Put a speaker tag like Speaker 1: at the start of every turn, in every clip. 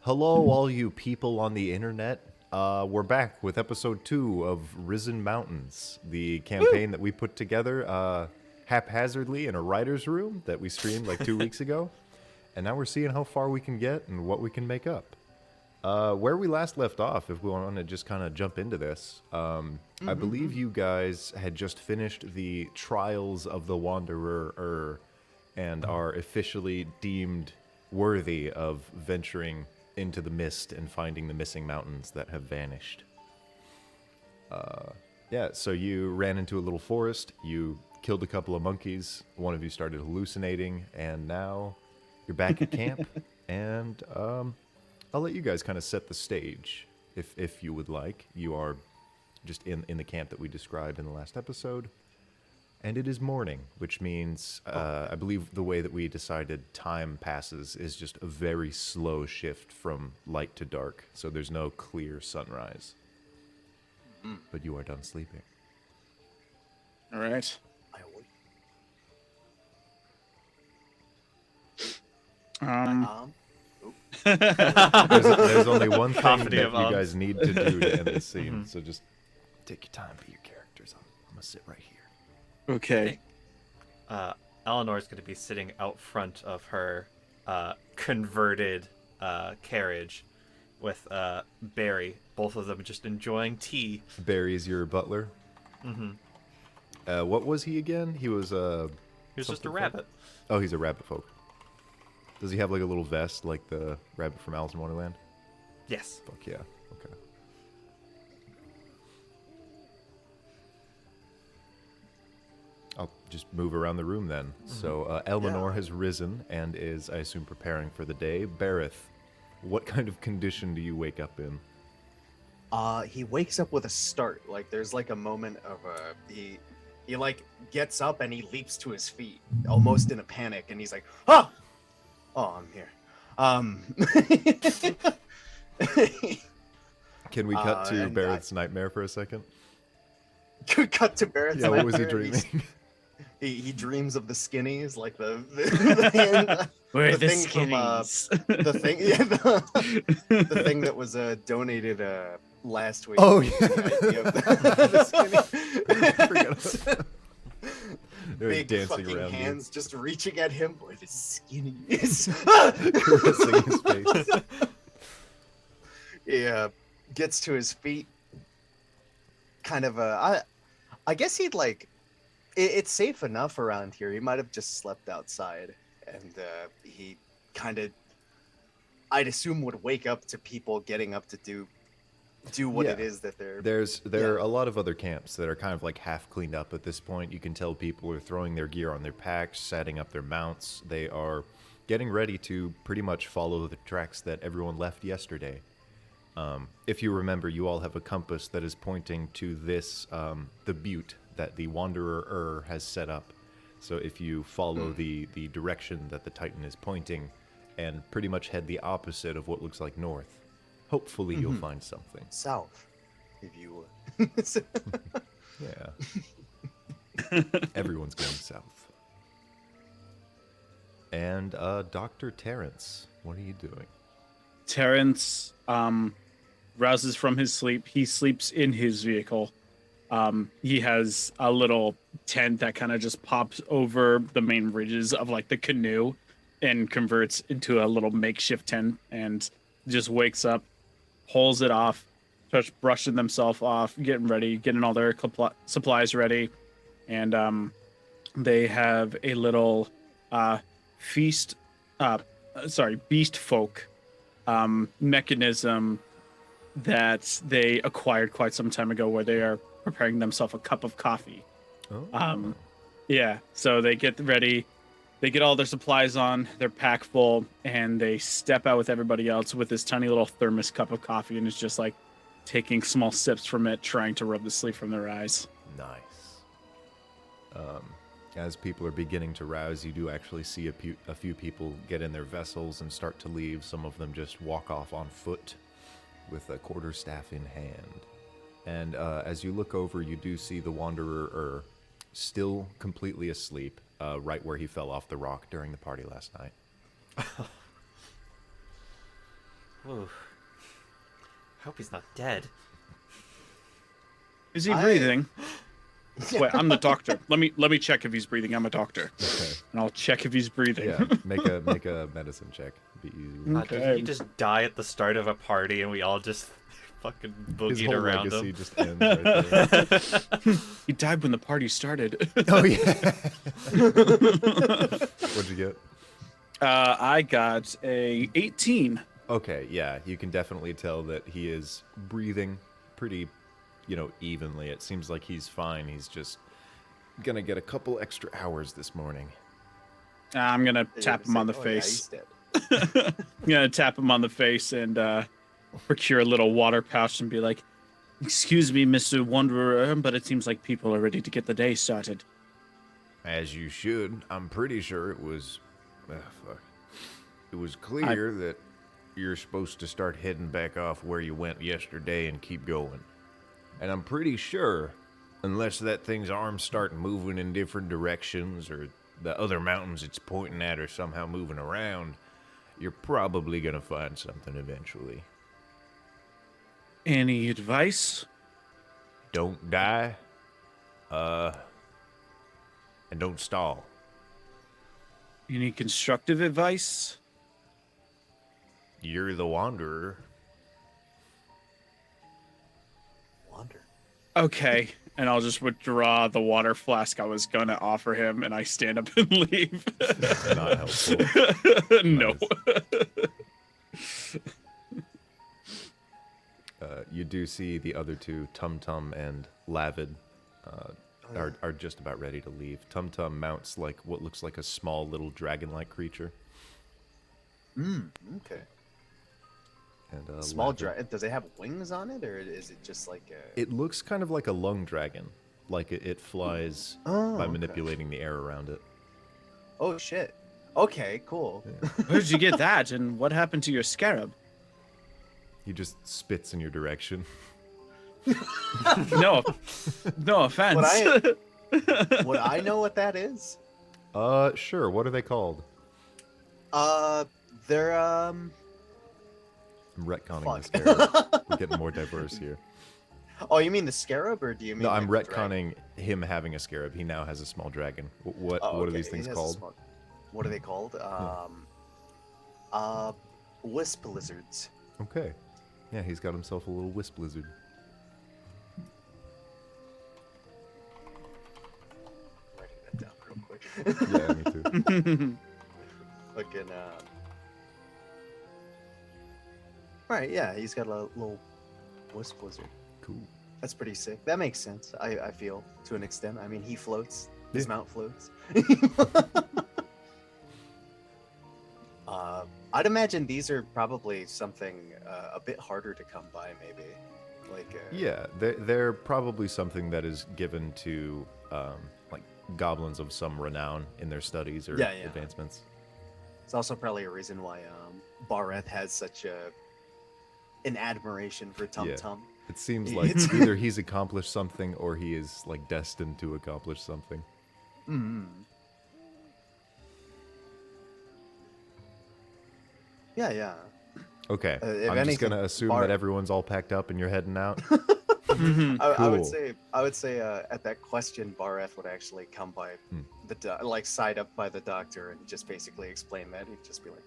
Speaker 1: Hello, all you people on the internet. We're back with episode 2 of Risen Mountains, the campaign that we put together haphazardly in a writer's room that we streamed like 2 weeks ago. And now we're seeing how far we can get and what we can make up. Where we last left off, if we want to just kind of jump into this, I believe you guys had just finished the Trials of the Wanderer and are officially deemed worthy of venturing into the mist and finding the missing mountains that have vanished. Yeah, so you ran into a little forest, you killed a couple of monkeys, one of you started hallucinating, and now you're back at camp, and I'll let you guys kind of set the stage, if you would like. You are just in the camp that we described in the last episode. And it is morning, which means I believe the way that we decided time passes is just a very slow shift from light to dark. So there's no clear sunrise. But you are done sleeping.
Speaker 2: All right.
Speaker 1: There's only one thing
Speaker 3: Comedy
Speaker 1: that
Speaker 3: of
Speaker 1: you guys need to do to end this scene. So just take your time for your characters. I'm going to sit right here.
Speaker 2: Okay.
Speaker 3: Eleanor's going to be sitting out front of her converted carriage with Barry, both of them just enjoying tea.
Speaker 1: Barry's your butler. What was he again? He was
Speaker 3: He was just a rabbit.
Speaker 1: Oh, he's a rabbit folk. Does he have like a little vest like the rabbit from Alice in Wonderland?
Speaker 3: Yes.
Speaker 1: Fuck yeah. Okay. I'll just move around the room then. So Eleanor has risen and is, I assume, preparing for the day. Bareth, what kind of condition do you wake up in?
Speaker 4: He wakes up with a start. Like there's like a moment of he like gets up and he leaps to his feet, almost in a panic, and he's like, "Oh, I'm here."
Speaker 1: Can we cut to Bareth's nightmare for a second?
Speaker 4: Cut to Barrett's
Speaker 1: Yeah, what was he
Speaker 4: nightmare.
Speaker 1: dreaming?
Speaker 4: He dreams of the skinnies, like the thing,
Speaker 2: Where the
Speaker 4: thing from,
Speaker 2: skinnies?
Speaker 4: the thing, the thing that was donated last week.
Speaker 1: Oh, yeah.
Speaker 4: The idea of the skinny.
Speaker 1: I forgot about that. They were
Speaker 4: Big
Speaker 1: dancing
Speaker 4: fucking
Speaker 1: around you.
Speaker 4: hands just reaching at him. Boy, the skinnies.
Speaker 1: Caressing his face.
Speaker 4: Yeah, gets to his feet. Kind of I guess he'd like. It's safe enough around here. He might have just slept outside, and he kind of, I'd assume, would wake up to people getting up to do what it is that they're.
Speaker 1: There are a lot of other camps that are kind of like half cleaned up at this point. You can tell people are throwing their gear on their packs, setting up their mounts. They are getting ready to pretty much follow the tracks that everyone left yesterday. If you remember, you all have a compass that is pointing to this, the butte that the Wanderer has set up. So if you follow the direction that the Titan is pointing and pretty much head the opposite of what looks like north, hopefully you'll find something.
Speaker 4: South, if you would.
Speaker 1: Yeah. Everyone's going south. And Dr. Terrence, what are you doing?
Speaker 2: Terrence rouses from his sleep. He sleeps in his vehicle. He has a little tent that kind of just pops over the main ridges of like the canoe and converts into a little makeshift tent, and just wakes up, pulls it off, starts brushing themselves off, getting ready, getting all their supplies ready. And they have a little beast folk mechanism that they acquired quite some time ago, where they are preparing themselves a cup of coffee.
Speaker 1: Oh.
Speaker 2: Yeah, so they get ready, they get all their supplies on, their pack full, and they step out with everybody else with this tiny little thermos cup of coffee, and it's just like taking small sips from it, trying to rub the sleep from their eyes.
Speaker 1: Nice. As people are beginning to rouse, you do actually see a few people get in their vessels and start to leave. Some of them just walk off on foot with a quarterstaff in hand. And as you look over, you do see the Wanderer still completely asleep, right where he fell off the rock during the party last night.
Speaker 3: Ooh. Hope he's not dead.
Speaker 2: Is he breathing? Wait, I'm the doctor. Let me check if he's breathing. I'm a doctor,
Speaker 1: Okay.
Speaker 2: and I'll check if he's breathing.
Speaker 1: Yeah, make a medicine check. Be easy.
Speaker 2: Okay.
Speaker 3: Did he just die at the start of a party and we all just fucking
Speaker 1: His
Speaker 3: boogied
Speaker 1: whole
Speaker 3: around
Speaker 1: legacy
Speaker 3: him?
Speaker 1: just ends right there.
Speaker 2: He died when the party started.
Speaker 1: Oh yeah. What'd you get?
Speaker 2: I got a 18.
Speaker 1: Okay, yeah, you can definitely tell that he is breathing pretty, evenly. It seems like he's fine. He's just gonna get a couple extra hours this morning.
Speaker 2: I'm gonna tap him on the face. I'm gonna tap him on the face and procure a little water pouch and be like, "Excuse me, Mr. Wanderer, but it seems like people are ready to get the day started."
Speaker 1: As you should. I'm pretty sure it was... It was clear that you're supposed to start heading back off where you went yesterday and keep going. And I'm pretty sure, unless that thing's arms start moving in different directions or the other mountains it's pointing at are somehow moving around, you're probably gonna find something eventually.
Speaker 2: Any advice?
Speaker 1: Don't die. And don't stall.
Speaker 2: Any constructive advice?
Speaker 1: You're the wanderer.
Speaker 4: Wander.
Speaker 2: Okay. And I'll just withdraw the water flask I was gonna offer him, and I stand up and leave.
Speaker 1: Not helpful.
Speaker 2: No.
Speaker 1: You do see the other two, Tum Tum and Lavid, are just about ready to leave. Tum Tum mounts like what looks like a small little dragon-like creature.
Speaker 4: Okay.
Speaker 1: And
Speaker 4: Small
Speaker 1: Lavid-
Speaker 4: dragon. Does it have wings on it, or is it just like a?
Speaker 1: It looks kind of like a lung dragon, like it flies
Speaker 4: Oh,
Speaker 1: by
Speaker 4: okay.
Speaker 1: manipulating the air around it.
Speaker 4: Oh shit. Okay, cool.
Speaker 2: Where'd you get that? And what happened to your scarab?
Speaker 1: He just spits in your direction.
Speaker 2: No offense.
Speaker 4: Would I know what that is?
Speaker 1: Sure. What are they called?
Speaker 4: They're
Speaker 1: I'm retconning
Speaker 4: Fuck.
Speaker 1: this character. We're getting more diverse here.
Speaker 4: Oh, you mean the scarab, or do you mean?
Speaker 1: No, I'm
Speaker 4: like the dragon?
Speaker 1: retconning him having a scarab. He now has a small dragon. What
Speaker 4: Oh,
Speaker 1: are
Speaker 4: okay,
Speaker 1: these
Speaker 4: he
Speaker 1: things
Speaker 4: has a
Speaker 1: called?
Speaker 4: small- What are they called? Wisp lizards.
Speaker 1: Okay. Yeah, he's got himself a little wisp lizard.
Speaker 4: Writing that down real quick.
Speaker 1: Yeah, me too.
Speaker 4: Fucking. Right, yeah, he's got a little wisp lizard.
Speaker 1: Cool.
Speaker 4: That's pretty sick. That makes sense. I feel to an extent. I mean, he floats. His
Speaker 1: Yeah.
Speaker 4: mount floats. I'd imagine these are probably something a bit harder to come by, maybe. Like.
Speaker 1: Yeah, they're probably something that is given to like goblins of some renown in their studies or
Speaker 4: Yeah, yeah.
Speaker 1: advancements.
Speaker 4: It's also probably a reason why Bareth has such an admiration for Tum
Speaker 1: Yeah.
Speaker 4: Tum.
Speaker 1: It seems like
Speaker 4: It's-
Speaker 1: either he's accomplished something or he is like destined to accomplish something.
Speaker 4: Mm. Yeah, yeah.
Speaker 1: Okay,
Speaker 4: If
Speaker 1: I'm just
Speaker 4: anything,
Speaker 1: gonna assume
Speaker 4: Bar-
Speaker 1: that everyone's all packed up and you're heading out.
Speaker 4: I would
Speaker 1: Cool.
Speaker 4: say at that question, Bareth would actually come by like side up by the doctor and just basically explain that. He'd just be like,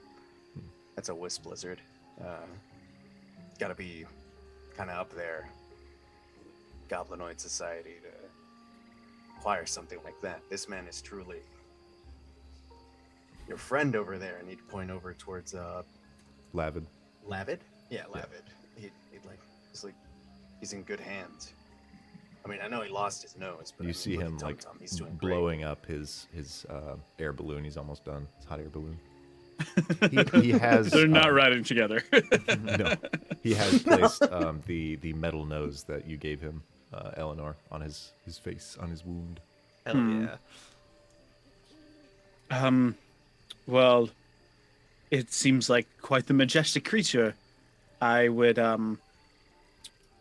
Speaker 4: "That's a wisp lizard. Got to be kind of up there, goblinoid society to acquire something like that. This man is truly your friend over there." And he'd point over towards
Speaker 1: Lavid.
Speaker 4: Lavid. Yeah, Lavid. He'd like he's in good hands. I mean, I know he lost his nose, but I
Speaker 1: You
Speaker 4: mean,
Speaker 1: see
Speaker 4: look at
Speaker 1: him
Speaker 4: Tum
Speaker 1: like
Speaker 4: Tum, he's doing great.
Speaker 1: blowing up his air balloon. He's almost done. His hot air balloon. He has.
Speaker 2: They're not riding together.
Speaker 1: No, he has placed the metal nose that you gave him, Eleanor, on his face, on his wound.
Speaker 3: Hell yeah.
Speaker 2: Well, it seems like quite the majestic creature. I would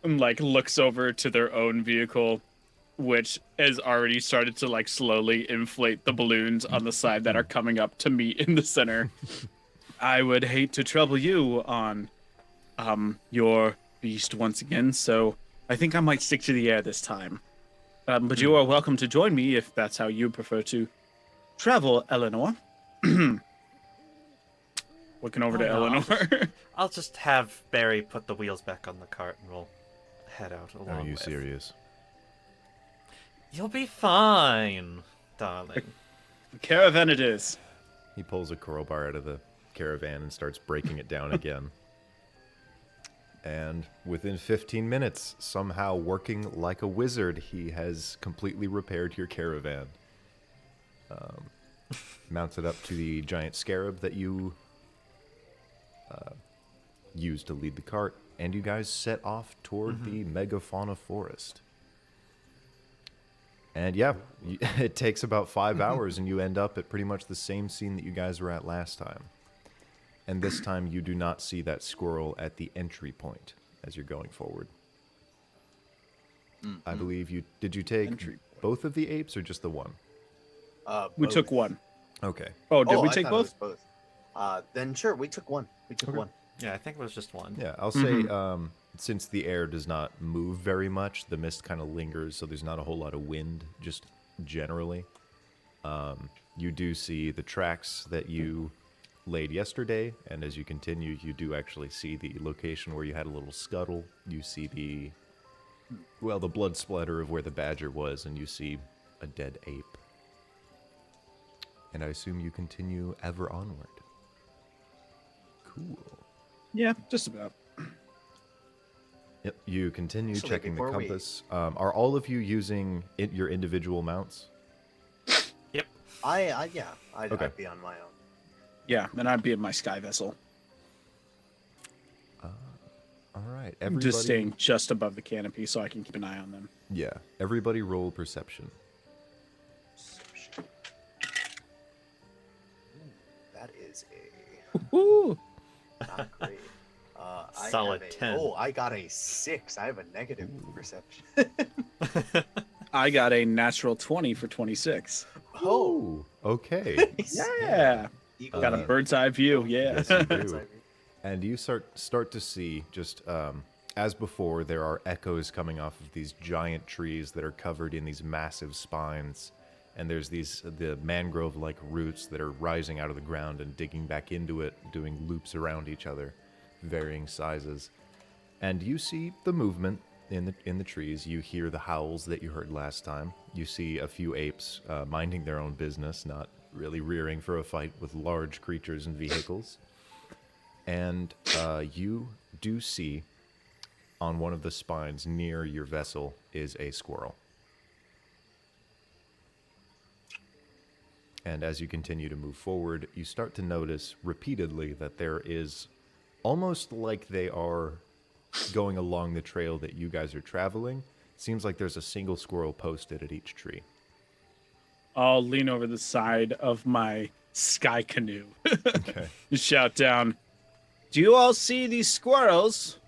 Speaker 2: like looks over to their own vehicle, which has already started to like slowly inflate the balloons on the side that are coming up to meet in the center. I would hate to trouble you on your beast once again, so I think I might stick to the air this time. But you are welcome to join me if that's how you prefer to travel, Eleanor. Looking over to
Speaker 3: Oh, no,
Speaker 2: Eleanor.
Speaker 3: I'll just have Barry put the wheels back on the cart and we'll head out along
Speaker 1: Are you
Speaker 3: with.
Speaker 1: serious?
Speaker 3: You'll be fine, darling.
Speaker 2: Caravan it is.
Speaker 1: He pulls a crowbar out of the caravan and starts breaking it down again. And within 15 minutes, somehow working like a wizard, he has completely repaired your caravan. Mounts it up to the giant scarab that you used to lead the cart, and you guys set off toward the megafauna forest. And yeah, it takes about 5 hours, and you end up at pretty much the same scene that you guys were at last time. And this time, you do not see that squirrel at the entry point as you're going forward. I believe you... Did you take
Speaker 2: Entry
Speaker 1: both of the apes or just the one?
Speaker 2: We
Speaker 4: Both.
Speaker 2: took one.
Speaker 1: Okay.
Speaker 2: Oh, did we
Speaker 4: I
Speaker 2: take
Speaker 4: thought it
Speaker 2: both?
Speaker 4: was both. Then sure, we took one. We took
Speaker 1: Okay.
Speaker 4: one.
Speaker 3: Yeah, I think it was just one.
Speaker 1: Yeah, I'll say, since the air does not move very much, the mist kind of lingers, so there's not a whole lot of wind, just generally. You do see the tracks that you laid yesterday, and as you continue, you do actually see the location where you had a little scuttle. You see the blood splatter of where the badger was, and you see a dead ape. And I assume you continue ever onward. Cool.
Speaker 2: Yeah, just about.
Speaker 1: Yep, you continue
Speaker 4: Actually,
Speaker 1: checking the
Speaker 4: before we-
Speaker 1: compass. Are all of you using your individual mounts?
Speaker 3: Yep.
Speaker 4: I'd
Speaker 1: Okay.
Speaker 4: be on my own.
Speaker 2: Yeah, and I'd be in my sky vessel.
Speaker 1: All right,
Speaker 2: I'm
Speaker 1: everybody.
Speaker 2: just staying just above the canopy so I can keep an eye on them.
Speaker 1: Yeah, everybody roll perception.
Speaker 4: That is
Speaker 2: Ooh.
Speaker 4: not great. I
Speaker 3: Solid
Speaker 4: have a-
Speaker 3: 10.
Speaker 4: Oh, I got a 6. I have a negative perception.
Speaker 2: I got a natural 20 for 26.
Speaker 4: Oh,
Speaker 1: Okay.
Speaker 2: Yeah.
Speaker 4: Eagle
Speaker 2: Got a
Speaker 4: view.
Speaker 2: bird's eye view. Yeah.
Speaker 1: Yes, you
Speaker 4: Bird's
Speaker 1: do.
Speaker 4: eye view.
Speaker 1: And you start to see, just as before, there are echoes coming off of these giant trees that are covered in these massive spines. And there's the mangrove-like roots that are rising out of the ground and digging back into it, doing loops around each other, varying sizes. And you see the movement in the trees. You hear the howls that you heard last time. You see a few apes minding their own business, not really rearing for a fight with large creatures and vehicles. And you do see on one of the spines near your vessel is a squirrel. And as you continue to move forward, you start to notice repeatedly that there is almost like they are going along the trail that you guys are traveling. Seems like there's a single squirrel posted at each tree.
Speaker 2: I'll lean over the side of my sky canoe.
Speaker 1: Okay.
Speaker 2: Shout down. Do you all see these squirrels?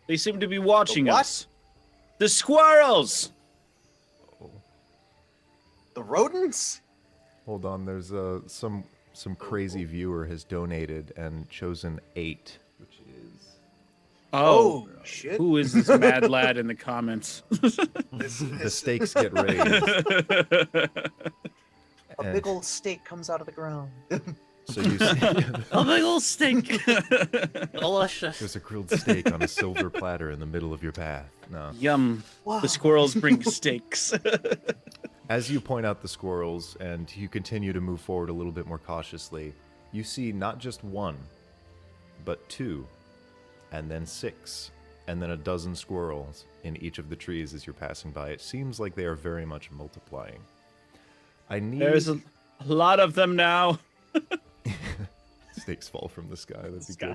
Speaker 2: They seem to be watching
Speaker 4: The what?
Speaker 2: us. The squirrels!
Speaker 4: The rodents?
Speaker 1: Hold on, there's some crazy viewer has donated and chosen 8, which is
Speaker 2: Oh,
Speaker 4: Shit.
Speaker 2: who is this mad lad in the comments?
Speaker 1: the stakes get raised.
Speaker 4: A
Speaker 1: And
Speaker 4: big old steak comes out of the ground.
Speaker 1: so you see
Speaker 2: A big old stink.
Speaker 3: Delicious.
Speaker 1: there's a grilled steak on a silver platter in the middle of your path. No.
Speaker 2: Yum.
Speaker 4: Wow.
Speaker 2: The squirrels bring steaks.
Speaker 1: As you point out the squirrels and you continue to move forward a little bit more cautiously, you see not just 1, but 2, and then 6, and then a dozen squirrels in each of the trees as you're passing by. It seems like they are very much multiplying. I need
Speaker 2: There's a lot of them now.
Speaker 1: Snakes fall from the sky. That'd be
Speaker 2: Sky.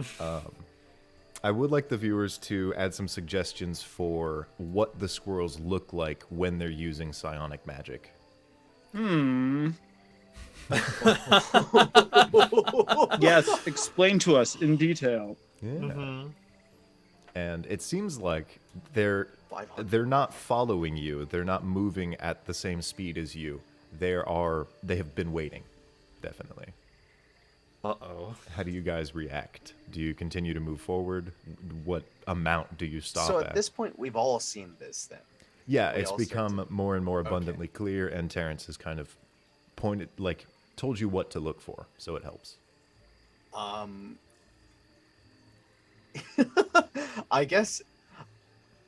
Speaker 1: good. I would like the viewers to add some suggestions for what the squirrels look like when they're using psionic magic.
Speaker 2: Yes, explain to us in detail.
Speaker 1: Yeah. And it seems like they're
Speaker 4: 500.
Speaker 1: not following you. They're not moving at the same speed as you. They have been waiting, definitely.
Speaker 3: Uh-oh.
Speaker 1: How do you guys react? Do you continue to move forward? What amount do you stop
Speaker 4: So
Speaker 1: at?
Speaker 4: at this point, we've all seen this then.
Speaker 1: Yeah,
Speaker 4: we
Speaker 1: it's
Speaker 4: all start
Speaker 1: become
Speaker 4: to-
Speaker 1: more and more abundantly clear, and Terrence has kind of pointed, like, told you what to look for, so it helps.
Speaker 4: I guess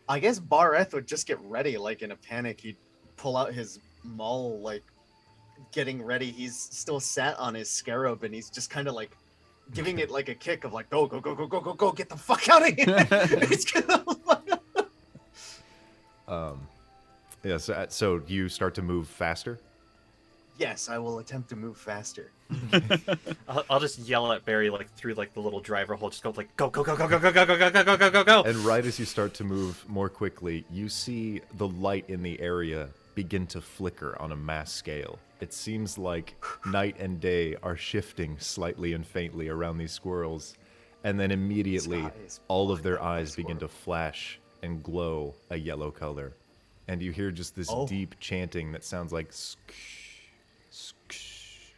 Speaker 4: Bareth would just get ready, like in a panic. He'd pull out his maul, like getting ready. He's still sat on his scarab, and he's just kind of like giving it like a kick of like, go, go, go, go, go, go, go, get the fuck out of here. It's gonna...
Speaker 1: Yeah, so you start to move faster?
Speaker 4: Yes, I will attempt to move faster.
Speaker 3: I'll just yell at Barry like through like the little driver hole, just go like go go go go go go go go go go go go go go.
Speaker 1: And right as you start to move more quickly, you see the light in the area begin to flicker on a mass scale. It seems like night and day are shifting slightly and faintly around these squirrels, and then immediately
Speaker 4: Sky is
Speaker 1: all of their
Speaker 4: blocked out by
Speaker 1: eyes begin to flash and glow a yellow color. And you hear just this
Speaker 4: Oh.
Speaker 1: deep chanting that sounds like sksh, sksh,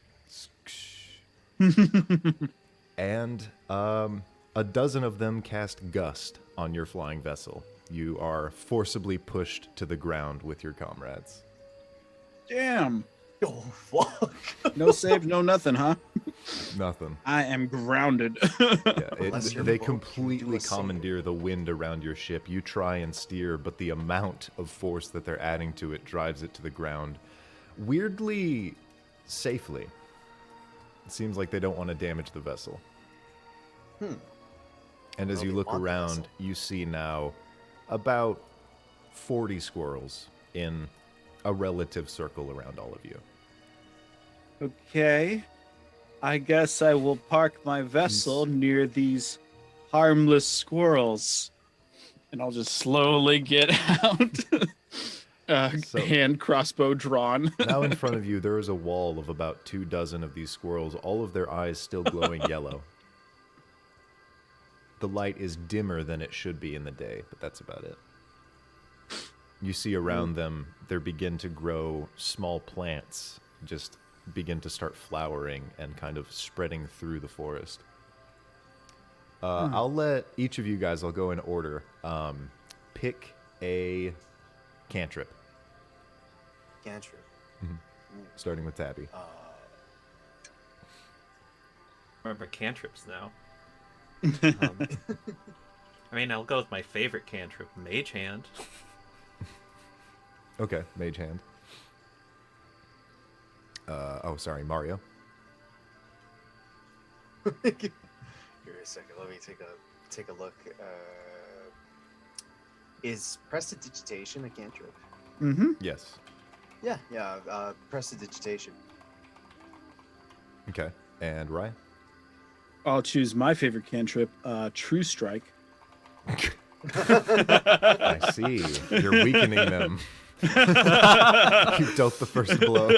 Speaker 1: sksh. And a dozen of them cast Gust on your flying vessel. You are forcibly pushed to the ground with your comrades.
Speaker 2: Damn.
Speaker 4: Oh fuck!
Speaker 2: No save, no nothing, huh?
Speaker 1: Nothing.
Speaker 2: I am grounded.
Speaker 1: Yeah,
Speaker 4: Unless your
Speaker 1: they
Speaker 4: boat can do
Speaker 1: completely
Speaker 4: a single-
Speaker 1: commandeer the wind around your ship. You try and steer, but the amount of force that they're adding to it drives it to the ground. Weirdly safely. It seems like they don't want to damage the vessel. And as
Speaker 4: Well,
Speaker 1: you
Speaker 4: they
Speaker 1: look
Speaker 4: want the
Speaker 1: around,
Speaker 4: vessel.
Speaker 1: you see now about 40 squirrels in a relative circle around all of you.
Speaker 2: Okay. I guess I will park my vessel near these harmless squirrels. And I'll just slowly get out.
Speaker 1: So-
Speaker 2: Hand crossbow drawn.
Speaker 1: Now in front of you, there is a wall of about 24 of these squirrels, all of their eyes still glowing yellow. The light is dimmer than it should be in the day, but that's about it. You see around them, there begin to grow small plants, just begin to start flowering and kind of spreading through the forest. I'll let each of you guys, I'll go in order, pick a cantrip,
Speaker 4: Cantrip.
Speaker 1: starting with Tabby.
Speaker 3: Remember cantrips now. I mean, I'll go with my favorite cantrip, Mage Hand.
Speaker 1: Okay, Mage Hand. Oh, sorry, Mario.
Speaker 4: Here a second. Let me take a look. Is prestidigitation a cantrip?
Speaker 2: Mm-hmm.
Speaker 1: Yes.
Speaker 4: Yeah. Prestidigitation.
Speaker 1: Okay, and Ryan?
Speaker 2: I'll choose my favorite cantrip, True Strike.
Speaker 1: I see. You're weakening them. You've dealt the first blow.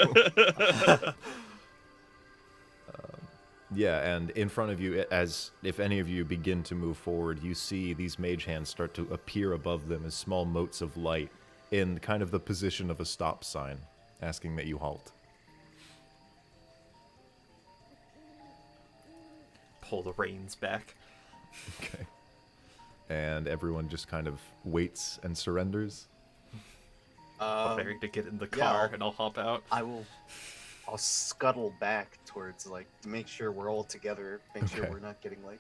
Speaker 1: Yeah, and in front of you, as if any of you begin to move forward, you see these mage hands start to appear above them as small motes of light in kind of the position of a stop sign, asking that you halt.
Speaker 3: Pull the reins back.
Speaker 1: Okay. And everyone just kind of waits and surrenders.
Speaker 3: I'll Barry to get in the
Speaker 4: yeah,
Speaker 3: car
Speaker 4: I'll-
Speaker 3: and I'll hop out.
Speaker 4: I'll scuttle back towards like to make sure we're all together. Make sure
Speaker 1: Okay.
Speaker 4: we're not getting like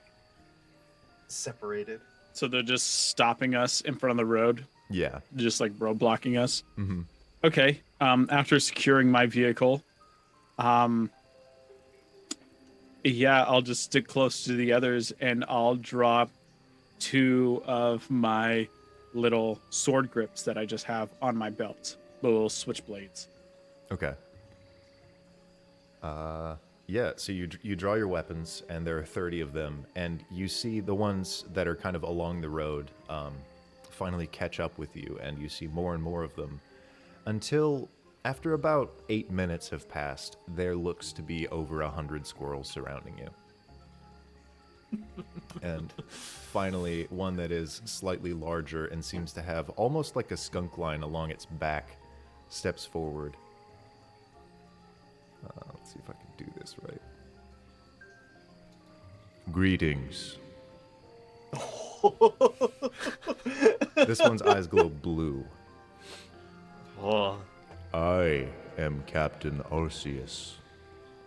Speaker 4: separated.
Speaker 2: So they're just stopping us in front of the road,
Speaker 1: Yeah.
Speaker 2: just like roadblocking us.
Speaker 1: Mm-hmm.
Speaker 2: Okay. After securing my vehicle, yeah, I'll just stick close to the others and I'll drop 2 of my little sword grips that I just have on my belt, the little switchblades.
Speaker 1: Okay. Yeah, so you draw your weapons, and there are 30 of them, and you see the ones that are kind of along the road finally catch up with you, and you see more and more of them, until after about 8 minutes have passed, there looks to be over 100 squirrels surrounding you. And finally, one that is slightly larger and seems to have almost like a skunk line along its back steps forward. Let's see if I can do this right. Greetings. This one's eyes glow blue.
Speaker 3: Oh,
Speaker 1: I am Captain Arceus.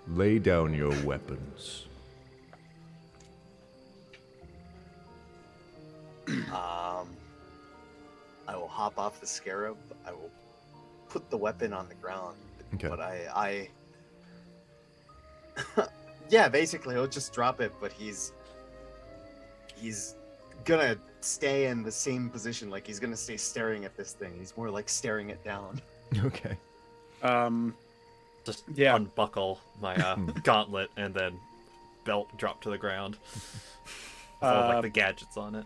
Speaker 1: Lay down your weapons.
Speaker 4: I will hop off the scarab. I will put the weapon on the ground.
Speaker 1: Okay.
Speaker 4: But I yeah, basically he'll just drop it, but he's gonna stay in the same position. Like he's gonna stay staring at this thing. He's more like staring it down.
Speaker 1: Okay.
Speaker 3: just
Speaker 2: Yeah.
Speaker 3: unbuckle my gauntlet and then belt drop to the ground. With all like the gadgets on it.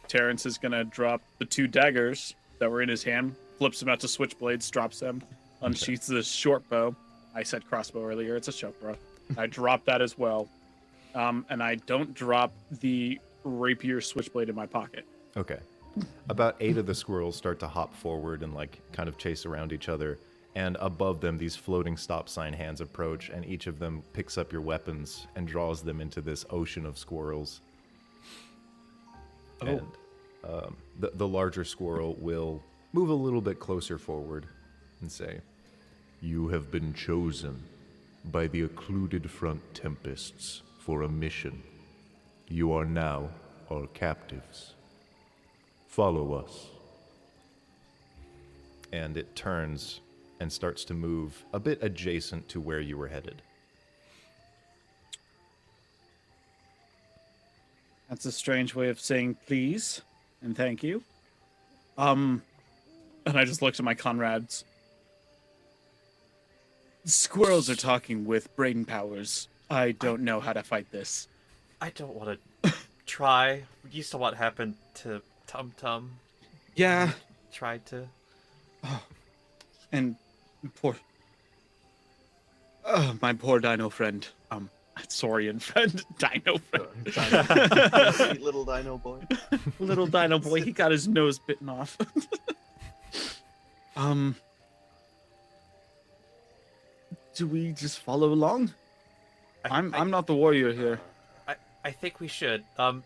Speaker 2: Terrence is gonna drop the 2 daggers that were in his hand, flips them out to switchblades, drops them, unsheaths the short bow. I said crossbow earlier, it's a short bow. I drop that as well. And I don't drop the rapier switchblade in my pocket.
Speaker 1: Okay. About 8 of the squirrels start to hop forward and like kind of chase around each other. And above them, these floating stop sign hands approach, and each of them picks up your weapons and draws them into this ocean of squirrels.
Speaker 2: Oh.
Speaker 1: And the larger squirrel will move a little bit closer forward and say, "You have been chosen by the occluded front Tempests for a mission. You are now our captives. Follow us." And it turns and starts to move a bit adjacent to where you were headed.
Speaker 2: That's a strange way of saying please and thank you. And I just looked at my comrades. Squirrels are talking with brain powers. I don't know how to fight this.
Speaker 3: I don't want to try. You saw what happened to Tum Tum.
Speaker 2: Yeah,
Speaker 3: Tried to.
Speaker 2: and my poor dino friend. Saurian friend, dino friend.
Speaker 4: Sweet little dino boy.
Speaker 2: Little dino boy, he got his nose bitten off. Do we just follow along? I'm not the warrior here.
Speaker 3: I think we should.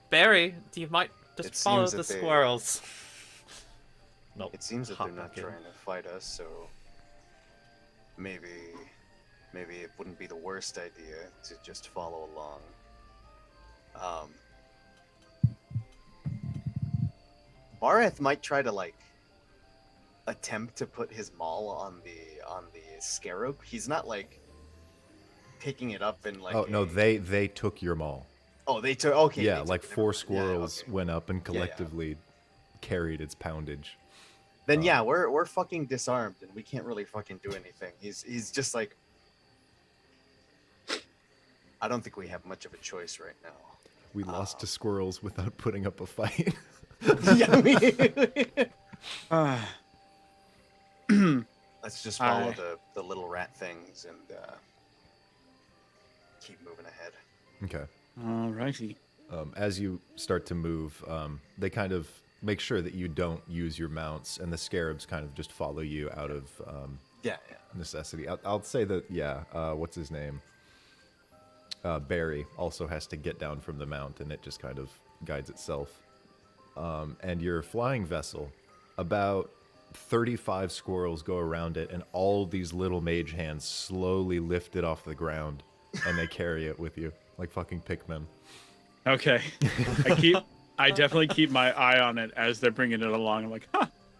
Speaker 3: Barry, do you might just
Speaker 4: It
Speaker 3: follow
Speaker 4: seems
Speaker 3: the
Speaker 4: that they-
Speaker 3: squirrels? Nope.
Speaker 4: It seems that
Speaker 3: Hop
Speaker 4: they're not
Speaker 3: back in.
Speaker 4: trying to fight us, so maybe it wouldn't be the worst idea to just follow along. Mareth might try to like attempt to put his maul on the scarab. He's not like picking it up and like.
Speaker 1: Oh no, they took your maul.
Speaker 4: Oh, they took. Okay.
Speaker 1: Yeah,
Speaker 4: they took
Speaker 1: like
Speaker 4: it.
Speaker 1: 4
Speaker 4: Never mind.
Speaker 1: squirrels
Speaker 4: Yeah, okay.
Speaker 1: went up and
Speaker 4: yeah.
Speaker 1: collectively carried its poundage.
Speaker 4: Then yeah, we're fucking disarmed and we can't really fucking do anything. He's just like. I don't think we have much of a choice right now.
Speaker 1: We lost to squirrels without putting up a fight.
Speaker 4: Yeah, let's just follow
Speaker 2: I-
Speaker 4: the little rat things and keep moving ahead.
Speaker 1: Okay.
Speaker 2: Alrighty.
Speaker 1: As you start to move, they kind of make sure that you don't use your mounts, and the scarabs kind of just follow you out of
Speaker 4: Yeah.
Speaker 1: necessity. I'll say that, what's his name? Barry also has to get down from the mount, and it just kind of guides itself. And your flying vessel, about 35 squirrels go around it, and all these little mage hands slowly lift it off the ground, and they carry it with you, like fucking Pikmin.
Speaker 2: Okay. I definitely keep my eye on it as they're bringing it along. I'm like,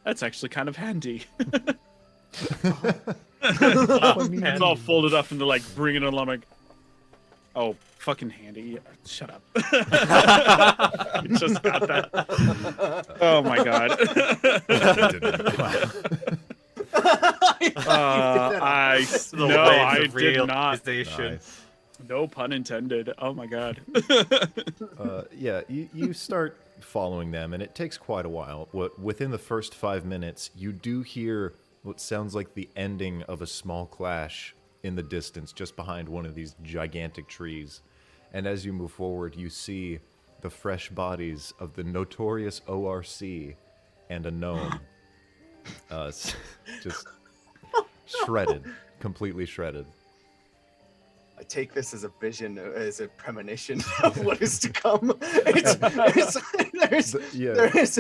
Speaker 2: that's actually kind of handy. It's all folded up and they're like bringing it along. Like, oh, fucking handy. Shut up. I just got that. Oh my god. I did not.
Speaker 1: Nice.
Speaker 2: No pun intended. Oh my god.
Speaker 1: Yeah, you start following them, and it takes quite a while. Within the first 5 minutes, you do hear what sounds like the ending of a small clash in the distance, just behind one of these gigantic trees. And as you move forward, you see the fresh bodies of the notorious ORC and a gnome, just shredded, completely shredded.
Speaker 4: I take this as a vision, as a premonition of what is to come. There's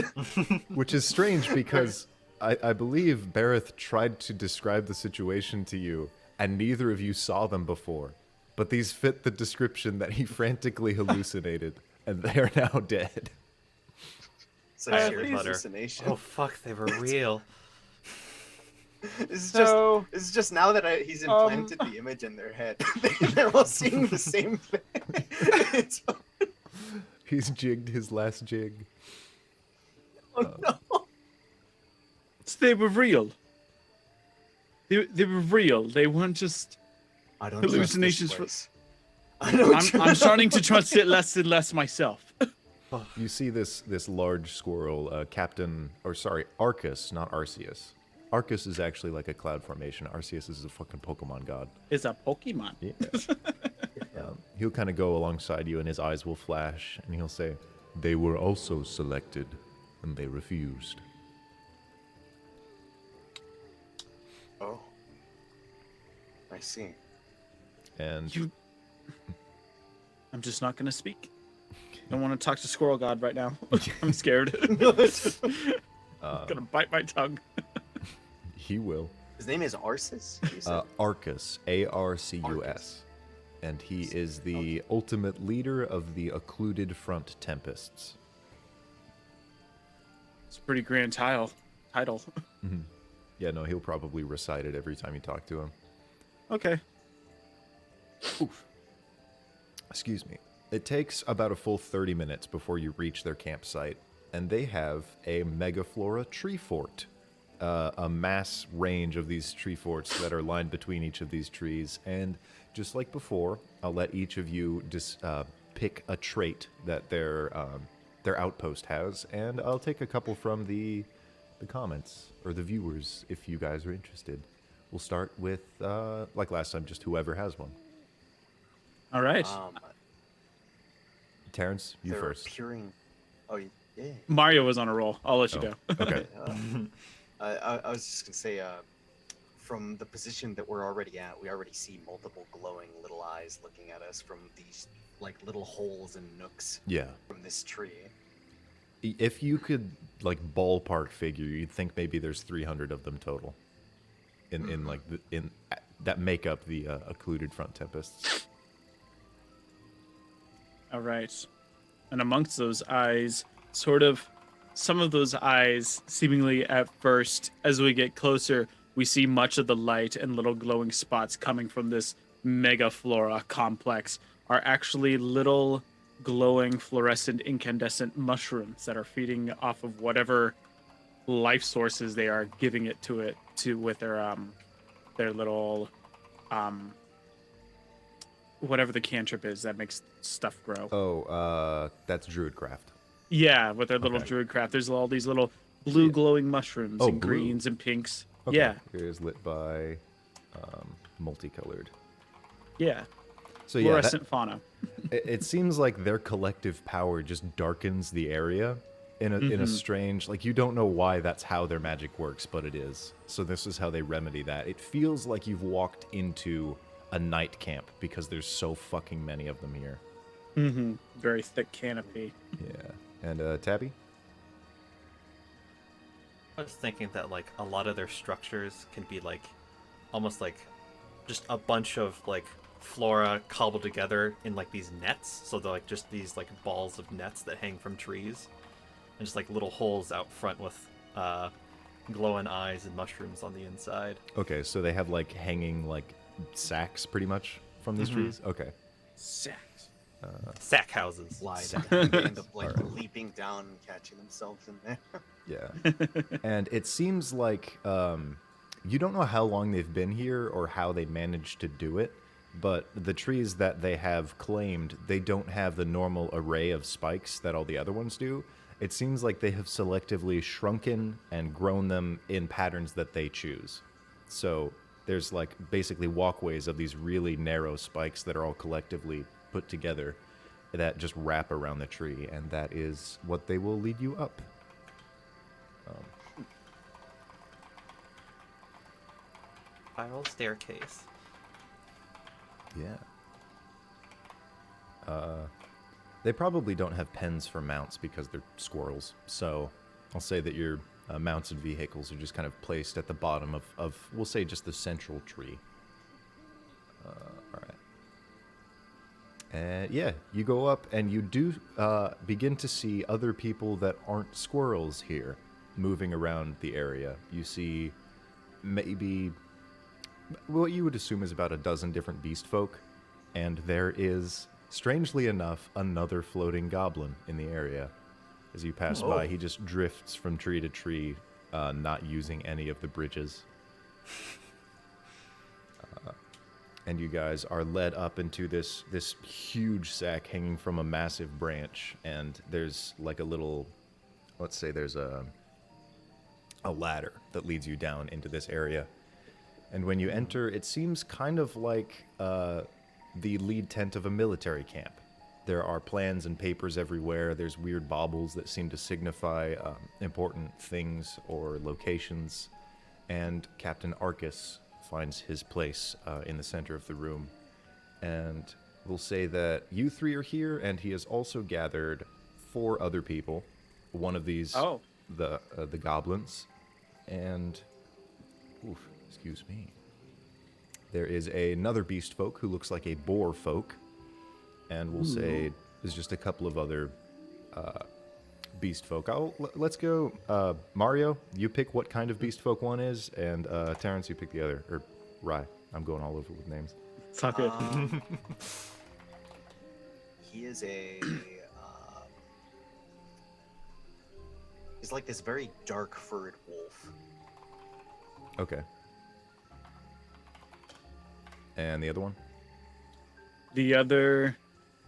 Speaker 1: Which is strange because I believe Bareth tried to describe the situation to you, and neither of you saw them before. But these fit the description that he frantically hallucinated, and they are now dead.
Speaker 4: it's a
Speaker 3: Alright,
Speaker 4: sheer
Speaker 3: Butter.
Speaker 4: hallucination.
Speaker 3: Oh fuck, they were real.
Speaker 4: This is just now that he's implanted the image in their head. They're all seeing the same thing. It's,
Speaker 1: He's jigged his last jig.
Speaker 4: oh no.
Speaker 2: They were real. They were real. They weren't just.
Speaker 4: I don't
Speaker 2: Hallucinations
Speaker 4: trust this place.
Speaker 2: I'm starting to trust it less and less myself.
Speaker 1: You see this large squirrel, Arcus, not Arceus. Arcus is actually like a cloud formation. Arceus is a fucking Pokemon god.
Speaker 2: It's a Pokemon.
Speaker 1: Yeah. He'll kind of go alongside you, and his eyes will flash, and he'll say, "They were also selected, and they refused."
Speaker 4: Oh. I see.
Speaker 1: And
Speaker 2: I'm just not gonna speak. Don't want to talk to Squirrel God right now. I'm scared. Gonna bite my tongue.
Speaker 1: he will.
Speaker 4: His name is Arceus? You said?
Speaker 1: Arcus, Arcus, and he is the ultimate leader of the occluded front Tempests.
Speaker 2: It's a pretty grand title.
Speaker 1: Yeah, no, he'll probably recite it every time you talk to him.
Speaker 2: Okay.
Speaker 1: Oof. Excuse me. It takes about a full 30 minutes before you reach their campsite, and they have a megaflora tree fort. A mass range of these tree forts that are lined between each of these trees, and just like before, I'll let each of you pick a trait that their outpost has, and I'll take a couple from the comments, or the viewers, if you guys are interested. We'll start with, like last time, just whoever has one.
Speaker 2: All right.
Speaker 1: Terrence, you
Speaker 4: they're
Speaker 1: first.
Speaker 4: appearing. Oh, yeah.
Speaker 2: Mario was on a roll. I'll let you go.
Speaker 1: Okay.
Speaker 4: I was just gonna say, from the position that we're already at, we already see multiple glowing little eyes looking at us from these like little holes and nooks
Speaker 1: Yeah.
Speaker 4: from this tree.
Speaker 1: If you could, like, ballpark figure, you'd think maybe there's 300 of them total. That make up the occluded front Tempests.
Speaker 2: All right. And amongst those eyes, some of those eyes, seemingly at first, as we get closer, we see much of the light and little glowing spots coming from this megaflora complex are actually little glowing fluorescent incandescent mushrooms that are feeding off of whatever life sources they are giving it to with their little whatever the cantrip is that makes stuff grow.
Speaker 1: Oh, that's Druidcraft.
Speaker 2: Yeah, with their little
Speaker 1: Okay.
Speaker 2: druid craft. There's all these little blue glowing mushrooms
Speaker 1: Oh,
Speaker 2: and
Speaker 1: blue.
Speaker 2: greens and pinks.
Speaker 1: Okay.
Speaker 2: Yeah,
Speaker 1: It is lit by multicolored.
Speaker 2: yeah.
Speaker 1: So yeah,
Speaker 2: Fluorescent fauna.
Speaker 1: it seems like their collective power just darkens the area in a strange, like, you don't know why that's how their magic works, but it is. So this is how they remedy that. It feels like you've walked into a night camp because there's so fucking many of them here.
Speaker 2: Mm-hmm. Very thick canopy.
Speaker 1: Yeah. And Tabby?
Speaker 3: I was thinking that like a lot of their structures can be like almost like just a bunch of like flora cobbled together in like these nets. So they're like just these like balls of nets that hang from trees, and just like little holes out front with glowing eyes and mushrooms on the inside.
Speaker 1: Okay, so they have like hanging like sacks pretty much from these trees? Okay.
Speaker 2: Sacks.
Speaker 3: Sack houses.
Speaker 4: Lied. They end up like leaping down and catching themselves in there.
Speaker 1: Yeah. And it seems like you don't know how long they've been here or how they managed to do it, but the trees that they have claimed, they don't have the normal array of spikes that all the other ones do. It seems like they have selectively shrunken and grown them in patterns that they choose. So there's like basically walkways of these really narrow spikes that are all collectively put together that just wrap around the tree, and that is what they will lead you up.
Speaker 3: Spiral staircase.
Speaker 1: Yeah. They probably don't have pens for mounts because they're squirrels. So I'll say that your mounted vehicles are just kind of placed at the bottom of we'll say, just the central tree. All right. And yeah, you go up and you do begin to see other people that aren't squirrels here moving around the area. You see maybe what you would assume is about a dozen different beast folk, and there is, strangely enough, another floating goblin in the area. As you pass by, he just drifts from tree to tree, not using any of the bridges. And you guys are led up into this huge sack hanging from a massive branch, and there's like a little, let's say there's a ladder that leads you down into this area. And when you enter, it seems kind of like the lead tent of a military camp. There are plans and papers everywhere. There's weird baubles that seem to signify important things or locations. And Captain Arcus finds his place in the center of the room. And we'll say that you three are here, and he has also gathered 4 other people. One of these, the goblins, and excuse me. There is another beast folk who looks like a boar folk, and we'll say there's just a couple of other beast folk. Let's go. Mario, you pick what kind of beast folk one is, and Terrence, you pick the other. Or Rye. I'm going all over with names.
Speaker 2: It's not good.
Speaker 4: He is a. He's like this very dark furred wolf.
Speaker 1: Okay. And the other one?
Speaker 2: The other,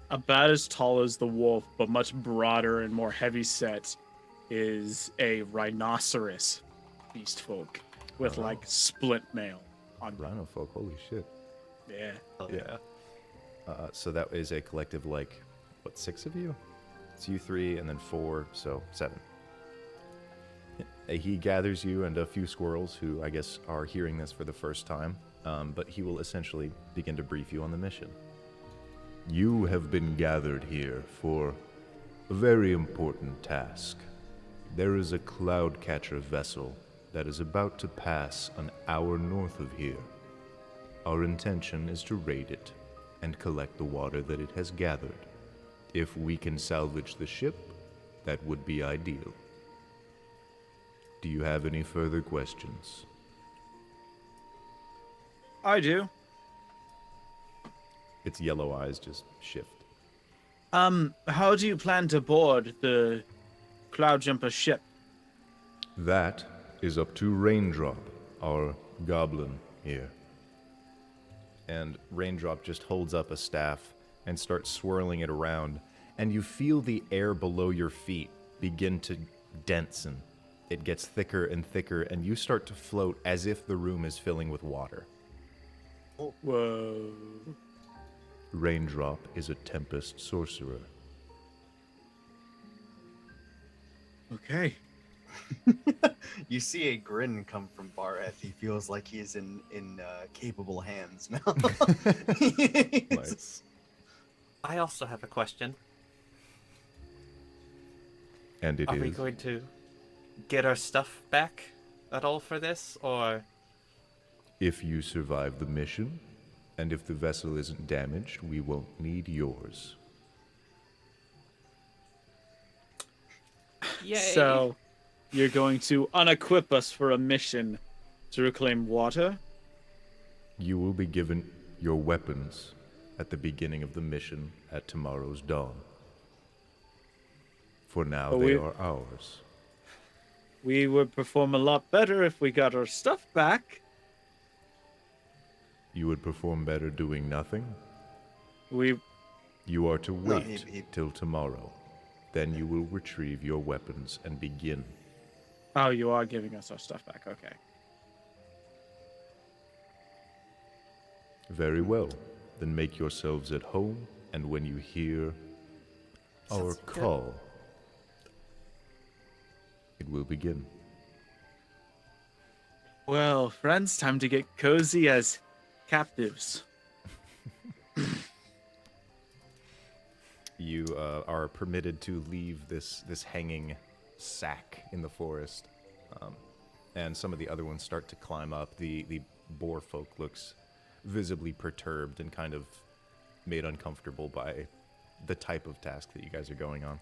Speaker 2: about as tall as the wolf, but much broader and more heavy set, is a rhinoceros beast folk with like split mail on them.
Speaker 1: Rhino folk, holy shit.
Speaker 2: Yeah.
Speaker 3: Hell
Speaker 1: Yeah. So that is a collective, like, what, 6 of you? It's you 3 and then 4, so 7. He gathers you and a few squirrels who I guess are hearing this for the first time, but he will essentially begin to brief you on the mission. You have been gathered here for a very important task. There is a cloud catcher vessel that is about to pass an hour north of here. Our intention is to raid it and collect the water that it has gathered. If we can salvage the ship, that would be ideal. Do you have any further questions?
Speaker 2: I do.
Speaker 1: Its yellow eyes just shift.
Speaker 2: How do you plan to board the Cloudjumper ship?
Speaker 1: That is up to Raindrop, our goblin here. And Raindrop just holds up a staff and starts swirling it around, and you feel the air below your feet begin to densen. It gets thicker and thicker, and you start to float as if the room is filling with water.
Speaker 2: Whoa.
Speaker 1: Raindrop is a Tempest sorcerer.
Speaker 2: Okay.
Speaker 4: You see a grin come from Bareth. He feels like he's in capable hands now.
Speaker 1: Nice.
Speaker 3: I also have a question.
Speaker 1: And it
Speaker 3: Are
Speaker 1: is.
Speaker 3: we going to get our stuff back at all for this, or?
Speaker 1: If you survive the mission, and if the vessel isn't damaged, we won't need yours.
Speaker 3: Yay.
Speaker 2: So, you're going to unequip us for a mission to reclaim water?
Speaker 1: You will be given your weapons at the beginning of the mission at tomorrow's dawn. For now,
Speaker 2: But
Speaker 1: they
Speaker 2: we-
Speaker 1: are ours.
Speaker 2: We would perform a lot better if we got our stuff back.
Speaker 1: You would perform better doing nothing.
Speaker 2: We
Speaker 1: You are to
Speaker 4: No,
Speaker 1: wait
Speaker 4: he-
Speaker 1: till tomorrow. Then you will retrieve your weapons and begin.
Speaker 2: Oh, you are giving us our stuff back. Okay.
Speaker 1: Very well. Then make yourselves at home, and when you hear our
Speaker 3: Sounds good.
Speaker 1: call, it will begin.
Speaker 2: Well, friends, time to get cozy as captives.
Speaker 1: you are permitted to leave this hanging sack in the forest. And some of the other ones start to climb up. The boar folk looks visibly perturbed and kind of made uncomfortable by the type of task that you guys are going on.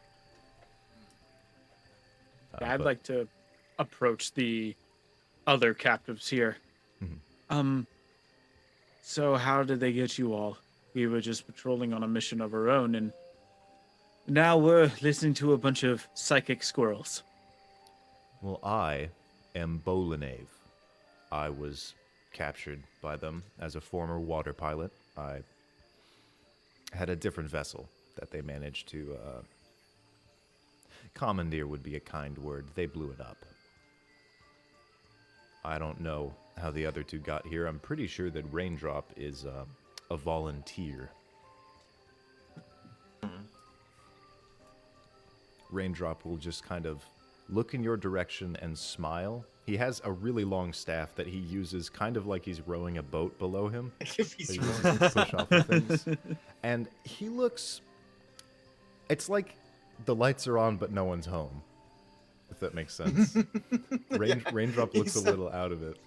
Speaker 2: I'd
Speaker 1: but-
Speaker 2: like to approach the other captives here. So how did they get you all? We were just patrolling on a mission of our own, and now we're listening to a bunch of psychic squirrels.
Speaker 1: Well, I am Bolinave. I was captured by them as a former water pilot. I had a different vessel that they managed to commandeer would be a kind word. They blew it up. I don't know how the other two got here. I'm pretty sure that Raindrop is a volunteer. Raindrop will just kind of look in your direction and smile. He has a really long staff that he uses kind of like he's rowing a boat below him.
Speaker 4: If he's
Speaker 1: So you want to push off of things. And he looks... It's like the lights are on, but no one's home. If that makes sense. Raindrop looks a little out of it.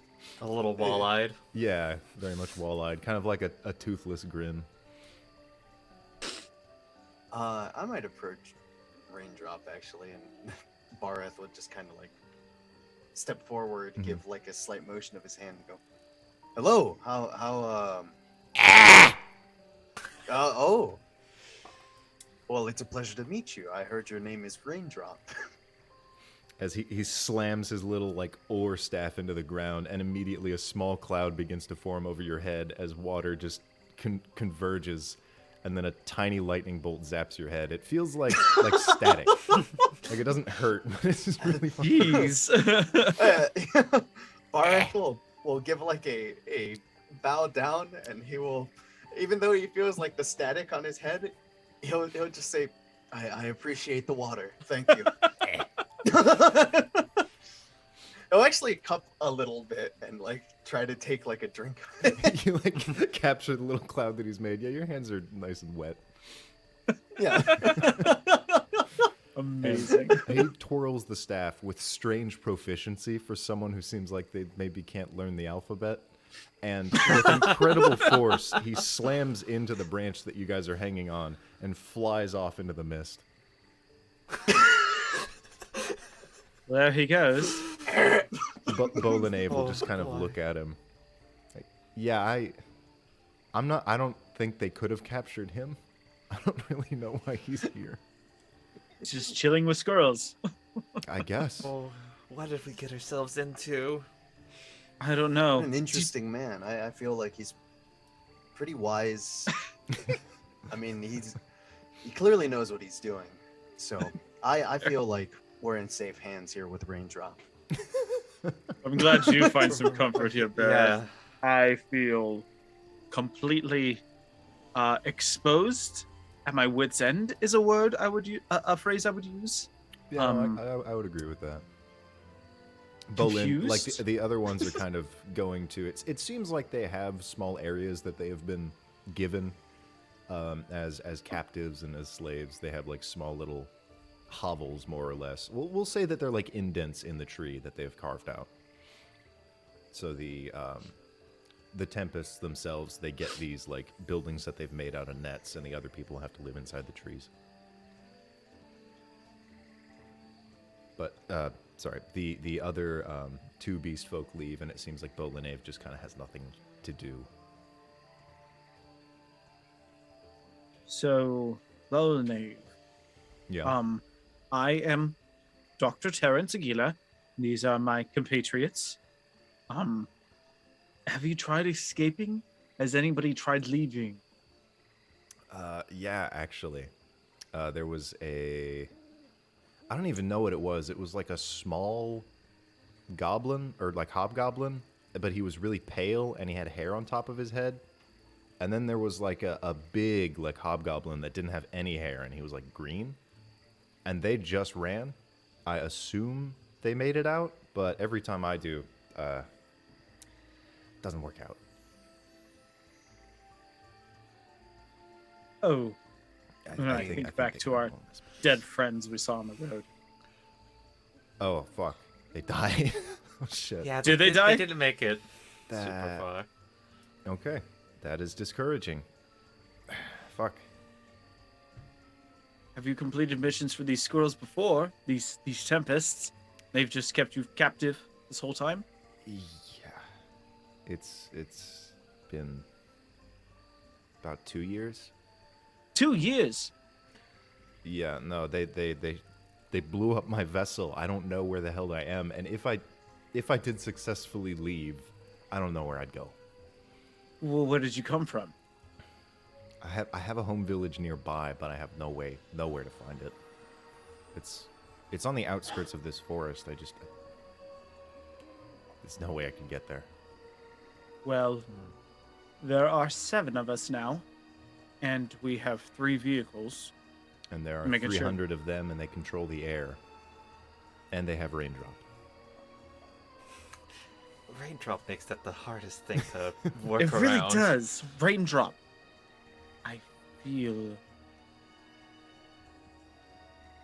Speaker 3: A little wall-eyed.
Speaker 1: Yeah, very much wall-eyed. Kind of like a toothless grin.
Speaker 4: I might approach Raindrop actually, and Bareth would just kind of like step forward, give like a slight motion of his hand, and go, "Hello, oh, well, it's a pleasure to meet you. I heard your name is Raindrop."
Speaker 1: As he slams his little like oar staff into the ground, and immediately a small cloud begins to form over your head as water just converges, and then a tiny lightning bolt zaps your head. It feels like static. Like it doesn't hurt, but it's just really fun.
Speaker 2: Jeez.
Speaker 4: Bareth will give like a bow down, and he will, even though he feels like the static on his head, he'll just say, I appreciate the water. Thank you. He'll actually cup a little bit and like try to take like a drink of it.
Speaker 1: You like capture the little cloud that he's made. Yeah, your hands are nice and wet.
Speaker 4: Yeah.
Speaker 2: Amazing.
Speaker 1: He twirls the staff with strange proficiency for someone who seems like they maybe can't learn the alphabet. And with incredible force, he slams into the branch that you guys are hanging on and flies off into the mist.
Speaker 2: There he goes.
Speaker 1: Bolinave will just kind of
Speaker 3: boy.
Speaker 1: look at him. Like, yeah, I don't think they could have captured him. I don't really know why he's here.
Speaker 2: Just chilling with squirrels.
Speaker 1: I guess.
Speaker 3: Oh, what did we get ourselves into?
Speaker 2: I don't know.
Speaker 4: An interesting man. I feel like he's pretty wise. I mean, he clearly knows what he's doing. So I feel like we're in safe hands here with Raindrop.
Speaker 2: I'm glad you find some comfort here, Barrett.
Speaker 3: Yeah.
Speaker 2: I feel completely exposed. At my wit's end is a word I would a phrase I would use.
Speaker 1: Yeah, I would agree with that. Bolin, like
Speaker 2: Confused?
Speaker 1: the other ones are kind of going to. It seems like they have small areas that they have been given as captives and as slaves. They have like small little hovels, more or less. We'll say that they're like indents in the tree that they've carved out. So the Tempests themselves, they get these like buildings that they've made out of nets, and the other people have to live inside the trees. But sorry, the other two beast folk leave, and it seems like Bolinave just kind of has nothing to do.
Speaker 2: So, Bolinave.
Speaker 1: Yeah.
Speaker 2: I am Dr. Terrence Aguila. These are my compatriots. Have you tried escaping? Has anybody tried leaving?
Speaker 1: Yeah, actually. There was I don't even know what it was. It was like a small goblin, or like hobgoblin, but he was really pale and he had hair on top of his head. And then there was like a big like hobgoblin that didn't have any hair and he was like green. And they just ran. I assume they made it out, but every time I do, doesn't work out.
Speaker 2: Oh, I think back
Speaker 1: they
Speaker 2: to
Speaker 1: got
Speaker 2: our
Speaker 1: on this.
Speaker 2: dead friends we saw on the road.
Speaker 1: Oh fuck! They died. Oh shit.
Speaker 3: Yeah,
Speaker 2: Did they die?
Speaker 3: They didn't make it super
Speaker 1: That-
Speaker 3: far.
Speaker 1: Okay, that is discouraging. Fuck.
Speaker 2: Have you completed missions for these squirrels before? These tempests? They've just kept you captive this whole time?
Speaker 1: Yeah, it's been about 2 years.
Speaker 2: 2 years.
Speaker 1: Yeah, no, they blew up my vessel. I don't know where the hell I am, and if I did successfully leave, I don't know where I'd go.
Speaker 2: Well, where did you come from?
Speaker 1: I have a home village nearby, but I have nowhere to find it. It's on the outskirts of this forest. There's no way I can get there.
Speaker 2: Well, there are 7 of us now, and we have 3 vehicles.
Speaker 1: And there are
Speaker 2: Making sure.
Speaker 1: 300 of them, and they control the air. And they have raindrop.
Speaker 3: Raindrop makes that the hardest thing to work
Speaker 2: It
Speaker 3: around.
Speaker 2: really does. Raindrop. I feel...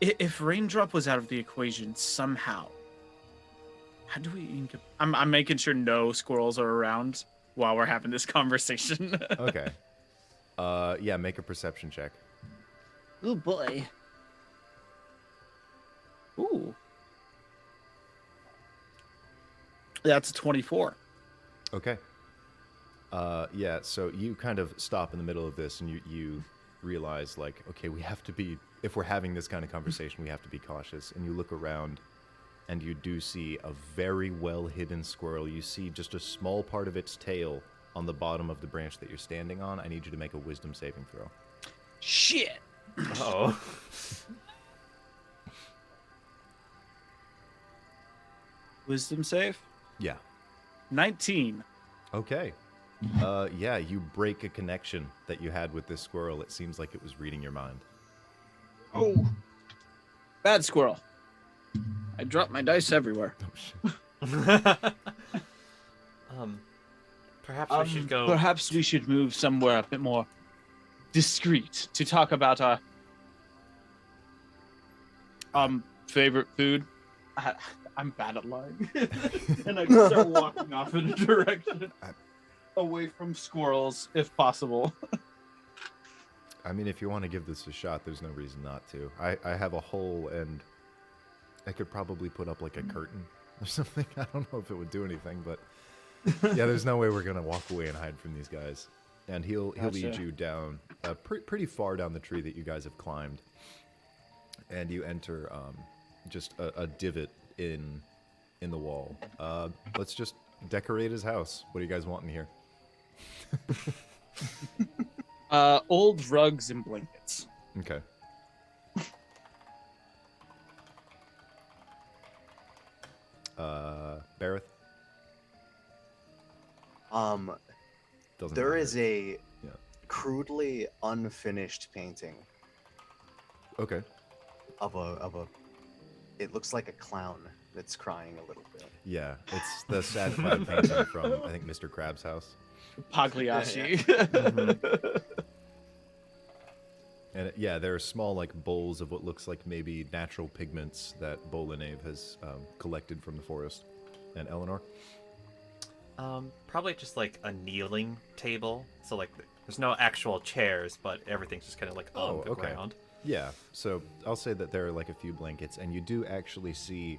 Speaker 2: If Raindrop was out of the equation somehow, how do we... I'm making sure no squirrels are around while we're having this conversation.
Speaker 1: Okay. Yeah, make a perception check.
Speaker 2: Oh boy. Ooh. That's a 24.
Speaker 1: Okay. Yeah, so you kind of stop in the middle of this and you realize, like, okay, we have to be, if we're having this kind of conversation, we have to be cautious. And you look around and you do see a very well hidden squirrel. You see just a small part of its tail on the bottom of the branch that you're standing on. I need you to make a wisdom saving throw.
Speaker 2: Shit.
Speaker 3: Oh.
Speaker 2: Wisdom save?
Speaker 1: Yeah.
Speaker 2: 19.
Speaker 1: Okay. Yeah, you break a connection that you had with this squirrel. It seems like it was reading your mind.
Speaker 2: Oh. Bad squirrel. I dropped my dice everywhere.
Speaker 1: Oh, shit.
Speaker 3: Perhaps we should go.
Speaker 2: Perhaps we should move somewhere a bit more discreet to talk about our favorite food. I'm bad at lying. And I start walking off in a direction away from squirrels, if possible.
Speaker 1: I mean, if you want to give this a shot, there's no reason not to. I have a hole, and I could probably put up like a curtain or something. I don't know if it would do anything, but yeah, there's no way we're gonna walk away and hide from these guys. And he'll lead
Speaker 2: Gotcha.
Speaker 1: you down pretty far down the tree that you guys have climbed, and you enter just a divot in the wall. Let's just decorate his house. What do you guys want in here?
Speaker 2: Old rugs and blankets.
Speaker 1: Okay. Bareth? Doesn't
Speaker 4: There
Speaker 1: matter.
Speaker 4: is a
Speaker 1: Yeah.
Speaker 4: crudely unfinished painting
Speaker 1: Okay.
Speaker 4: of a. It looks like a clown that's crying a little bit.
Speaker 1: Yeah, it's the sad cloud painting from, I think, Mr. Krabs' house.
Speaker 2: Pagliacci.
Speaker 1: And yeah, there are small like bowls of what looks like maybe natural pigments that Bolanave has collected from the forest. And Eleanor?
Speaker 3: Probably just like a kneeling table. So like, there's no actual chairs, but everything's just kind of like on the ground.
Speaker 1: Yeah, so I'll say that there are like a few blankets, and you do actually see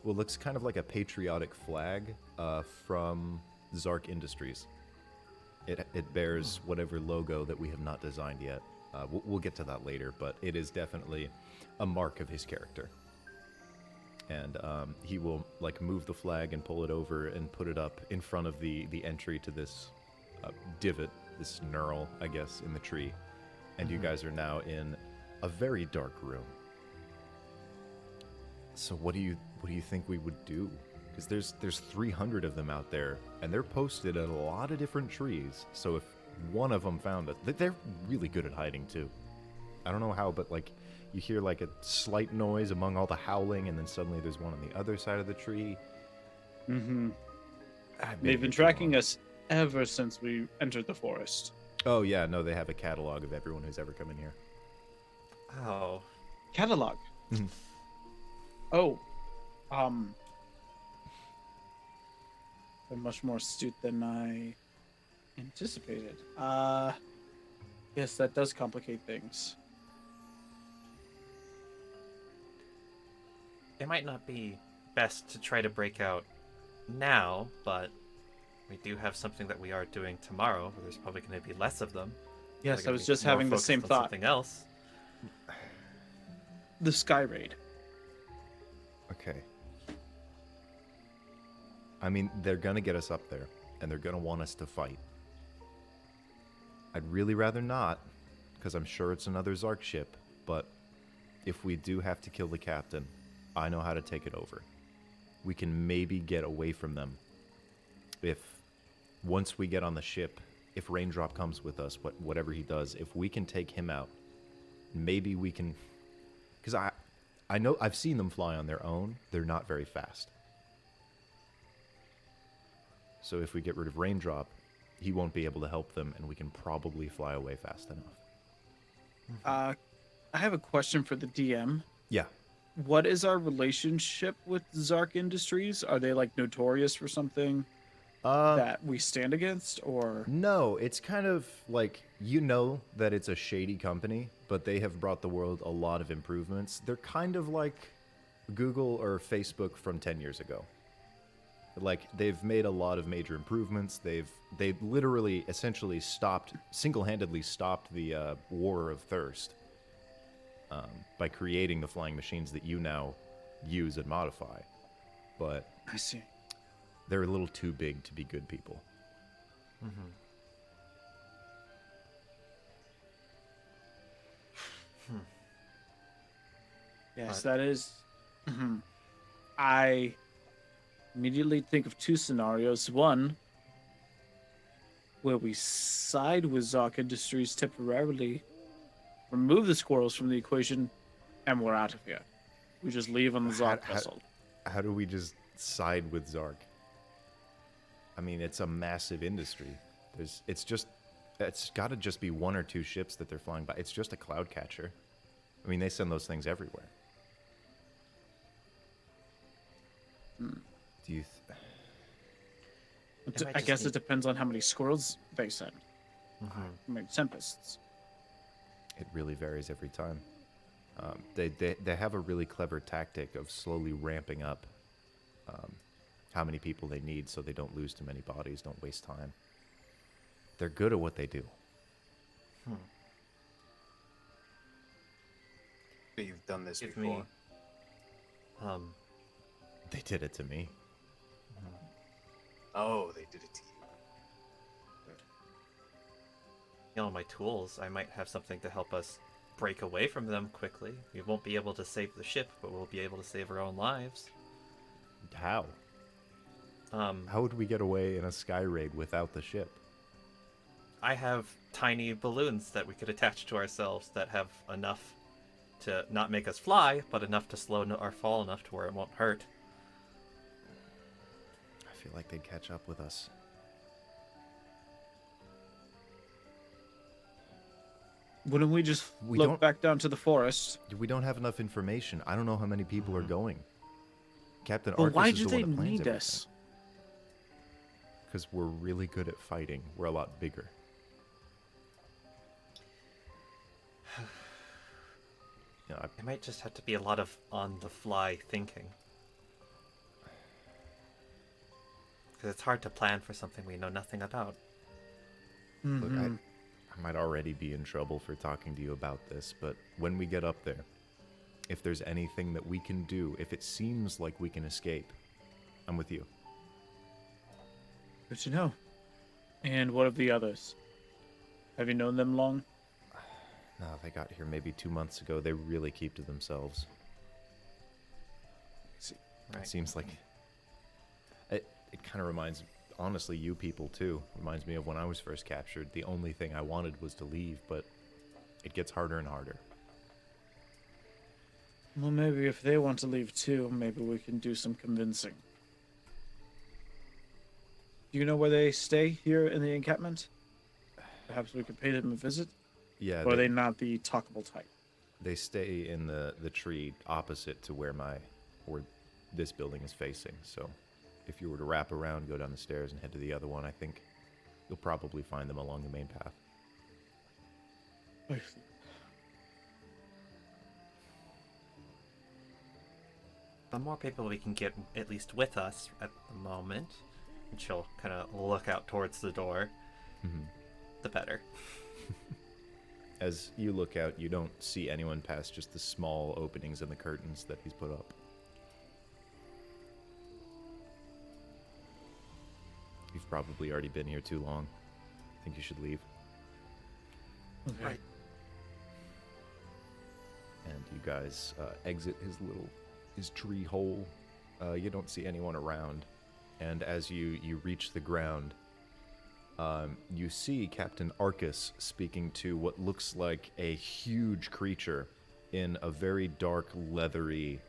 Speaker 1: what looks kind of like a patriotic flag from Zark Industries. It bears whatever logo that we have not designed yet. We'll get to that later, but it is definitely a mark of his character. And he will like move the flag and pull it over and put it up in front of the entry to this divot, this knurl, I guess, in the tree. And you guys are now in a very dark room. So what do you think we would do? Because there's 300 of them out there, and they're posted at a lot of different trees. So if one of them found us, they're really good at hiding too. I don't know how, but like you hear like a slight noise among all the howling, and then suddenly there's one on the other side of the tree.
Speaker 2: Mm-hmm.
Speaker 1: Maybe
Speaker 2: They've been
Speaker 1: it's
Speaker 2: tracking
Speaker 1: wrong.
Speaker 2: us ever since we entered the forest.
Speaker 1: Oh yeah, no, they have a catalog of everyone who's ever come in here.
Speaker 3: Oh.
Speaker 2: Catalog.
Speaker 1: Mhm.
Speaker 2: Oh, they're much more astute than I anticipated. Yes, that does complicate things.
Speaker 3: It might not be best to try to break out now, but we do have something that we are doing tomorrow, where there's probably going to be less of them. They're
Speaker 2: Yes, I
Speaker 3: gonna
Speaker 2: was
Speaker 3: be
Speaker 2: just
Speaker 3: more
Speaker 2: having the
Speaker 3: focused
Speaker 2: same
Speaker 3: on
Speaker 2: thought.
Speaker 3: something else.
Speaker 2: The Sky Raid.
Speaker 1: Okay. I mean, they're gonna get us up there, and they're gonna want us to fight. I'd really rather not, because I'm sure it's another Zark ship, but if we do have to kill the captain, I know how to take it over. We can maybe get away from them. If, once we get on the ship, if Raindrop comes with us, whatever he does, if we can take him out, maybe we can... Because I know I've seen them fly on their own. They're not very fast. So if we get rid of Raindrop, he won't be able to help them, and we can probably fly away fast enough.
Speaker 2: I have a question for the DM.
Speaker 1: Yeah.
Speaker 2: What is our relationship with Zark Industries? Are they like notorious for something that we stand against, or
Speaker 1: No, it's kind of like, you know that it's a shady company, but they have brought the world a lot of improvements. They're kind of like Google or Facebook from 10 years ago. Like, they've made a lot of major improvements. They literally essentially single-handedly stopped the War of Thirst by creating the flying machines that you now use and modify. But
Speaker 2: I see.
Speaker 1: they're a little too big to be good people.
Speaker 2: Yes,
Speaker 3: But-
Speaker 2: that is. I immediately think of two scenarios. One, where we side with Zark Industries temporarily, remove the squirrels from the equation, and we're out of here. We just leave on the Zark vessel.
Speaker 1: How do we just side with Zark? I mean, it's a massive industry. It's got to just be one or two ships that they're flying by. It's just a cloud catcher. I mean, they send those things everywhere. Do you?
Speaker 3: might
Speaker 2: I
Speaker 3: just
Speaker 2: guess
Speaker 3: need-
Speaker 2: it depends on how many squirrels they send. How many tempests.
Speaker 1: It really varies every time. They have a really clever tactic of slowly ramping up how many people they need, so they don't lose too many bodies, don't waste time. They're good at what they do.
Speaker 4: You've done this
Speaker 3: Give
Speaker 4: before.
Speaker 3: me.
Speaker 1: They did it to me.
Speaker 4: Oh, they did it to you.
Speaker 3: You know, my tools, I might have something to help us break away from them quickly. We won't be able to save the ship, but we'll be able to save our own lives.
Speaker 1: How? How would we get away in a sky raid without the ship?
Speaker 3: I have tiny balloons that we could attach to ourselves that have enough to not make us fly, but enough to slow our fall enough to where it won't hurt.
Speaker 1: I feel like they'd catch up with us.
Speaker 2: Wouldn't we just
Speaker 1: We
Speaker 2: look
Speaker 1: don't-
Speaker 2: back down to the forest?
Speaker 1: We don't have enough information. I don't know how many people are going. Captain
Speaker 2: Well,
Speaker 1: Arcus
Speaker 2: why
Speaker 1: is
Speaker 2: do
Speaker 1: the
Speaker 2: they
Speaker 1: one that plans
Speaker 2: need
Speaker 1: everything.
Speaker 2: us?
Speaker 1: Because we're really good at fighting. We're a lot bigger. You know,
Speaker 3: It might just have to be a lot of on-the-fly thinking. Because it's hard to plan for something we know nothing about.
Speaker 1: Look, I might already be in trouble for talking to you about this, but when we get up there, if there's anything that we can do, if it seems like we can escape, I'm with you.
Speaker 2: Good to know. And what of the others? Have you known them long?
Speaker 1: No, they got here maybe 2 months ago. They really keep to themselves.
Speaker 3: Right.
Speaker 1: It seems like it kind of reminds, honestly, you people too. Reminds me of when I was first captured. The only thing I wanted was to leave, but it gets harder and harder.
Speaker 2: Well, maybe if they want to leave too, maybe we can do some convincing. Do you know where they stay here in the encampment? Perhaps we could pay them a visit?
Speaker 1: Yeah,
Speaker 2: Or are they not the talkable type?
Speaker 1: They stay in the tree opposite to where this building is facing. So if you were to wrap around, go down the stairs, and head to the other one, I think you'll probably find them along the main path.
Speaker 3: The more people we can get at least with us at the moment, and she'll kind of look out towards the door, the better.
Speaker 1: As you look out, you don't see anyone past just the small openings in the curtains that he's put up. You've probably already been here too long. I think you should leave.
Speaker 2: Okay.
Speaker 3: Right.
Speaker 1: And you guys exit his tree hole. You don't see anyone around. And as you reach the ground, you see Captain Arcus speaking to what looks like a huge creature in a very dark, leathery...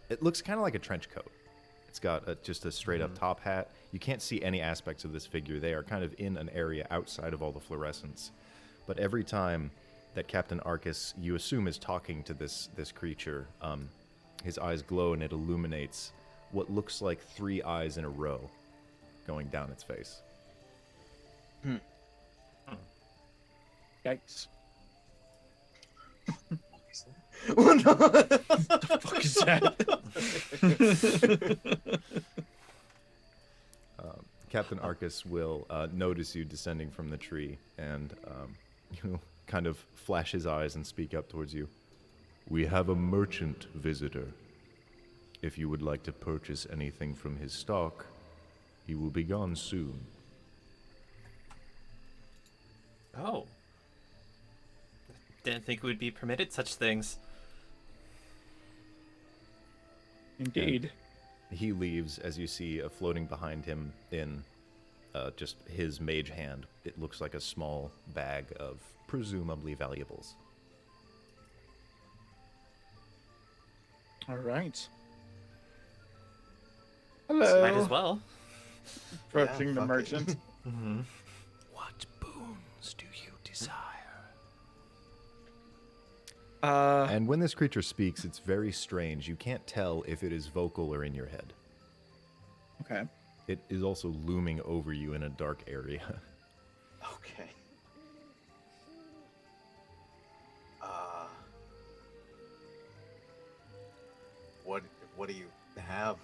Speaker 1: it looks kind of like a trench coat. It's got just a straight-up top hat. You can't see any aspects of this figure. They are kind of in an area outside of all the fluorescence. But every time that Captain Arcus, you assume, is talking to this creature, his eyes glow and it illuminates what looks like 3 eyes in a row going down its face.
Speaker 2: Yikes.
Speaker 4: Oh, no.
Speaker 2: The fuck is that?
Speaker 1: Captain Arcus will notice you descending from the tree and kind of flash his eyes and speak up towards you. We have a merchant visitor. If you would like to purchase anything from his stock, he will be gone soon.
Speaker 3: Oh. Didn't think we'd be permitted such things.
Speaker 2: Indeed.
Speaker 1: He leaves as you see floating behind him in just his mage hand. It looks like a small bag of presumably valuables.
Speaker 2: All right.
Speaker 3: Might
Speaker 2: Hello.
Speaker 3: as well.
Speaker 2: Approaching
Speaker 4: Yeah,
Speaker 2: the
Speaker 4: fuck it.
Speaker 2: merchant.
Speaker 1: What boons do you desire? And when this creature speaks, it's very strange. You can't tell if it is vocal or in your head.
Speaker 2: Okay.
Speaker 1: It is also looming over you in a dark area.
Speaker 4: Okay. What do you have?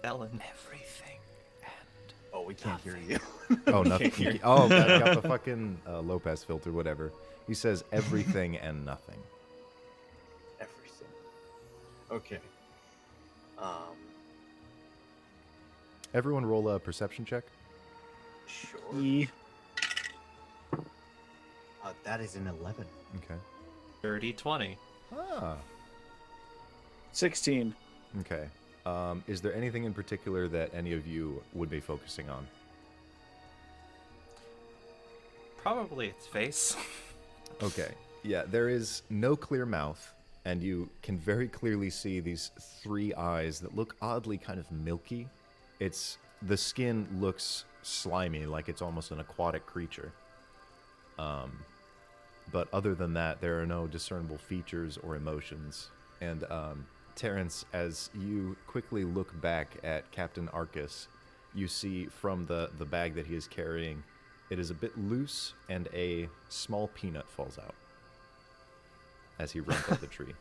Speaker 3: Ellen.
Speaker 5: Everything and
Speaker 4: Oh, we can't hear you.
Speaker 1: Oh, nothing. Oh, I got the fucking low pass filter, whatever. He says everything and nothing.
Speaker 4: Everything. Okay.
Speaker 1: Everyone roll a perception check.
Speaker 4: Sure.
Speaker 2: E.
Speaker 4: That is an 11.
Speaker 1: Okay.
Speaker 3: 30-20.
Speaker 1: Ah.
Speaker 2: 16.
Speaker 1: Okay. Is there anything in particular that any of you would be focusing on?
Speaker 3: Probably its face.
Speaker 1: Okay. Yeah, there is no clear mouth, and you can very clearly see these 3 eyes that look oddly kind of milky. The skin looks slimy, like it's almost an aquatic creature. But other than that, there are no discernible features or emotions. And Terrence, as you quickly look back at Captain Arcus, you see from the bag that he is carrying, it is a bit loose, and a small peanut falls out as he runs up the tree.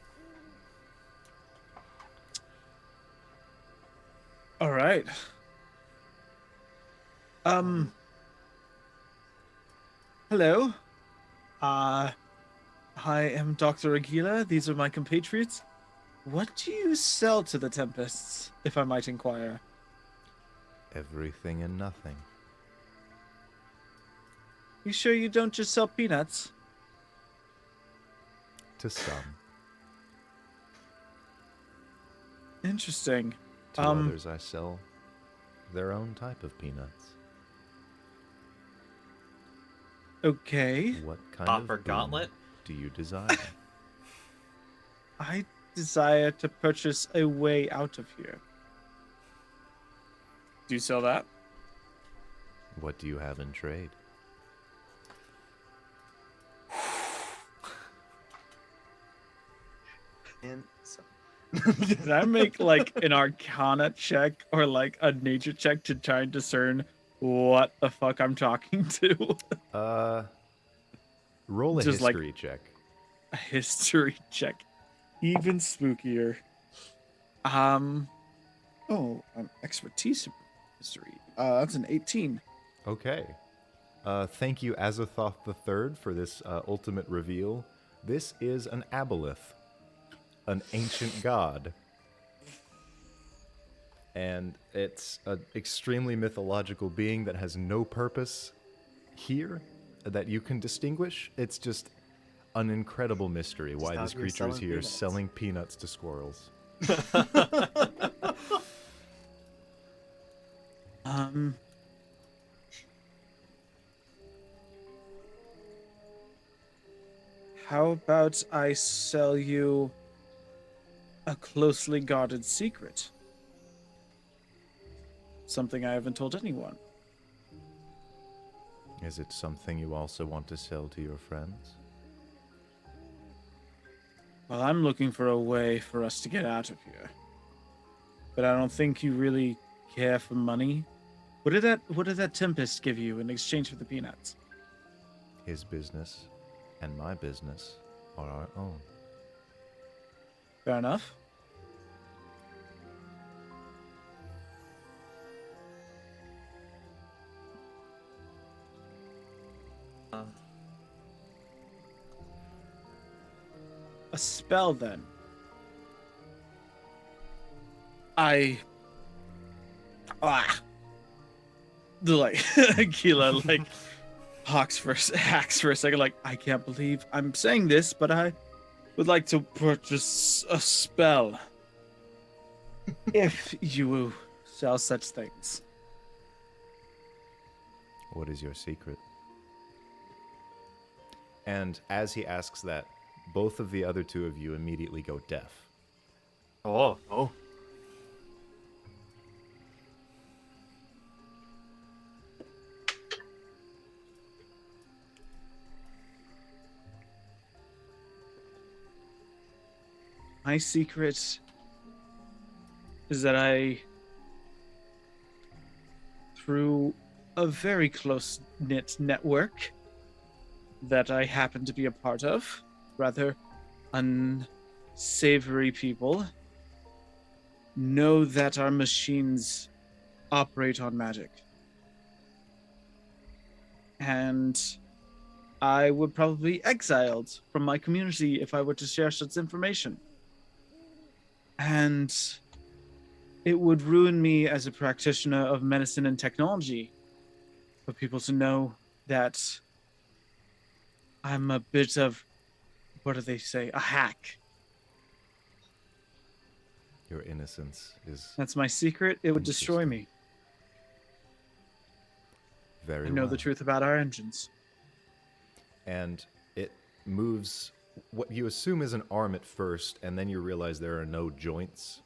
Speaker 2: All right. Hello. I am Dr. Aguila. These are my compatriots. What do you sell to the Tempests, if I might inquire?
Speaker 1: Everything and nothing.
Speaker 2: You sure you don't just sell peanuts?
Speaker 1: To some.
Speaker 2: Interesting.
Speaker 1: To others, I sell their own type of peanuts.
Speaker 2: Okay.
Speaker 1: What kind
Speaker 3: Copper
Speaker 1: of boon
Speaker 3: gauntlet?
Speaker 1: do you desire?
Speaker 2: I desire to purchase a way out of here. Do you sell that?
Speaker 1: What do you have in trade?
Speaker 4: And so.
Speaker 2: Can I make like an Arcana check or like a nature check to try and discern what the fuck I'm talking to?
Speaker 1: Roll a
Speaker 2: Just like-
Speaker 1: history check.
Speaker 2: A history check, even spookier. Expertise in history. That's an 18.
Speaker 1: Okay. Thank you, Azathoth III, for this ultimate reveal. This is an aboleth, an ancient god. And it's an extremely mythological being that has no purpose here that you can distinguish. It's just an incredible mystery why
Speaker 4: out
Speaker 1: this
Speaker 4: here
Speaker 1: creature is
Speaker 4: selling
Speaker 1: here
Speaker 4: peanuts.
Speaker 1: selling peanuts to squirrels.
Speaker 2: How about I sell you a closely guarded secret? Something I haven't told anyone.
Speaker 1: Is it something you also want to sell to your friends?
Speaker 2: Well, I'm looking for a way for us to get out of here. But I don't think you really care for money. What did that Tempest give you in exchange for the peanuts?
Speaker 1: His business and my business are our own.
Speaker 2: Fair enough. A spell, then. Keela hacks for a second, like, I can't believe I'm saying this, but I would like to purchase a spell. If you sell such things.
Speaker 1: What is your secret? And as he asks that, both of the other two of you immediately go deaf.
Speaker 3: Oh,
Speaker 4: Oh.
Speaker 2: My secret is that through a very close-knit network that I happen to be a part of, rather unsavory people, know that our machines operate on magic. And I would probably be exiled from my community if I were to share such information. And it would ruin me as a practitioner of medicine and technology for people to know that I'm a bit of, what do they say, a hack.
Speaker 1: Your innocence is
Speaker 2: That's my secret. It would destroy
Speaker 1: Interesting.
Speaker 2: me.
Speaker 1: very
Speaker 2: I know
Speaker 1: well.
Speaker 2: the truth about our engines.
Speaker 1: And it moves what you assume is an arm at first, and then you realize there are no joints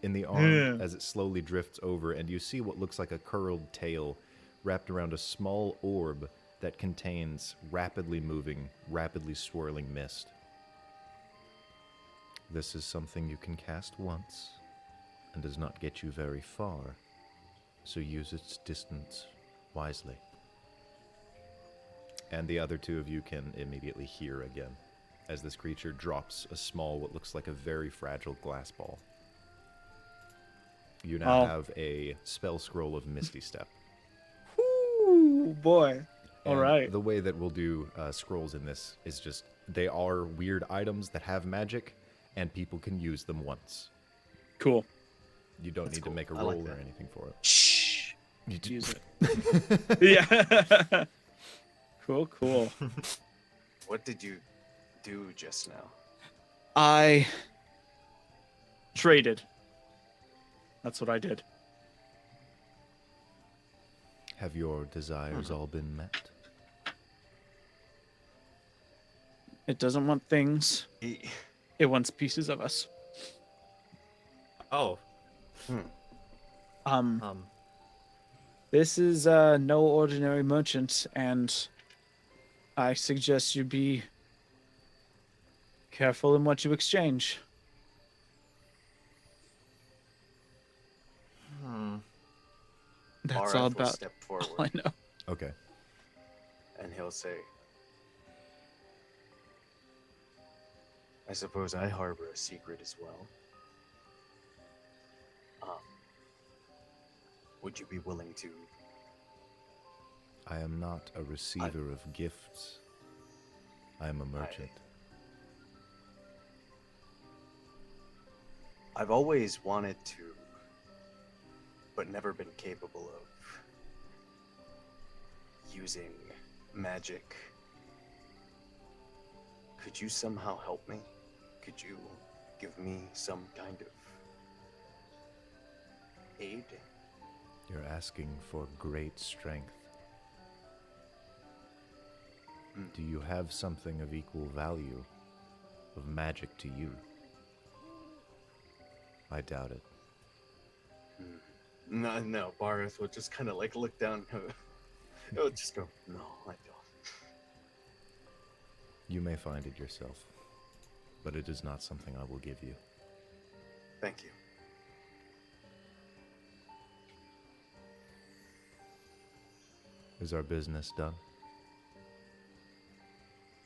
Speaker 1: in the arm
Speaker 2: Yeah.
Speaker 1: as it slowly drifts over, and you see what looks like a curled tail wrapped around a small orb that contains rapidly moving, rapidly swirling mist. This is something you can cast once and does not get you very far, so use its distance wisely. And the other two of you can immediately hear again as this creature drops a small, what looks like a very fragile glass ball. You now
Speaker 2: Oh.
Speaker 1: have a spell scroll of Misty Step.
Speaker 2: Ooh, boy. All
Speaker 1: And
Speaker 2: right.
Speaker 1: The way that we'll do scrolls in this is just they are weird items that have magic, and people can use them once.
Speaker 2: Cool.
Speaker 1: You don't
Speaker 4: That's
Speaker 1: need
Speaker 4: cool.
Speaker 1: to make a
Speaker 4: I
Speaker 1: roll
Speaker 4: like
Speaker 1: or
Speaker 4: that.
Speaker 1: anything for it.
Speaker 2: Shh.
Speaker 1: You do-
Speaker 2: Use it. Yeah. Cool.
Speaker 4: What did you do just now?
Speaker 2: I traded. That's what I did.
Speaker 1: Have your desires all been met?
Speaker 2: It doesn't want things.
Speaker 4: He,
Speaker 2: It wants pieces of us.
Speaker 3: oh,
Speaker 2: Um, this is no ordinary merchant, and I suggest you be careful in what you exchange. That's
Speaker 4: Barath
Speaker 2: all
Speaker 4: will
Speaker 2: about
Speaker 4: step
Speaker 2: all I
Speaker 4: forward
Speaker 2: know.
Speaker 1: Okay.
Speaker 4: and he'll say, I suppose I harbor a secret as well. Would you be willing to?
Speaker 1: I am not a receiver of gifts. I am a merchant.
Speaker 4: I've always wanted to, but never been capable of using magic. Could you somehow help me? Could you give me some kind of aid?
Speaker 1: You're asking for great strength. Do you have something of equal value, of magic to you? I doubt it.
Speaker 4: No, Barath will just kind of like look down. He'll just go, no, I don't.
Speaker 1: You may find it yourself, but it is not something I will give you.
Speaker 4: Thank you.
Speaker 1: Is our business done?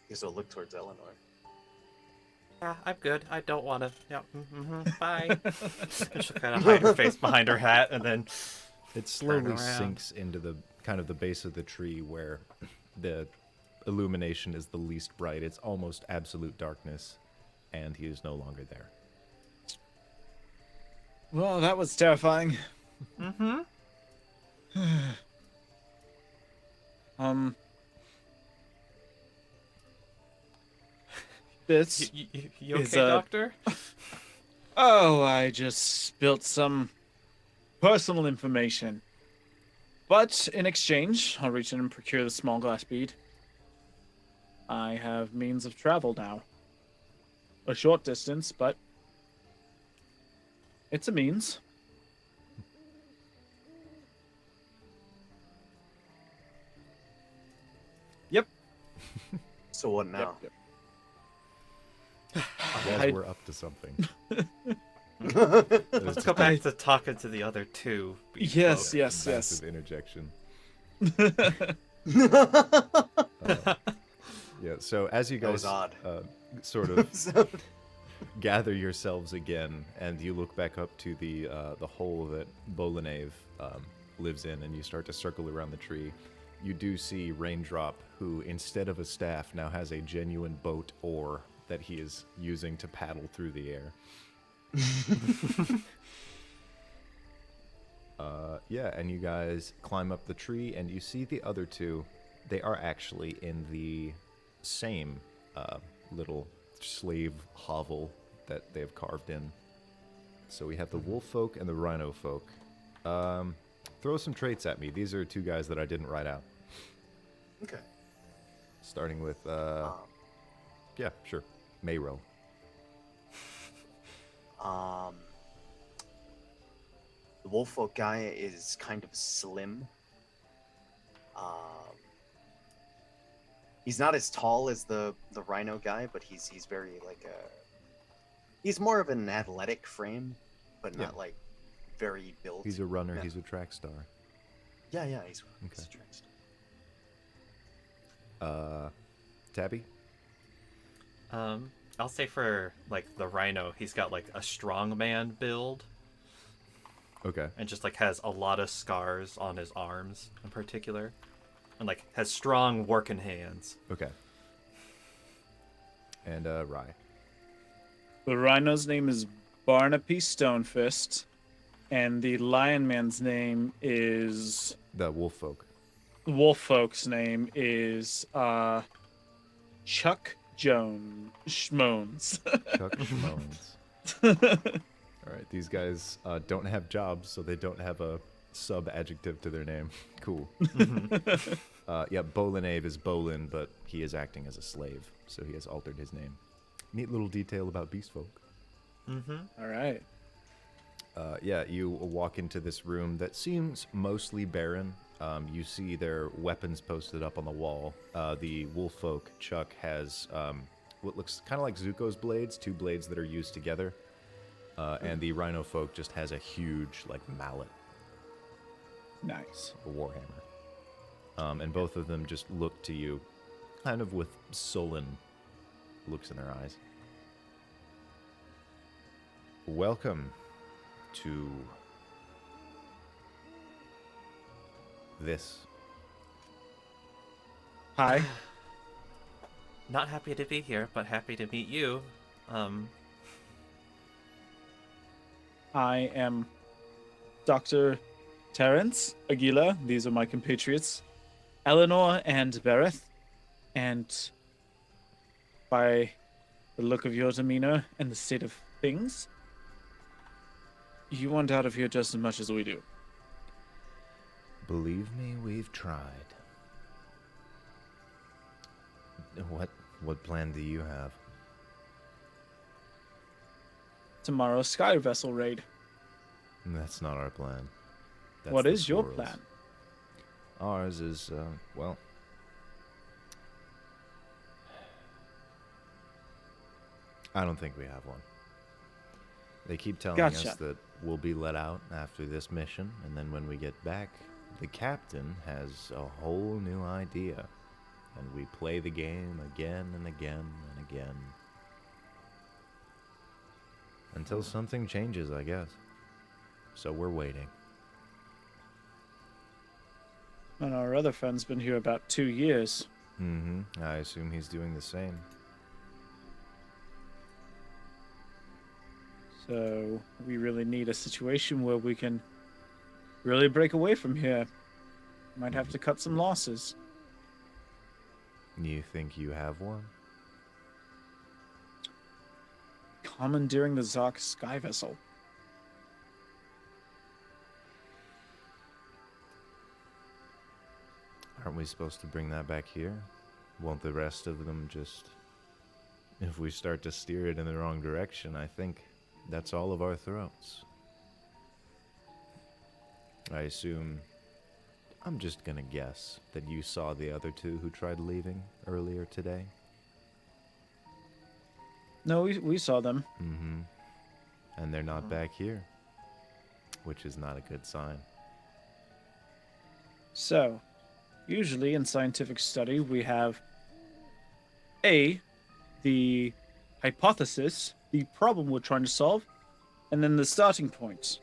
Speaker 4: Guess I'll look towards Eleanor.
Speaker 3: Yeah, I'm good. I don't want to. Yeah, bye. And she'll kind of hide her face behind her hat, and then
Speaker 1: It slowly
Speaker 3: around.
Speaker 1: sinks into the kind of the base of the tree where the illumination is the least bright. It's almost absolute darkness, and he is no longer there.
Speaker 2: Well, that was terrifying. This.
Speaker 3: You
Speaker 2: Is,
Speaker 3: okay, Doctor?
Speaker 2: Oh, I just spilt some personal information. But in exchange, I'll reach in and procure the small glass bead. I have means of travel now. A short distance, but it's a means. Yep.
Speaker 4: So what now?
Speaker 2: Yep.
Speaker 1: Guys,
Speaker 2: I-
Speaker 1: we're up to something.
Speaker 3: Let's go back to talking to the other two.
Speaker 2: Yes,
Speaker 3: folk.
Speaker 2: yes,
Speaker 1: Massive
Speaker 2: yes.
Speaker 1: interjection. Yeah, so as you
Speaker 4: That was
Speaker 1: guys
Speaker 4: odd.
Speaker 1: sort of gather yourselves again, and you look back up to the hole that Bolanave lives in, and you start to circle around the tree, you do see Raindrop, who instead of a staff now has a genuine boat oar that he is using to paddle through the air. Yeah, and you guys climb up the tree, and you see the other two. They are actually in the same little slave hovel that they have carved in. So we have the wolf folk and the rhino folk. Throw some traits at me. These are two guys that I didn't write out.
Speaker 4: Okay.
Speaker 1: Starting with, yeah, sure, Mayro.
Speaker 4: The Wolffolk guy is kind of slim. He's not as tall as the Rhino guy, but he's very he's more of an athletic frame, but not
Speaker 1: Yeah.
Speaker 4: like very built.
Speaker 1: He's a runner.
Speaker 4: Yeah.
Speaker 1: He's a track star.
Speaker 4: Yeah, he's
Speaker 1: Okay.
Speaker 4: a track star.
Speaker 1: Tabby?
Speaker 3: I'll say for like the rhino, he's got like a strongman build,
Speaker 1: Okay.
Speaker 3: and just like has a lot of scars on his arms in particular, and like has strong working hands.
Speaker 1: Okay. And Rye.
Speaker 2: The rhino's name is Barnaby Stonefist, and the lion man's name is...
Speaker 1: The wolf folk.
Speaker 2: Wolffolk's name is Chuck Schmones.
Speaker 1: Chuck Schmones. All right, these guys don't have jobs, so they don't have a sub-adjective to their name. Cool. Yeah, Bolanave is Bolin, but he is acting as a slave, so he has altered his name. Neat little detail about beast folk.
Speaker 2: All right.
Speaker 1: Yeah, you walk into this room that seems mostly barren. You see their weapons posted up on the wall. The wolf folk, Chuck, has what looks kind of like Zuko's blades, two blades that are used together. And the rhino folk just has a huge, like, mallet.
Speaker 2: Nice.
Speaker 1: a warhammer. And both of them just look to you, kind of with sullen looks in their eyes. Welcome to this.
Speaker 2: Hi.
Speaker 3: Not happy to be here, but happy to meet you.
Speaker 2: I am Dr. Terrence Aguila. These are my compatriots, Eleanor and Bereth. And by the look of your demeanor and the state of things, you want out of here just as much as we do.
Speaker 1: Believe me, we've tried. What plan do you have?
Speaker 2: Tomorrow's sky vessel raid.
Speaker 1: That's not our plan. That's
Speaker 2: What
Speaker 1: the
Speaker 2: is your
Speaker 1: Squirrels.
Speaker 2: plan?
Speaker 1: Ours is, well... I don't think we have one. They keep telling
Speaker 2: Gotcha.
Speaker 1: us that we'll be let out after this mission, and then when we get back, the captain has a whole new idea. And we play the game again and again and again. Until something changes, I guess. So we're waiting.
Speaker 2: And our other friend's been here about 2 years.
Speaker 1: Mm-hmm. I assume he's doing the same.
Speaker 2: So we really need a situation where we can really break away from here. Might have to cut some losses.
Speaker 1: You think you have one?
Speaker 2: Commandeering the Zark sky vessel.
Speaker 1: Aren't we supposed to bring that back here? Won't the rest of them just... If we start to steer it in the wrong direction, I think that's all of our throats. I assume... I'm just gonna guess that you saw the other two who tried leaving earlier today.
Speaker 2: No, we saw them.
Speaker 1: Mm-hmm. And they're not back here. Which is not a good sign.
Speaker 2: So, usually in scientific study, we have A, the hypothesis, the problem we're trying to solve, and then the starting point.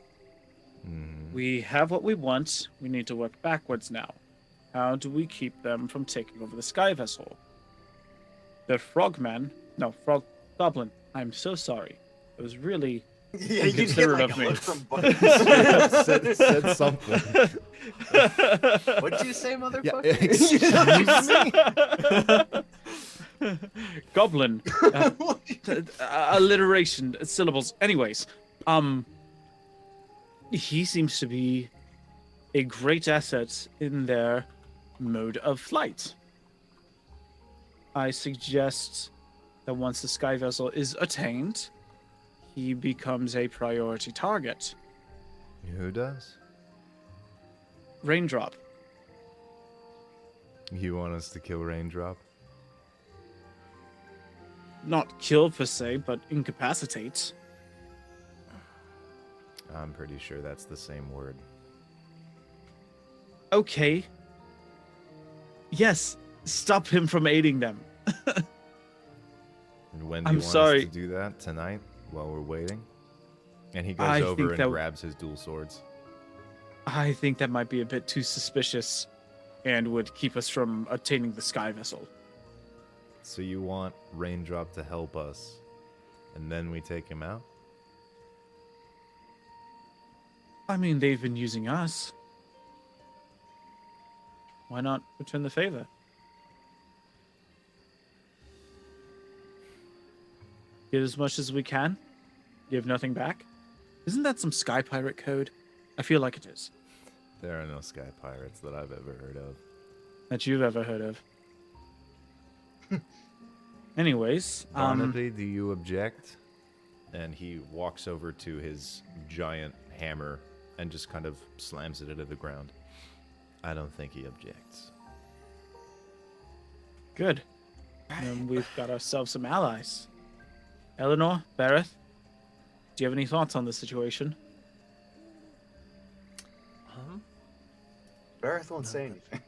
Speaker 1: Mm-hmm.
Speaker 2: We have what we want. We need to work backwards now. How do we keep them from taking over the sky vessel? The frogman, no, frog goblin. I'm so sorry. It was really
Speaker 4: Yeah, you get
Speaker 2: Inconsiderate
Speaker 4: like
Speaker 2: of
Speaker 4: a
Speaker 2: me.
Speaker 4: look from Buttons.
Speaker 1: said something.
Speaker 4: What'd you say,
Speaker 1: Yeah,
Speaker 4: motherfucker?
Speaker 1: excuse me?
Speaker 2: goblin. Alliteration, syllables. Anyways, he seems to be a great asset in their mode of flight. I suggest that once the sky vessel is attained, he becomes a priority target.
Speaker 1: Who does?
Speaker 2: Raindrop.
Speaker 1: You want us to kill Raindrop?
Speaker 2: Not kill per se, but incapacitate.
Speaker 1: I'm pretty sure that's the same word.
Speaker 2: Okay. Yes, stop him from aiding them.
Speaker 1: And when do
Speaker 2: I'm
Speaker 1: you want
Speaker 2: sorry.
Speaker 1: us to do that? Tonight? While we're waiting? And he goes
Speaker 2: I
Speaker 1: over
Speaker 2: think
Speaker 1: and
Speaker 2: that-
Speaker 1: grabs his dual swords.
Speaker 2: I think that might be a bit too suspicious and would keep us from attaining the sky vessel.
Speaker 1: So you want Raindrop to help us, and then we take him out?
Speaker 2: I mean, they've been using us. Why not return the favor? Get as much as we can. Give nothing back. Isn't that some Sky Pirate code? I feel like it is.
Speaker 1: There are no sky pirates that I've ever heard of.
Speaker 2: That you've ever heard of. Anyways,
Speaker 1: Barnaby, do you object? And he walks over to his giant hammer and just kind of slams it into the ground. I don't think he objects.
Speaker 2: good. And we've got ourselves some allies. Eleanor, Bereth, do you have any thoughts on the situation?
Speaker 4: Bareth won't say anything.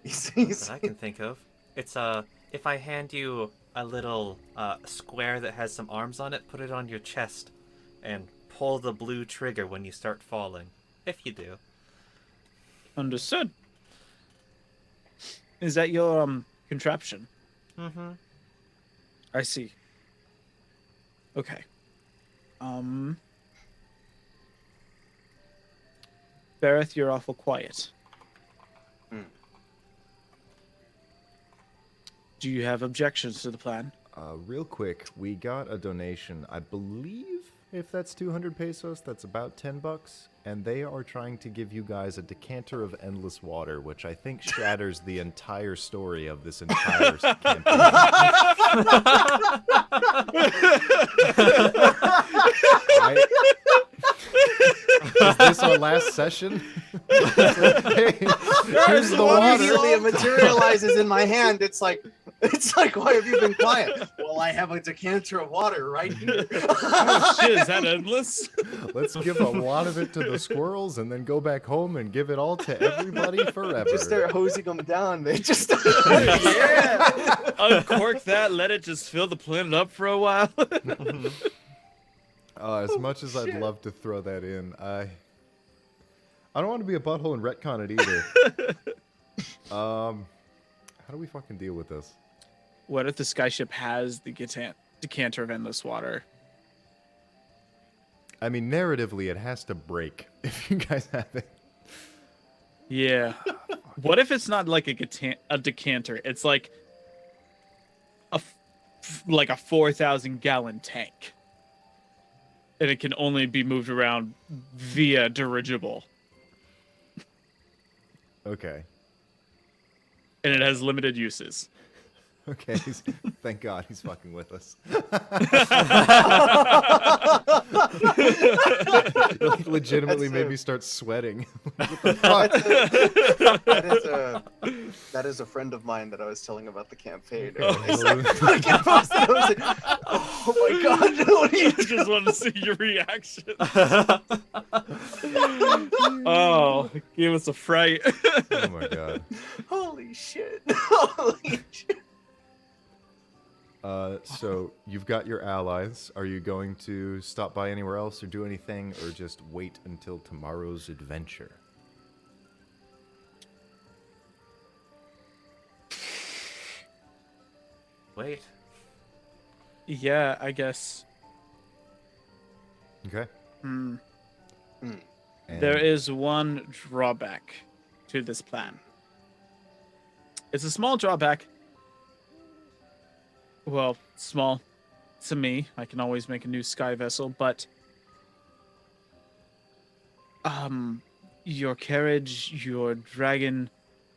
Speaker 4: He's
Speaker 3: That I can think of. It's if I hand you a little square that has some arms on it, put it on your chest, and pull the blue trigger when you start falling. If you do.
Speaker 2: Understood. Is that your contraption?
Speaker 3: Mm-hmm.
Speaker 2: I see. Okay. Bareth, you're awful quiet. Do you have objections to the plan?
Speaker 1: Real quick, we got a donation. I believe if that's 200 pesos, that's about $10. And they are trying to give you guys a decanter of endless water, which I think shatters the entire story of this entire campaign. Is this our last session? Hey, here's the water.
Speaker 4: Immediately it materializes in my hand. It's like, why have you been quiet? Well, I have a decanter of water right here.
Speaker 2: Oh, shit, is that endless?
Speaker 1: Let's give a lot of it to the squirrels and then go back home and give it all to everybody forever.
Speaker 4: Just start hosing them down. They just
Speaker 2: Uncork that, let it just fill the planet up for a while.
Speaker 1: As much as I'd love to throw that in, I don't want to be a butthole and retcon it either. How do we fucking deal with this?
Speaker 2: What if the skyship has the decanter of endless water?
Speaker 1: I mean, narratively, it has to break if you guys have it.
Speaker 2: Yeah. What if it's not like a decanter? It's like a 4,000 gallon tank. And it can only be moved around via dirigible.
Speaker 1: Okay.
Speaker 2: And it has limited uses.
Speaker 1: Okay. Thank God he's fucking with us. Like, legitimately made me start sweating. What the fuck?
Speaker 4: That is a friend of mine that I was telling about the campaign.
Speaker 1: Oh,
Speaker 4: I was like, oh my God, what are you
Speaker 2: I just want to see your reaction. Oh, it gave us a fright.
Speaker 1: Oh my God.
Speaker 4: Holy shit. Holy shit.
Speaker 1: So you've got your allies. Are you going to stop by anywhere else or do anything, or just wait until tomorrow's adventure?
Speaker 3: Wait.
Speaker 2: Yeah, I guess.
Speaker 1: Okay.
Speaker 2: Hmm.
Speaker 1: And
Speaker 2: There is one drawback to this plan. It's a small drawback. Well, small to me. I can always make a new sky vessel, but your carriage, your dragon